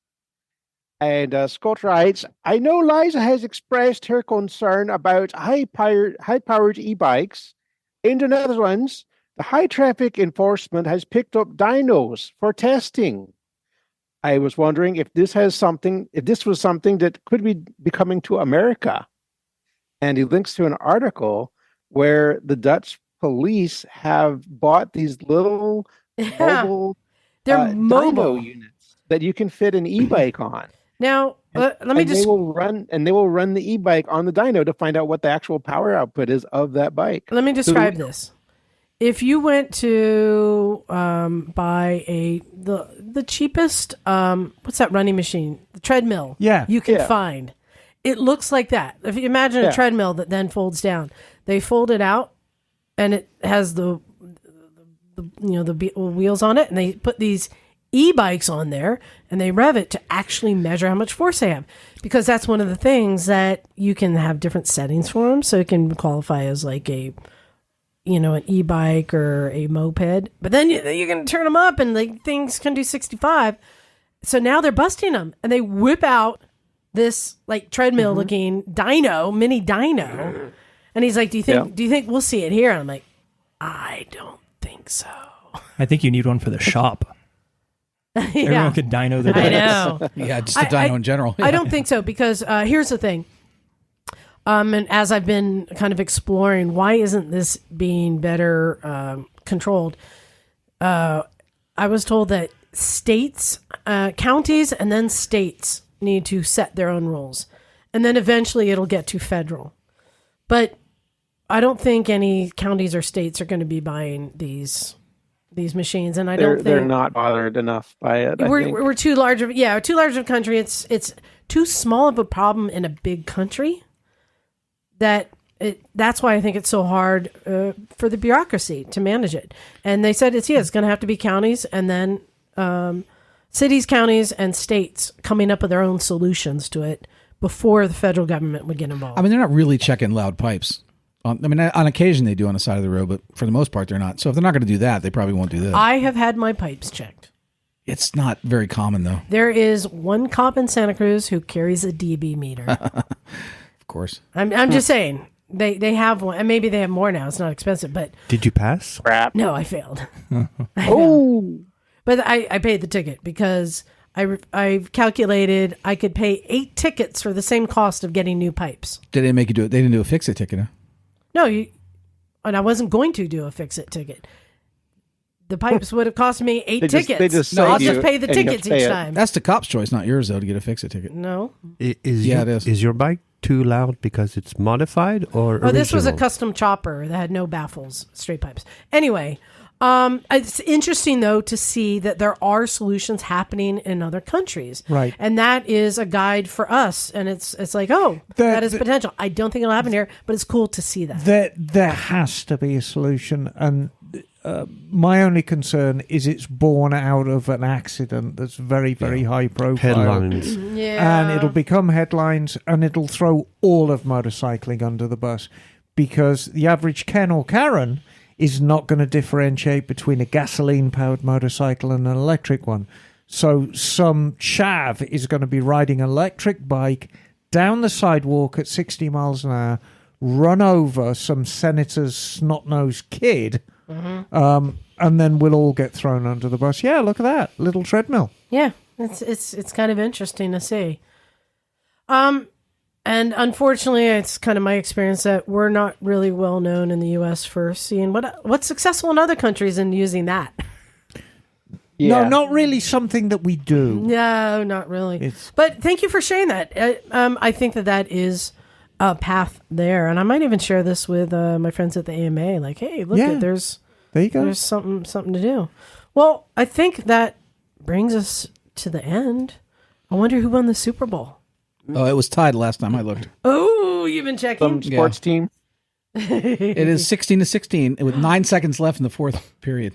And Scott writes, "I know Liza has expressed her concern about high-powered e-bikes. In the Netherlands, the high traffic enforcement has picked up dynos for testing. I was wondering if this was something that could be coming to America." And he links to an article where the Dutch police have bought these little mobile they're mobile. dyno units that you can fit an e-bike on. Now, let me And just. they will run the e-bike on the dyno to find out what the actual power output is of that bike. Let me describe this. If you went to buy the cheapest, what's that running machine? The treadmill. Yeah. You can Yeah. find. It looks like that. If you imagine a Yeah. treadmill that then folds down, they fold it out, and it has the wheels on it, and they put these e-bikes on there, and they rev it to actually measure how much force they have, because that's one of the things that you can have different settings for them, so it can qualify as like an e-bike or a moped. But then you can turn them up, and like things can do 65. So now they're busting them, and they whip out this like treadmill looking mini dyno, and he's like, "Do you think we'll see it here?" And I'm like, "I don't think so." I think you need one for the shop. Everyone could dyno their I bikes. know. Yeah, just a dyno in general. I don't think so, because here's the thing. And as I've been kind of exploring, why isn't this being better controlled? I was told that states, counties, and then states need to set their own rules. And then eventually it'll get to federal. But I don't think any counties or states are going to be buying these machines, and They're not bothered enough by it. I think. we're too large of a country. It's too small of a problem in a big country. That's why I think it's so hard for the bureaucracy to manage it. And they said it's going to have to be counties, and then cities, counties, and states coming up with their own solutions to it before the federal government would get involved. I mean, they're not really checking loud pipes. On occasion they do on the side of the road, but for the most part they're not. So if they're not going to do that, they probably won't do that. I have had my pipes checked. It's not very common, though. There is one cop in Santa Cruz who carries a dB meter. Of course. I'm just saying they have one, and maybe they have more now. It's not expensive, but Did you pass? Crap. no, I failed. Oh, But I paid the ticket because I've calculated I could pay 8 tickets for the same cost of getting new pipes. Did they make you do it? They didn't do a fix-it ticket, huh? No, and I wasn't going to do a fix-it ticket. The pipes would have cost me 8 tickets. they just I'll save just you pay the and you have tickets to pay each it. time. That's the cop's choice, not yours, though, to get a fix-it ticket. No. Yeah, it is. Is your bike too loud because it's modified or Oh, this was a original? custom chopper that had no baffles, straight pipes. Anyway, it's interesting, though, to see that there are solutions happening in other countries. Right. And that is a guide for us. And it's like, that is potential. I don't think it'll happen here, but it's cool to see that. There has to be a solution, and my only concern is it's born out of an accident that's very, very high profile. Headlines. Yeah. And it'll become headlines, and it'll throw all of motorcycling under the bus, because the average Ken or Karen is not going to differentiate between a gasoline-powered motorcycle and an electric one. So some chav is going to be riding an electric bike down the sidewalk at 60 miles an hour, run over some senator's snot-nosed kid, and then we'll all get thrown under the bus. Yeah, look at that. Little treadmill. Yeah, it's kind of interesting to see. And unfortunately, it's kind of my experience that we're not really well known in the U.S. for seeing what's successful in other countries and using that. Yeah. No, not really something that we do. No, not really. But thank you for sharing that. I think that is a path there, and I might even share this with my friends at the AMA. Like, hey, look, there you go. There's something to do. Well, I think that brings us to the end. I wonder who won the Super Bowl. Oh, it was tied last time I looked. Oh, you've been checking? Some sports team. It is 16-16 with 9 seconds left in the fourth period.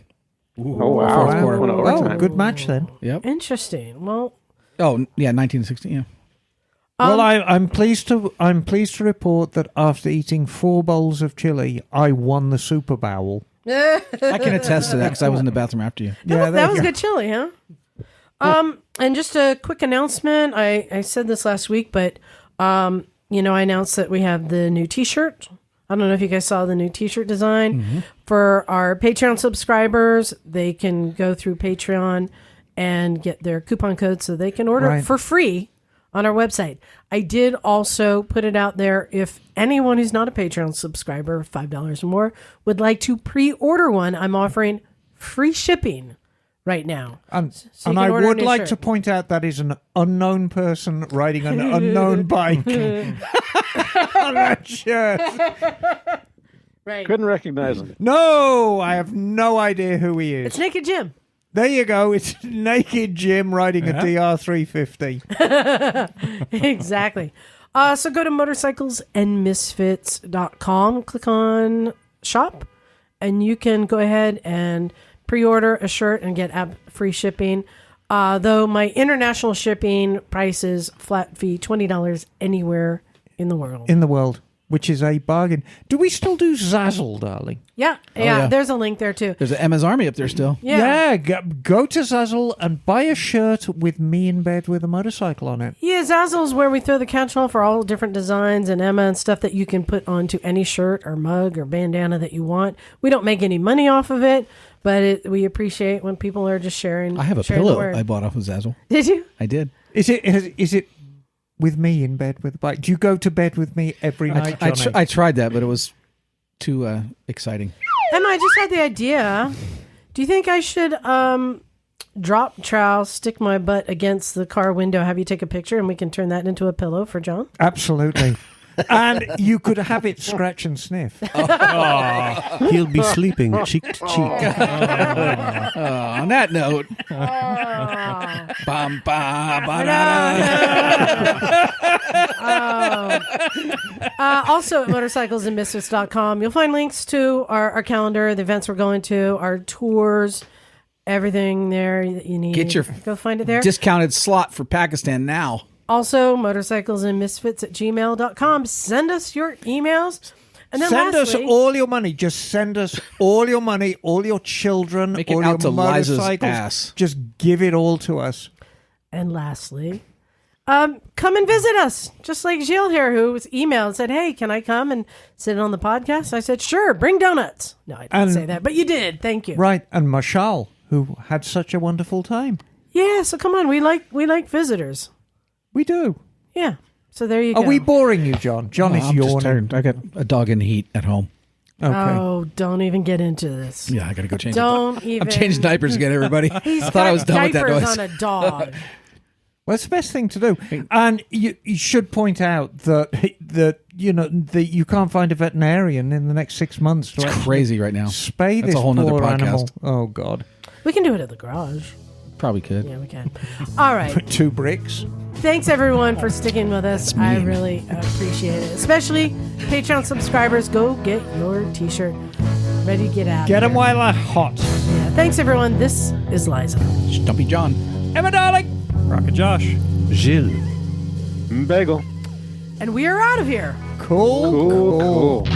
Ooh, oh, wow. Fourth quarter. Oh, good match then. Yep. Interesting. Well. Oh, yeah, 19-16, yeah. Well, I'm pleased to report that after eating 4 bowls of chili, I won the Super Bowl. I can attest to that because I was in the bathroom after you. That was good chili, huh? And just a quick announcement. I said this last week, but I announced that we have the new T-shirt. I don't know if you guys saw the new T-shirt design for our Patreon subscribers. They can go through Patreon and get their coupon code so they can order it for free on our website. I did also put it out there if anyone who's not a Patreon subscriber, $5 or more, would like to pre-order one. I'm offering free shipping right now. And I would like to point out that is an unknown person riding an unknown bike on that shirt. Right. Couldn't recognize him. No, I have no idea who he is. It's Naked Jim. There you go. It's Naked Jim riding a DR350. Exactly. So go to motorcyclesandmisfits.com, click on shop, and you can go ahead and pre-order a shirt and get free shipping. Though my international shipping price is flat fee, $20 anywhere in the world. In the world, which is a bargain. Do we still do Zazzle, darling? Yeah. yeah. There's a link there too. There's an Emma's Army up there still. Yeah. Go to Zazzle and buy a shirt with me in bed with a motorcycle on it. Yeah, Zazzle's where we throw the catch-all for all different designs and Emma and stuff that you can put onto any shirt or mug or bandana that you want. We don't make any money off of it, but we appreciate when people are just sharing. I have a pillow I bought off of Zazzle. Did you? I did. Is it with me in bed with a bike? Do you go to bed with me every night, Johnny? I tried that, but it was too exciting. Emma, I just had the idea. Do you think I should drop trowel, stick my butt against the car window, have you take a picture, and we can turn that into a pillow for John? Absolutely. And you could have it scratch and sniff. He'll be sleeping cheek to cheek. On that note. Bum, ba, ba, Also at motorcyclesandmisfits.com, you'll find links to our calendar, the events we're going to, our tours, everything there that you need. Go find it there. Discounted slot for Pakistan now. Also, motorcyclesandmisfits@gmail.com. Send us your emails. And then send us all your money. Just send us all your money, all your children, Make it all out your to Liza's motorcycles. ass. Just give it all to us. And lastly, come and visit us. Just like Gilles here, who was emailed and said, hey, can I come and sit on the podcast? I said, sure, bring donuts. No, I didn't say that, but you did. Thank you. Right. And Mashal, who had such a wonderful time. Yeah, so come on. We like visitors. We do. Yeah. So there you go. Are we boring you, John? John is I'm just yawning. tired. I got a dog in the heat at home. Okay. Oh, don't even get into this. Yeah, I got to go change. Don't even. I'm changing diapers again, everybody. He's I thought I was done with that diapers noise. on a dog. Well, it's the best thing to do. And you should point out that you can't find a veterinarian in the next 6 months. It's crazy right now. Spay That's this a whole nother poor podcast. animal. Oh, God. We can do it at the garage. Probably could. Yeah, we can. All right. 2 bricks. Thanks, everyone, for sticking with us. I mean. really appreciate it. Especially Patreon subscribers. Go get your T-shirt. Ready to get out. Get them while they're hot. Yeah. Thanks, everyone. This is Liza. Stumpy John. Emma, darling. Rocket Josh. Gilles. Bagel. And we are out of here. Cool. Cool.